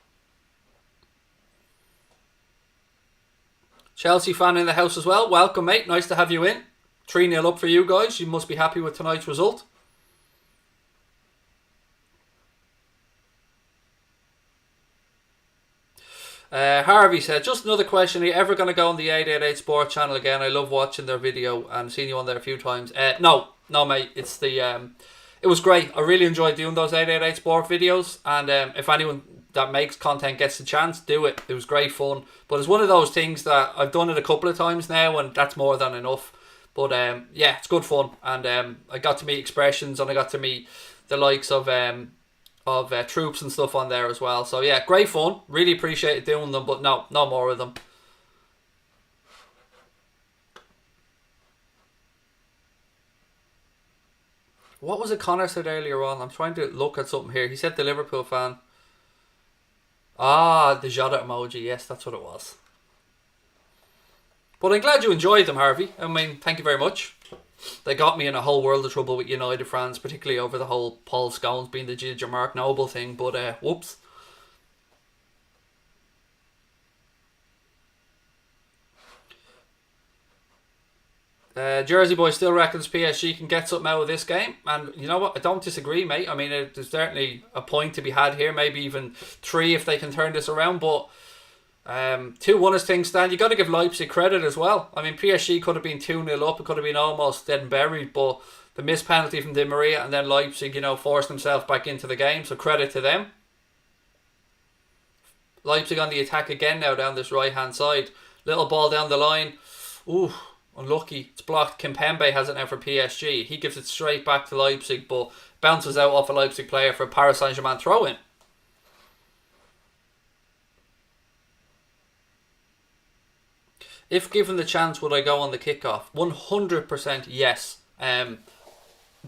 Chelsea fan in the house as well. Welcome, mate. Nice to have you in. 3-0 up for you guys. You must be happy with tonight's result. Harvey said, just another question. Are you ever going to go on the 888 Sport channel again? I love watching their video and seeing you on there a few times. No, mate. It's the... it was great. I really enjoyed doing those 888 Sport videos. And if anyone that makes content gets the chance, do it. It was great fun. But it's one of those things that I've done it a couple of times now and that's more than enough. But yeah, it's good fun. And I got to meet Expressions and I got to meet the likes of Troops and stuff on there as well. So yeah, great fun. Really appreciated doing them, but no more of them. What was it Connor said earlier on? I'm trying to look at something here. He said the Liverpool fan. Ah, the Jota emoji. Yes, that's what it was. But I'm glad you enjoyed them, Harvey. I mean, thank you very much. They got me in a whole world of trouble with United fans, particularly over the whole Paul Scholes being the Ginger Mark Noble thing, but whoops. Jersey Boy still reckons PSG can get something out of this game, and you know what, I don't disagree, mate. I mean, there's certainly a point to be had here, maybe even 3 if they can turn this around, but 2-1 as things stand. You got to give Leipzig credit as well. I mean, PSG could have been 2-0 up, it could have been almost dead and buried, but the missed penalty from Di Maria and then Leipzig, forced themselves back into the game, so credit to them. Leipzig on the attack again now down this right hand side. Little ball down the line. Ooh, unlucky. It's blocked. Kimpembe has it now for PSG. He gives it straight back to Leipzig, but bounces out off a Leipzig player for a Paris Saint-Germain throw-in. If given the chance, would I go on the kickoff? 100% yes.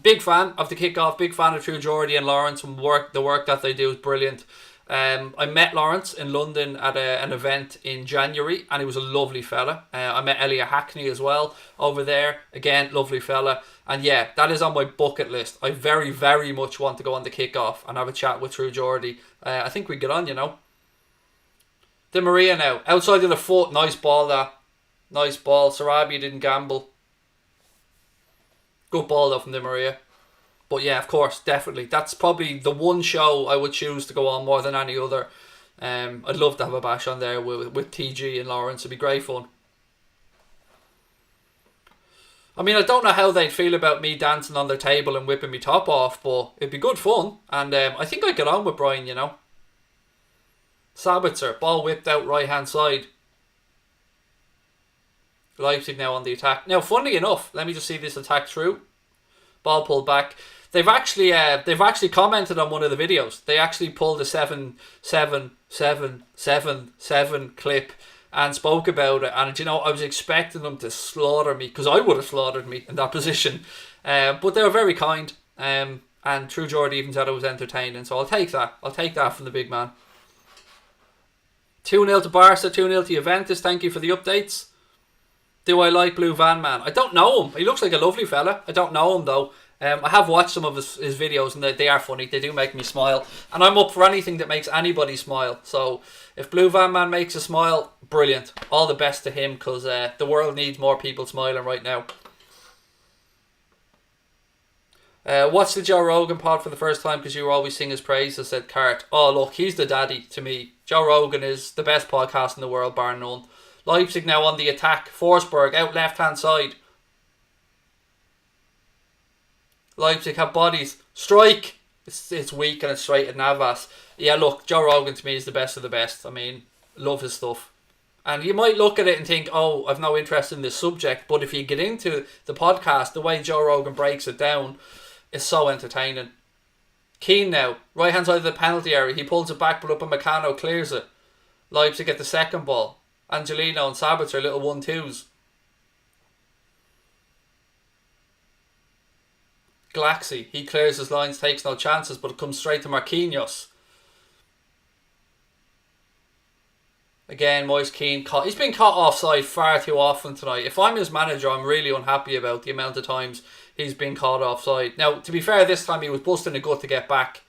Big fan of the kickoff. Big fan of True Geordie and Lawrence. And the work that they do is brilliant. I met Lawrence in London at an event in January, and he was a lovely fella. I met Elia Hackney as well over there. Again, lovely fella. And yeah, that is on my bucket list. I very, very much want to go on the kickoff and have a chat with True Geordie. I think we get on, Di Maria now. Outside of the foot. Nice ball, that. Nice ball. Sarabia didn't gamble. Good ball though from Di Maria. But yeah, of course, definitely. That's probably the one show I would choose to go on more than any other. I'd love to have a bash on there with TG and Lawrence. It'd be great fun. I mean, I don't know how they'd feel about me dancing on their table and whipping me top off, but it'd be good fun. And I think I'd get on with Brian, Sabitzer, ball whipped out right hand side. Leipzig now on the attack. Now, funnily enough, let me just see this attack through. Ball pulled back. They've actually commented on one of the videos. They actually pulled a 7 clip and spoke about it. And I was expecting them to slaughter me, because I would have slaughtered me in that position. But they were very kind. And True Geordie even said it was entertaining. So I'll take that. I'll take that from the big man. 2-0 to Barca, 2-0 to Juventus. Thank you for the updates. Do I like Blue Van Man? I don't know him. He looks like a lovely fella. I don't know him though. I have watched some of his videos and they are funny. They do make me smile. And I'm up for anything that makes anybody smile. So if Blue Van Man makes a smile, brilliant. All the best to him, because the world needs more people smiling right now. Watch the Joe Rogan pod for the first time because you were always sing his praises, said Cart. Oh, look, he's the daddy to me. Joe Rogan is the best podcast in the world, bar none. Leipzig now on the attack. Forsberg out left-hand side. Leipzig have bodies. Strike! It's weak and it's straight at Navas. Yeah, look, Joe Rogan to me is the best of the best. I mean, love his stuff. And you might look at it and think, oh, I've no interest in this subject. But if you get into the podcast, the way Joe Rogan breaks it down, it's so entertaining. Keane now, right hand side of the penalty area. He pulls it back, but Upamecano clears it. Leipzig get the second ball. Angelino and Sabitzer, little 1-2s. Galaxy, he clears his lines, takes no chances, but it comes straight to Marquinhos. Again, Moise Keane, he's been caught offside far too often tonight. If I'm his manager, I'm really unhappy about the amount of times he's been caught offside. Now, to be fair, this time he was busting a gut to get back.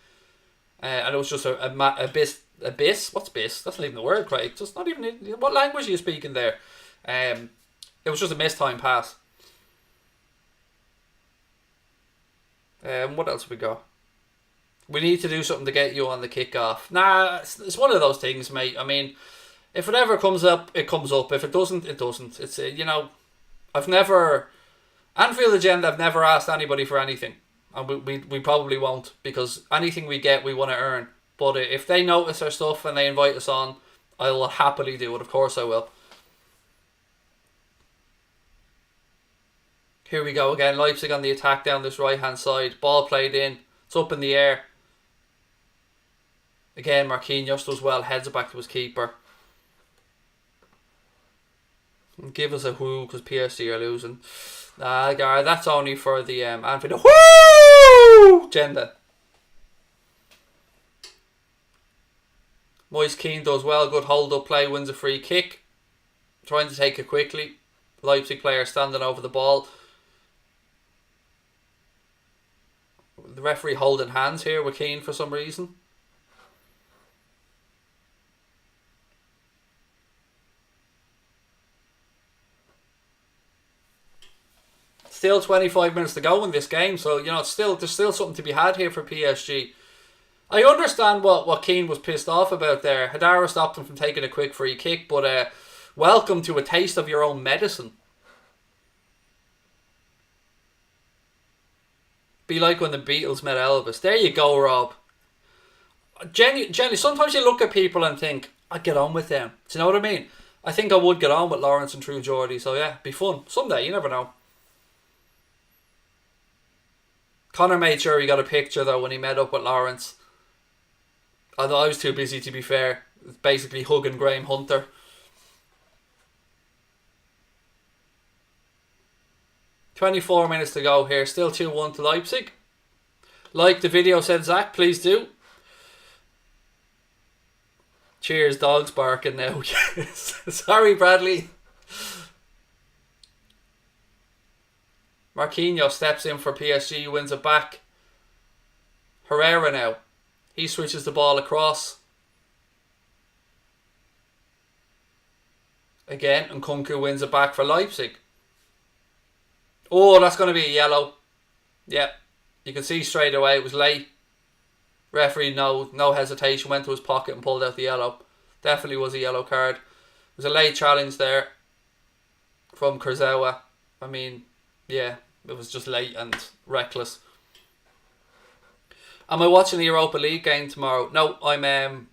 And it was just a bis. What's bis? That's not even the word, Craig. Just not even. What language are you speaking there? It was just a mistime pass. What else have we got? We need to do something to get you on the kickoff. Nah, it's one of those things, mate. I mean, if it ever comes up, it comes up. If it doesn't, it doesn't. It's I've never Anfield agenda. I've never asked anybody for anything, and we probably won't, because anything we get, we want to earn. But if they notice our stuff and they invite us on, I will happily do it. Of course, I will. Here we go again. Leipzig on the attack down this right-hand side. Ball played in. It's up in the air. Again, Marquinhos does well. Heads it back to his keeper. Give us a whoo because PSG are losing. That's only for the Anfield. Whoo! Genda. Moise Keane does well. Good hold-up play. Wins a free kick. Trying to take it quickly. Leipzig player standing over the ball. The referee holding hands here with Keane for some reason. Still 25 minutes to go in this game, so there's still something to be had here for PSG. I understand what Keane was pissed off about there. Hadara stopped him from taking a quick free kick, but welcome to a taste of your own medicine. Be like when the Beatles met Elvis. There you go, Rob. Jenny, sometimes you look at people and think, I'd get on with them. Do you know what I mean? I think I would get on with Lawrence and True Geordie, so yeah, be fun. Someday, you never know. Connor made sure he got a picture though when he met up with Lawrence. Although I was too busy, to be fair. Basically hugging Graham Hunter. "24 minutes to go here. Still 2-1 to Leipzig. Like the video, said Zach. Please do. Cheers, dogs barking now. Sorry, Bradley. Marquinhos steps in for PSG. Wins it back. Herrera now. He switches the ball across. Again, and Nkunku wins it back for Leipzig. Oh, that's going to be a yellow. Yep. You can see straight away it was late. Referee, no hesitation, went to his pocket and pulled out the yellow. Definitely was a yellow card. It was a late challenge there from Kurzawa. I mean, yeah, it was just late and reckless. Am I watching the Europa League game tomorrow? No, I'm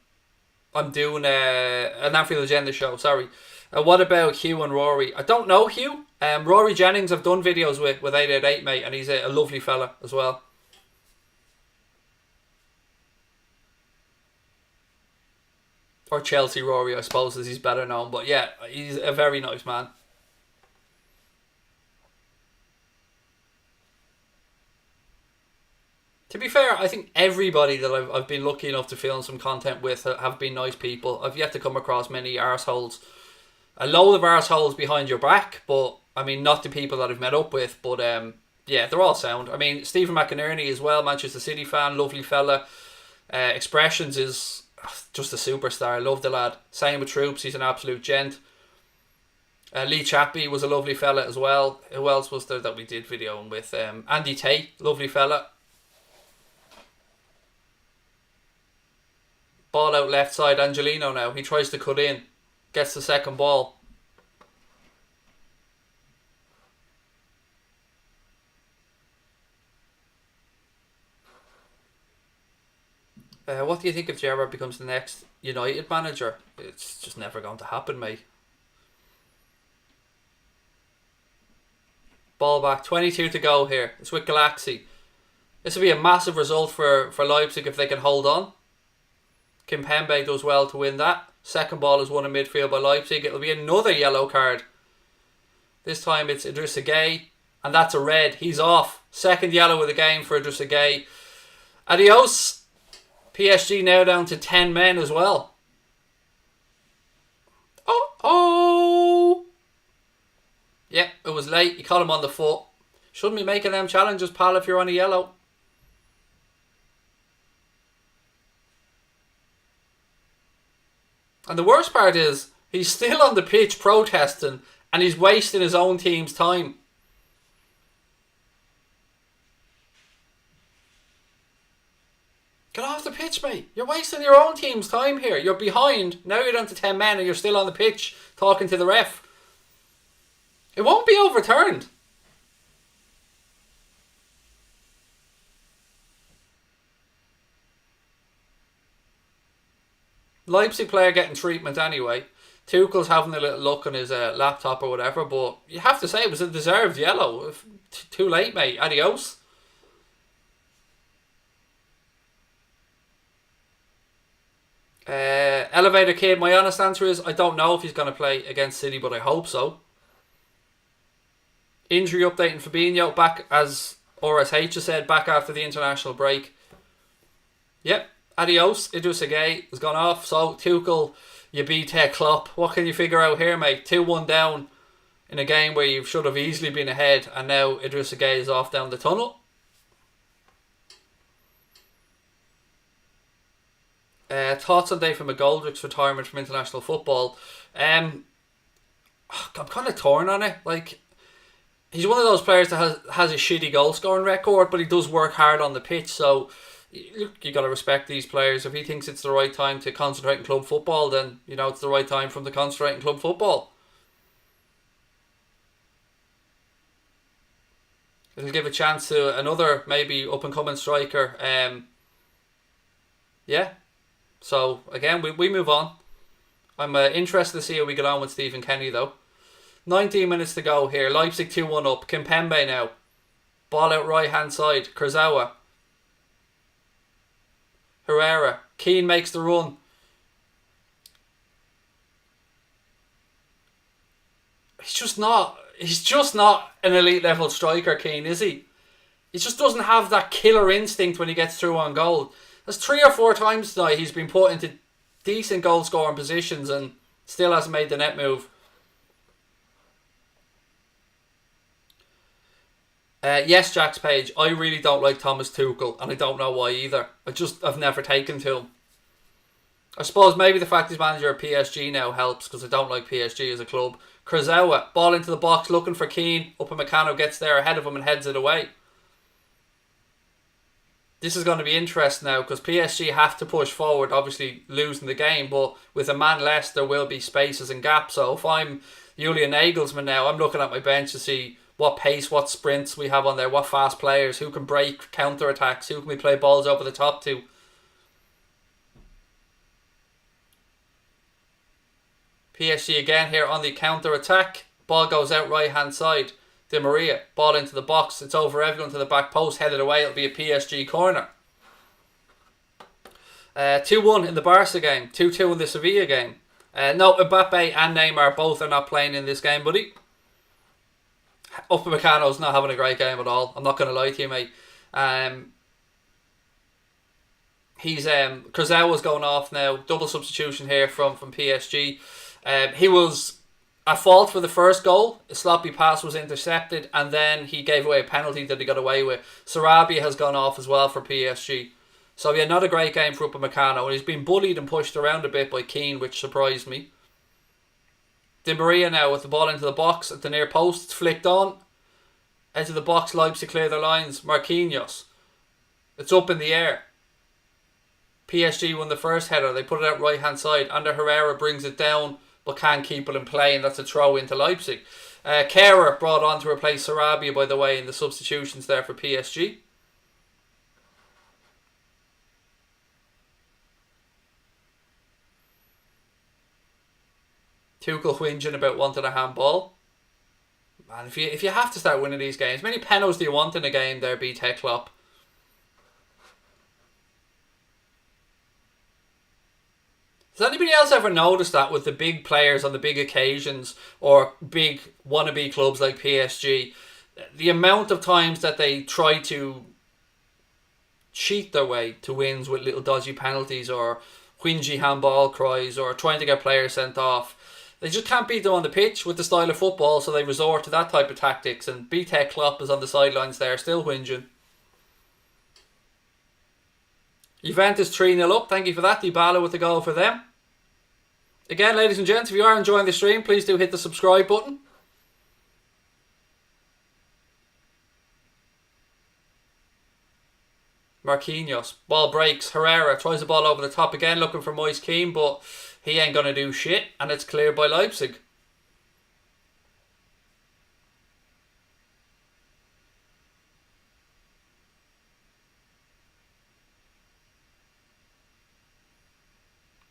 doing an Anfield Agenda show, sorry. What about Hugh and Rory? I don't know Hugh. Rory Jennings I've done videos with 888, mate, and he's a lovely fella as well. Or Chelsea Rory, I suppose, as he's better known. But yeah, he's a very nice man. To be fair, I think everybody that I've been lucky enough to film some content with have been nice people. I've yet to come across many arseholes. A load of arseholes behind your back, but I mean, not the people that I've met up with, but yeah, they're all sound. I mean, Stephen McInerney as well, Manchester City fan, lovely fella. Expressions is just a superstar, love the lad. Same with Troops, he's an absolute gent. Lee Chappie was a lovely fella as well. Who else was there that we did videoing with? Andy Tate, lovely fella. Ball out left side. Angelino now. He tries to cut in. Gets the second ball. What do you think if Gerrard becomes the next United manager? It's just never going to happen, mate. Ball back. 22 to go here. It's with Galaxy. This will be a massive result for Leipzig if they can hold on. Kimpembe does well to win that. Second ball is won in midfield by Leipzig. It'll be another yellow card. This time it's Idrissa Gueye. And that's a red. He's off. Second yellow of the game for Idrissa Gueye. Adios. PSG now down to 10 men as well. Oh! Yep, it was late. You caught him on the foot. Shouldn't be making them challenges, pal, if you're on a yellow. And the worst part is, he's still on the pitch protesting and he's wasting his own team's time. Get off the pitch, mate. You're wasting your own team's time here. You're behind. Now you're down to 10 men and you're still on the pitch talking to the ref. It won't be overturned. Leipzig player getting treatment anyway. Tuchel's having a little look on his laptop or whatever, but you have to say it was a deserved yellow. Too late, mate. Adios. Elevator Kid, my honest answer is I don't know if he's going to play against City, but I hope so. Injury update in Fabinho, back as RSH has said, back after the international break. Yep, adios. Idrissa Gueye has gone off. So Tuchel, you beat Klopp. What can you figure out here, mate? 2-1 down in a game where you should have easily been ahead, and now Idrissa Gueye is off down the tunnel. Thoughts on David McGoldrick's retirement from international football? I'm kind of torn on it. Like, he's one of those players that has a shitty goal scoring record, but he does work hard on the pitch. So you got to respect these players. If he thinks it's the right time to concentrate in club football, then it's the right time for him to concentrate in club football. It'll give a chance to another maybe up and coming striker. Yeah. So, again, we move on. I'm interested to see how we get on with Stephen Kenny, though. 19 minutes to go here. Leipzig 2-1 up. Kimpembe now. Ball out right-hand side. Kurzawa. Herrera. Keane makes the run. He's just not an elite level striker, Keane, is he? He just doesn't have that killer instinct when he gets through on goal. There's 3 or 4 times tonight he's been put into decent goal scoring positions and still hasn't made the net move. Yes, Jack's Page. I really don't like Thomas Tuchel, and I don't know why either. I've never taken to him. I suppose maybe the fact he's manager of PSG now helps, because I don't like PSG as a club. Kurzawa, ball into the box, looking for Keane. Upamecano gets there ahead of him and heads it away. This is going to be interesting now, because PSG have to push forward, obviously losing the game, but with a man less there will be spaces and gaps. So if I'm Julian Nagelsmann now, I'm looking at my bench to see what pace, what sprints we have on there, what fast players, who can break counter-attacks, who can we play balls over the top to. PSG again here on the counter-attack. Ball goes out right-hand side. Di Maria, ball into the box. It's over everyone to the back post, headed away. It'll be a PSG corner. 2-1 in the Barca game. 2-2 in the Sevilla game. No, Mbappe and Neymar both are not playing in this game, buddy. Upamecano's not having a great game at all. I'm not going to lie to you, mate. Kurzawa's going off now. Double substitution here from PSG. He was at fault for the first goal. A sloppy pass was intercepted, and then he gave away a penalty that he got away with. Sarabia has gone off as well for PSG. So yeah, not a great game for Upamecano, and he's been bullied and pushed around a bit by Keane, which surprised me. Di Maria now with the ball into the box at the near post. It's flicked on. Edge of the box, Leipzig clear their lines. Marquinhos. It's up in the air. PSG won the first header. They put it out right hand side. Ander Herrera brings it down but can't keep it in play, and that's a throw into Leipzig. Kehrer brought on to replace Sarabia, by the way, in the substitutions there for PSG. Tuchel whinging about wanting a handball. Man, if you have to start winning these games, how many penalties do you want in a game there, BTEC Klopp? Has anybody else ever noticed that with the big players on the big occasions or big wannabe clubs like PSG, the amount of times that they try to cheat their way to wins with little dodgy penalties or whingy handball cries or trying to get players sent off? They just can't beat them on the pitch with the style of football, so they resort to that type of tactics, and BTEC Klopp is on the sidelines there still whinging. Juventus 3-0 up, thank you for that. Dybala with the goal for them. Again, ladies and gents, if you are enjoying the stream, please do hit the subscribe button. Marquinhos, ball breaks, Herrera tries the ball over the top again, looking for Moise Kean, but he ain't going to do shit, and it's cleared by Leipzig.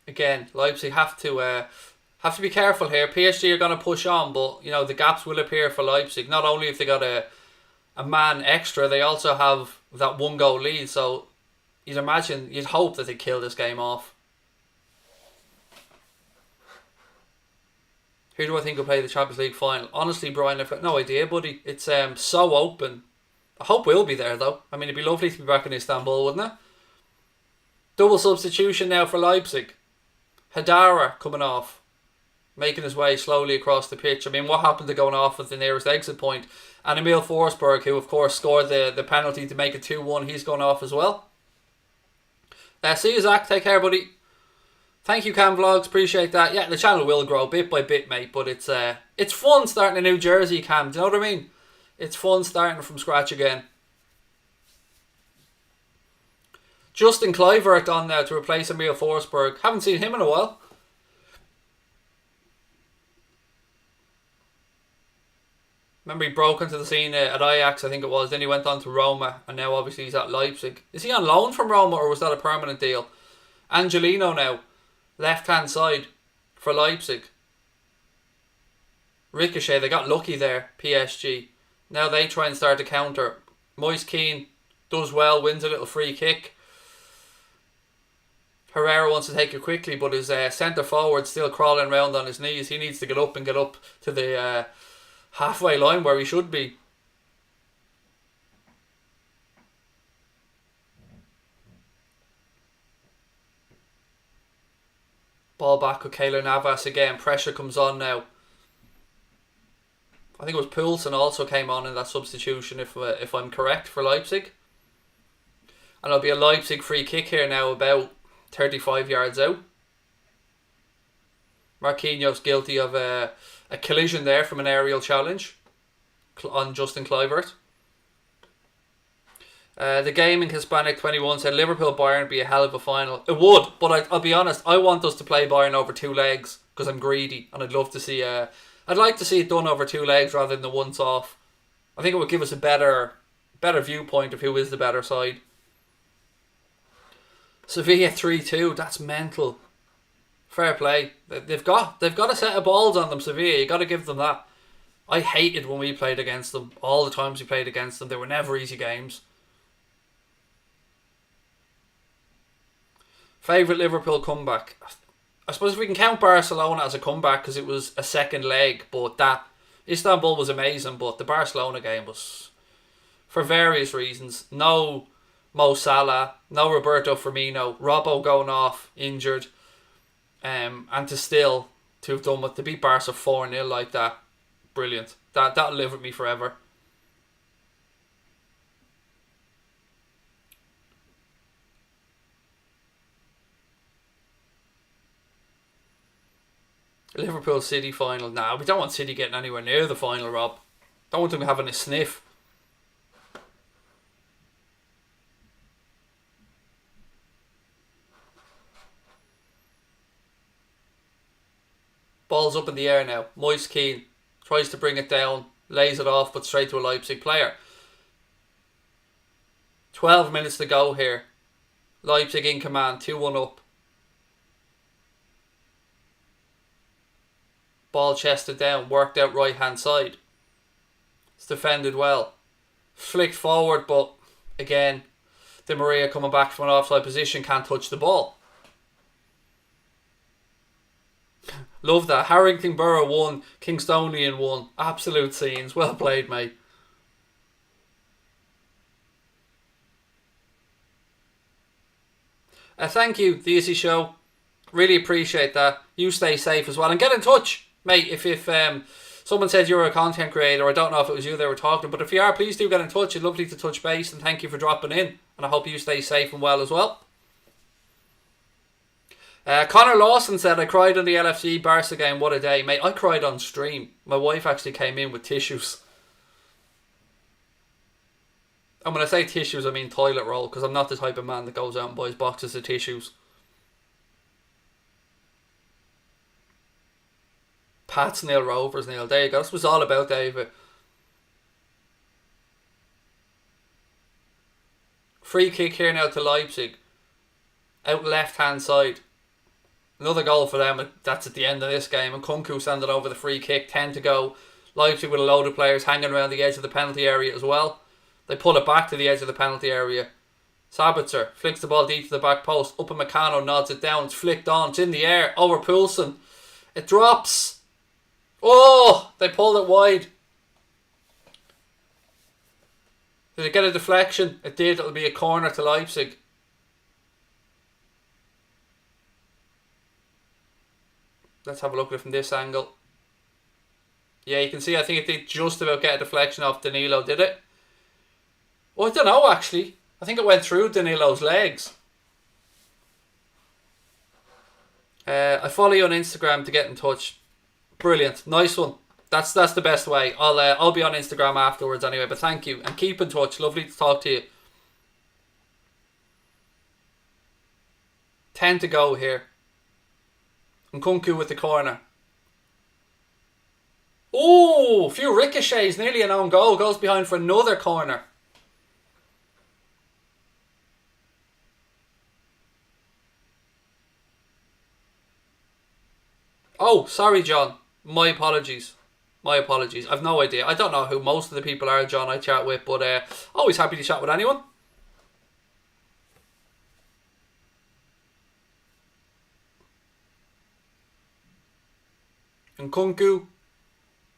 Again, Leipzig have to be careful here. PSG are going to push on, but the gaps will appear for Leipzig. Not only if they got a man extra, they also have that 1-goal lead. So you'd hope that they kill this game off. Who do I think will play the Champions League final? Honestly, Brian, I've got no idea, buddy. It's so open. I hope we'll be there, though. I mean, it'd be lovely to be back in Istanbul, wouldn't it? Double substitution now for Leipzig. Hadara coming off, making his way slowly across the pitch. I mean, what happened to going off at the nearest exit point? And Emil Forsberg, who of course scored the penalty to make it 2-1, he's gone off as well. See you, Zach. Take care, buddy. Thank you, Cam Vlogs. Appreciate that. Yeah, the channel will grow bit by bit, mate. But it's fun starting a new jersey, Cam. Do you know what I mean? It's fun starting from scratch again. Justin Kluivert on there to replace Emil Forsberg. Haven't seen him in a while. Remember he broke into the scene at Ajax, I think it was. Then he went on to Roma, and now obviously he's at Leipzig. Is he on loan from Roma, or was that a permanent deal? Angelino now, left-hand side for Leipzig. Ricochet, they got lucky there, PSG. Now they try and start to counter. Moise Kean does well, wins a little free kick. Herrera wants to take it quickly, but his centre forward still crawling around on his knees. He needs to get up to the halfway line where he should be. Ball back with Keylor Navas again. Pressure comes on now. I think it was Poulsen also came on in that substitution, if I'm correct, for Leipzig. And it'll be a Leipzig free kick here now, about 35 yards out. Marquinhos guilty of a collision there from an aerial challenge on Justin Kluivert. The Gaming Hispanic 21 said Liverpool Bayern would be a hell of a final. It would, but I'll be honest, I want us to play Bayern over 2 legs because I'm greedy, and I'd love to see. I'd like to see it done over 2 legs rather than the once off. I think it would give us a better viewpoint of who is the better side. Sevilla 3-2, that's mental. Fair play. They've got a set of balls on them, Sevilla. You got to give them that. I hated when we played against them. All the times we played against them, they were never easy games. Favourite Liverpool comeback? I suppose if we can count Barcelona as a comeback because it was a second leg, but that Istanbul was amazing, but the Barcelona game was, for various reasons, no Mo Salah, no Roberto Firmino, Robbo going off injured, and to have done what, to beat Barca 4-0 like that, brilliant. That'll live with me forever. Liverpool City final. Nah, we don't want City getting anywhere near the final, Rob. Don't want them having a sniff. Ball's up in the air now. Moise Keane tries to bring it down, lays it off, but straight to a Leipzig player. 12 minutes to go here. Leipzig in command, 2-1 up. Ball chested down, worked out right hand side. It's defended well. Flicked forward, but again, Di Maria coming back from an offside position, can't touch the ball. Love that. Harrington Borough 1, Kingstonian 1. Absolute scenes. Well played, mate. Thank you, The Izzy Show. Really appreciate that. You stay safe as well. And get in touch, mate. If someone says you're a content creator, I don't know if it was you they were talking to, but if you are, please do get in touch. It's lovely to touch base, and thank you for dropping in. And I hope you stay safe and well as well. Connor Lawson said, I cried on the LFC Barca game. What a day, mate. I cried on stream. My wife actually came in with tissues. And when I say tissues, I mean toilet roll, because I'm not the type of man that goes out and buys boxes of tissues. Pats nil, Rovers nil. There you go. This was all about David. Free kick here now to Leipzig. Out left hand side. Another goal for them. That's at the end of this game. And Kunku sending over the free kick. 10 to go. Leipzig with a load of players hanging around the edge of the penalty area as well. They pull it back to the edge of the penalty area. Sabitzer flicks the ball deep to the back post. Upamecano nods it down. It's flicked on. It's in the air. Over Poulsen. It drops. Oh! They pulled it wide. Did it get a deflection? It did. It'll be a corner to Leipzig. Let's have a look at it from this angle. Yeah, you can see I think it did just about get a deflection off Danilo, did it? Oh, I don't know actually. I think it went through Danilo's legs. I follow you on Instagram to get in touch. Brilliant. Nice one. That's the best way. I'll be on Instagram afterwards anyway, but thank you. And keep in touch. Lovely to talk to you. 10 to go here. And Kunku with the corner. Oh, a few ricochets. Nearly an own goal. Goes behind for another corner. Oh, sorry, John. My apologies. My apologies. I've no idea. I don't know who most of the people are, John, I chat with, but always happy to chat with anyone. And Kunku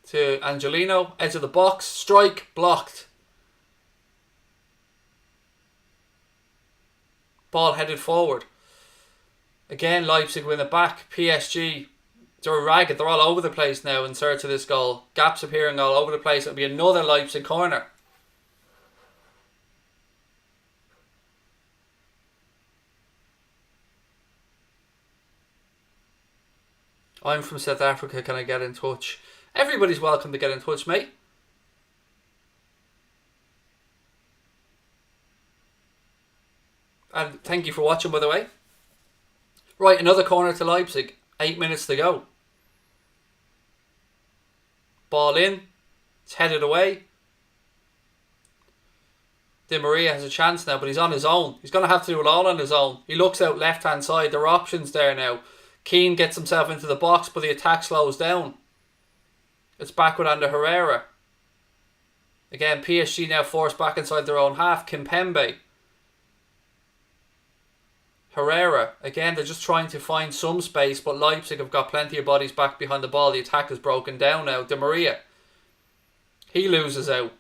to Angelino, edge of the box, strike, blocked. Ball headed forward. Again, Leipzig win it back. PSG, they're ragged. They're all over the place now in search of this goal. Gaps appearing all over the place. It'll be another Leipzig corner. I'm from South Africa. Can I get in touch? Everybody's welcome to get in touch, mate. And thank you for watching, by the way. Right, another corner to Leipzig. 8 minutes to go. Ball in. It's headed away. Di Maria has a chance now, but he's on his own. He's going to have to do it all on his own. He looks out left-hand side. There are options there now. Keane gets himself into the box, but the attack slows down. It's backward under Herrera. Again, PSG now forced back inside their own half. Kimpembe. Herrera. Again, they're just trying to find some space, but Leipzig have got plenty of bodies back behind the ball. The attack is broken down now. Di Maria. He loses out.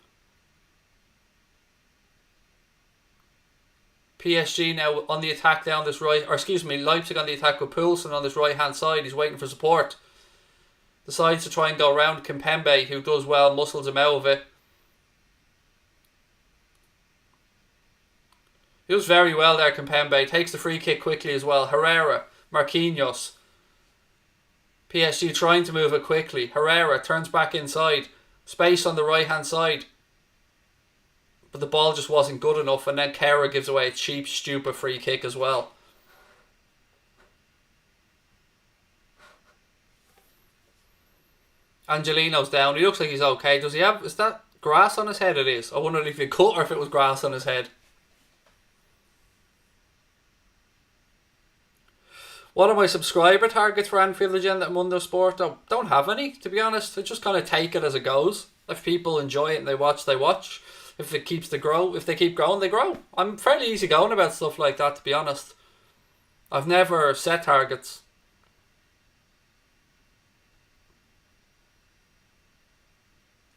PSG now on the attack down this right, or excuse me, Leipzig on the attack with Poulsen on this right hand side. He's waiting for support. Decides to try and go around Kimpembe, who does well, muscles him out of it. He does very well there, Kimpembe. Takes the free kick quickly as well. Herrera, Marquinhos. PSG trying to move it quickly. Herrera turns back inside. Space on the right hand side. But the ball just wasn't good enough, and then Kera gives away a cheap, stupid free kick as well. Angelino's down. He looks like he's okay. Does he have... Is that grass on his head? It is. I wondered if he cut or if it was grass on his head. What are my subscriber targets for Anfield Agenda at Mundo Sport? I don't have any, to be honest. I just kind of take it as it goes. If people enjoy it and they watch, they watch. If it keeps to grow, if they keep growing, they grow. I'm fairly easygoing about stuff like that, to be honest. I've never set targets.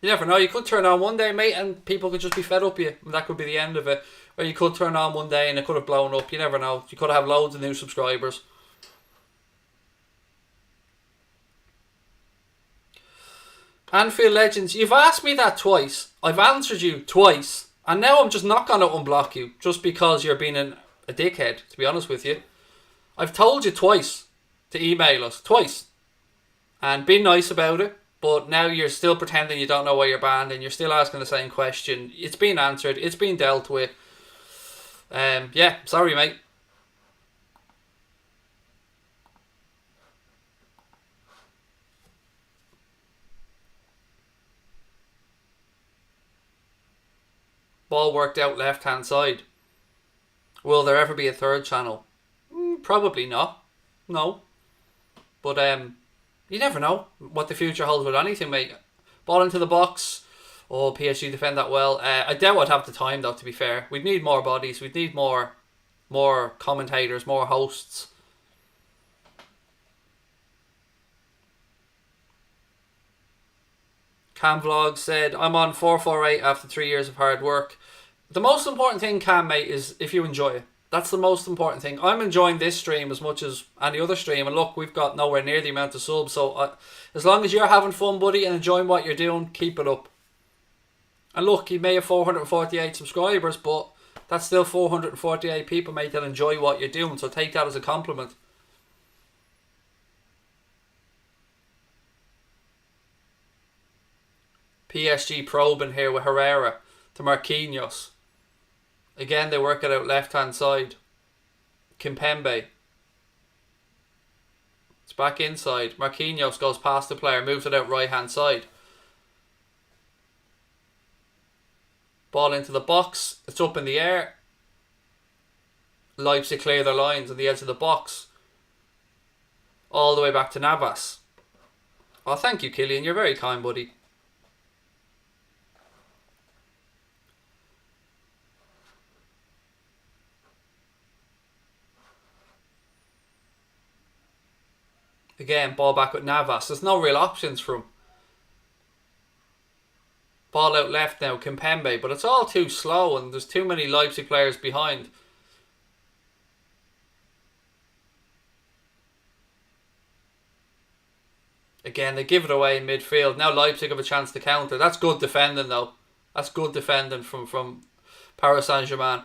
You never know. You could turn on one day, mate, and people could just be fed up with you. And that could be the end of it. Or you could turn on one day and it could have blown up. You never know. You could have loads of new subscribers. Anfield Legends, you've asked me that twice. I've answered you twice. And now I'm just not going to unblock you. Just because you're being a dickhead, to be honest with you. I've told you twice to email us. Twice. And been nice about it. But now you're still pretending you don't know why you're banned. And you're still asking the same question. It's been answered. It's been dealt with. Yeah, sorry, mate. Ball worked out left hand side. Will there ever be a third channel? Probably not. No. But you never know what the future holds with anything, mate. Ball into the box. Oh, PSG defend that well. I doubt I'd have the time, though, to be fair. We'd need more bodies. We'd need more commentators, more hosts. Cam Vlog said, I'm on 448 after 3 years of hard work. The most important thing, Cam, mate, is if you enjoy it. That's the most important thing. I'm enjoying this stream as much as any other stream. And look, we've got nowhere near the amount of subs. So as long as you're having fun, buddy, and enjoying what you're doing, keep it up. And look, you may have 448 subscribers, but that's still 448 people, mate, that enjoy what you're doing. So take that as a compliment. PSG probing here with Herrera to Marquinhos. Again, they work it out left-hand side. Kimpembe. It's back inside. Marquinhos goes past the player, moves it out right-hand side. Ball into the box. It's up in the air. Leipzig clear their lines on the edge of the box. All the way back to Navas. Oh, thank you, Killian. You're very kind, buddy. Again, ball back with Navas. There's no real options for him. Ball out left now, Kimpembe. But it's all too slow and there's too many Leipzig players behind. Again, they give it away in midfield. Now Leipzig have a chance to counter. That's good defending, though. That's good defending from Paris Saint-Germain.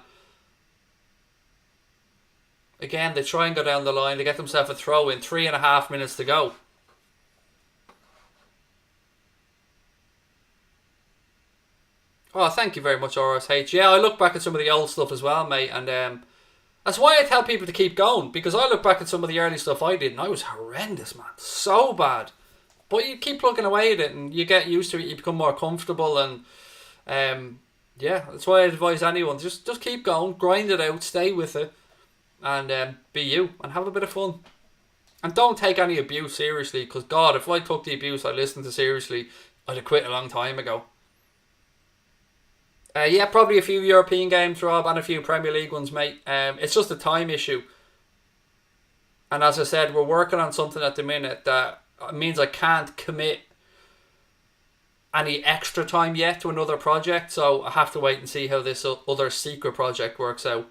Again, they try and go down the line. They get themselves a throw in. 3.5 minutes to go. Oh, thank you very much, RSH. Yeah, I look back at some of the old stuff as well, mate. And that's why I tell people to keep going. Because I look back at some of the early stuff I did and I was horrendous, man. So bad. But you keep plugging away at it and you get used to it. You become more comfortable. And yeah, that's why I advise anyone. Just keep going. Grind it out. Stay with it. And be you and have a bit of fun. And don't take any abuse seriously, because God, if I took the abuse I listened to seriously, I'd have quit a long time ago. Yeah, probably a few European games, Rob, and a few Premier League ones, mate. It's just a time issue. And as I said, we're working on something at the minute that means I can't commit any extra time yet to another project, so I have to wait and see how this other secret project works out.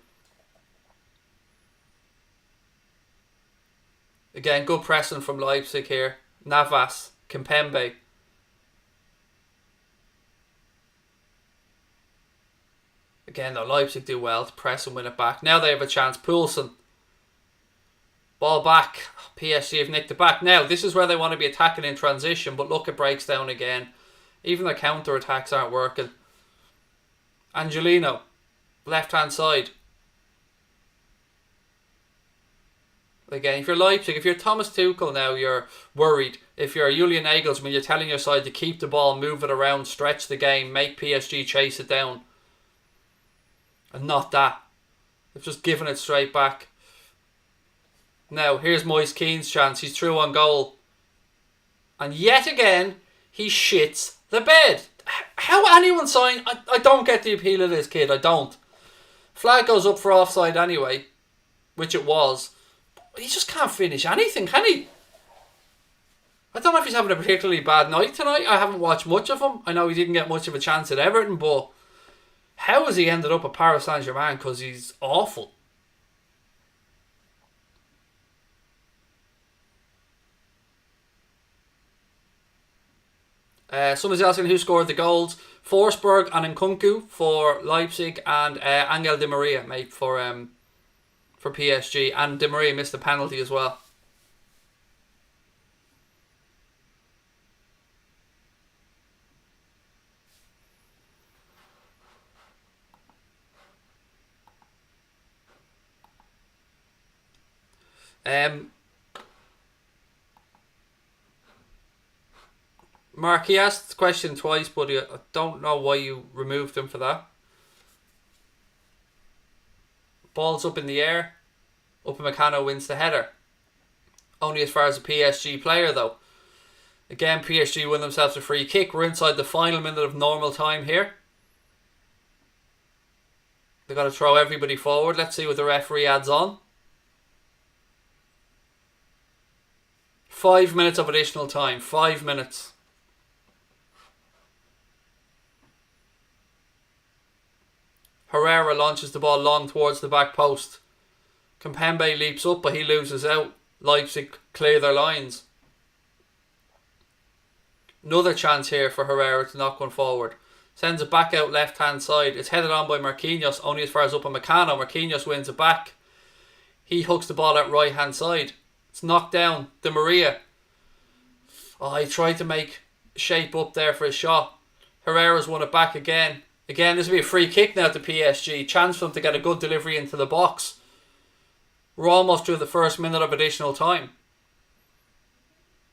Again, good pressing from Leipzig here. Navas, Kimpembe. Again, though, Leipzig do well to press and win it back. Now they have a chance. Poulsen. Ball back. PSG have nicked it back. Now, this is where they want to be attacking in transition, but look, it breaks down again. Even the counter-attacks aren't working. Angelino. Left-hand side. Again, if you're Leipzig, if you're Thomas Tuchel now, you're worried. If you're Julian Nagelsmann, you're telling your side to keep the ball, move it around, stretch the game, make PSG chase it down. And not that. They've just given it straight back. Now, here's Moise Keane's chance. He's through on goal. And yet again, he shits the bed. How anyone sign... I don't get the appeal of this kid. I don't. Flag goes up for offside anyway, which it was. He just can't finish anything, can he? I don't know if he's having a particularly bad night tonight. I haven't watched much of him. I know he didn't get much of a chance at Everton, but how has he ended up at Paris Saint-Germain? Because he's awful. Someone's asking who scored the goals. Forsberg and Nkunku for Leipzig, and Angel Di Maria made for PSG, and Di Maria missed a penalty as well. Mark, he asked the question twice, but I don't know why you removed him for that. Ball's up in the air. Upamecano wins the header. Only as far as a PSG player though. Again, PSG win themselves a free kick. We're inside the final minute of normal time here. They've got to throw everybody forward. Let's see what the referee adds on. 5 minutes of additional time. 5 minutes. Herrera launches the ball long towards the back post. Kimpembe leaps up, but he loses out. Leipzig clear their lines. Another chance here for Herrera to knock one forward. Sends it back out left hand side. It's headed on by Marquinhos, only as far as Upamecano. Marquinhos wins it back. He hooks the ball out right hand side. It's knocked down. Di Maria. Oh, he tried to make shape up there for his shot. Herrera's won it back again. Again, this will be a free kick now to PSG. Chance for them to get a good delivery into the box. We're almost through the first minute of additional time.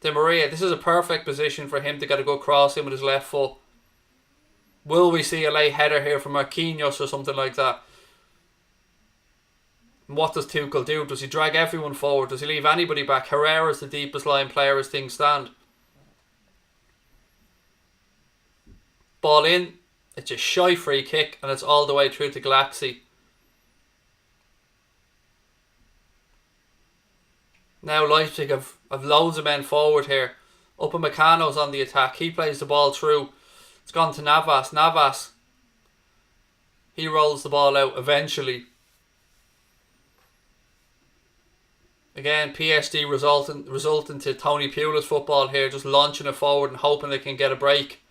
Di Maria, this is a perfect position for him to get a good cross in with his left foot. Will we see a late header here from Marquinhos or something like that? And what does Tuchel do? Does he drag everyone forward? Does he leave anybody back? Herrera's the deepest line player as things stand. Ball in. It's a shy free kick and it's all the way through to Galaxy. Now Leipzig have loads of men forward here. Upamecano's on the attack. He plays the ball through. It's gone to Navas. Navas. He rolls the ball out eventually. Again, PSG resulting to Tony Pulis football here. Just launching it forward and hoping they can get a break.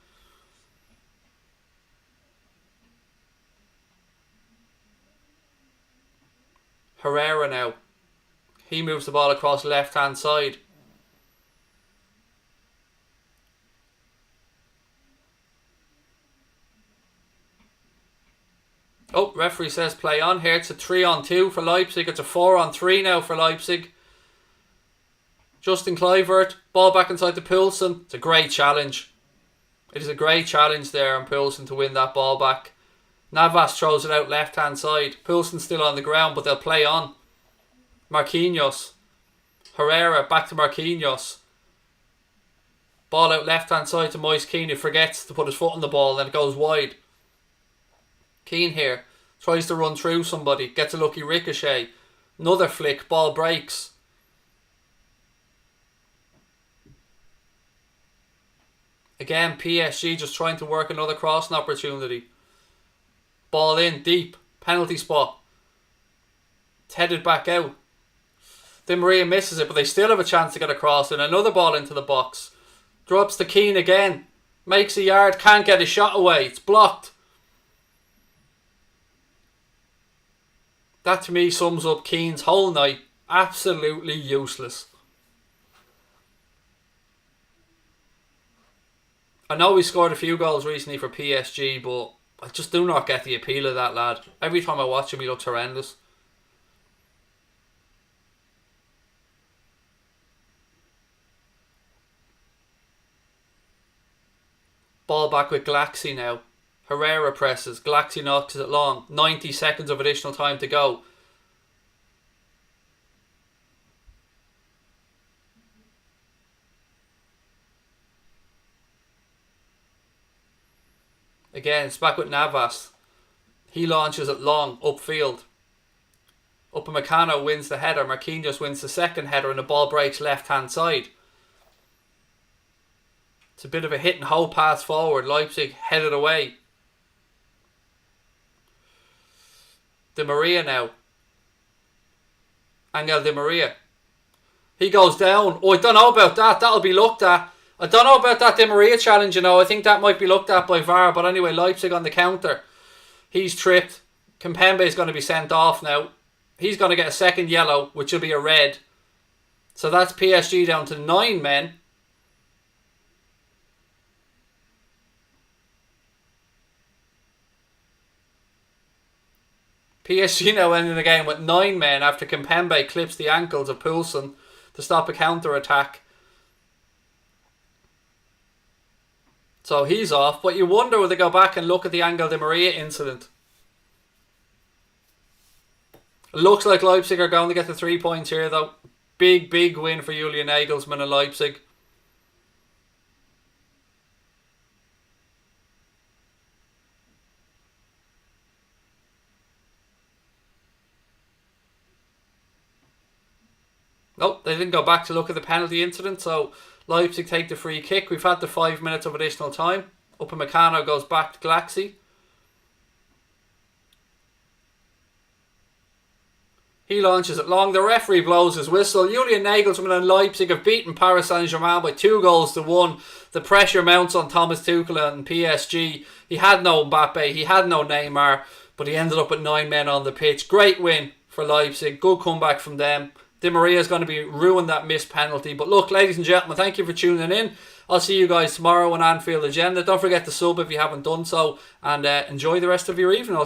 Herrera now. He moves the ball across left hand side. Oh, referee says play on here. It's a 3-on-2 for Leipzig. It's a 4-on-3 now for Leipzig. Justin Kluivert. Ball back inside to Poulsen. It's a great challenge. It is a great challenge there on Poulsen to win that ball back. Navas throws it out left hand side. Poulsen's still on the ground, but they'll play on. Marquinhos. Herrera back to Marquinhos. Ball out left hand side to Moise Keane, who forgets to put his foot on the ball and it goes wide. Keane here tries to run through somebody, gets a lucky ricochet. Another flick, ball breaks. Again, PSG just trying to work another crossing opportunity. Ball in, deep. Penalty spot. It's headed back out. Di Maria misses it, but they still have a chance to get across. And another ball into the box. Drops to Keane again. Makes a yard, can't get his shot away. It's blocked. That to me sums up Keane's whole night. Absolutely useless. I know he scored a few goals recently for PSG, but I just do not get the appeal of that lad. Every time I watch him, he looks horrendous. Ball back with Galaxy now. Herrera presses. Galaxy knocks it long. 90 seconds of additional time to go. Again, it's back with Navas. He launches it long, upfield. Upamecano wins the header. Marquinhos wins the second header and the ball breaks left-hand side. It's a bit of a hit and hold pass forward. Leipzig headed away. Di Maria now. Angel Di Maria. He goes down. Oh, I don't know about that. That'll be looked at. I don't know about that Di Maria challenge, you know. I think that might be looked at by VAR. But anyway, Leipzig on the counter. He's tripped. Kimpembe is going to be sent off now. He's going to get a second yellow, which will be a red. So that's PSG down to 9 men. PSG now ending the game with 9 men after Kimpembe clips the ankles of Poulsen to stop a counter-attack. So he's off. But you wonder, will they go back and look at the Angel Di Maria incident? It looks like Leipzig are going to get the 3 points here, though. Big, big win for Julian Nagelsmann and Leipzig. Nope, they didn't go back to look at the penalty incident, so Leipzig take the free kick. We've had the 5 minutes of additional time. Upamecano goes back to Galaxy. He launches it long. The referee blows his whistle. Julian Nagelsmann and Leipzig have beaten Paris Saint-Germain by 2-1. The pressure mounts on Thomas Tuchel and PSG. He had no Mbappe, he had no Neymar, but he ended up with 9 men on the pitch. Great win for Leipzig. Good comeback from them. Di Maria is going to be ruined that missed penalty. But look, ladies and gentlemen, thank you for tuning in. I'll see you guys tomorrow on Anfield Agenda. Don't forget to sub if you haven't done so. And enjoy the rest of your evening. I'll talk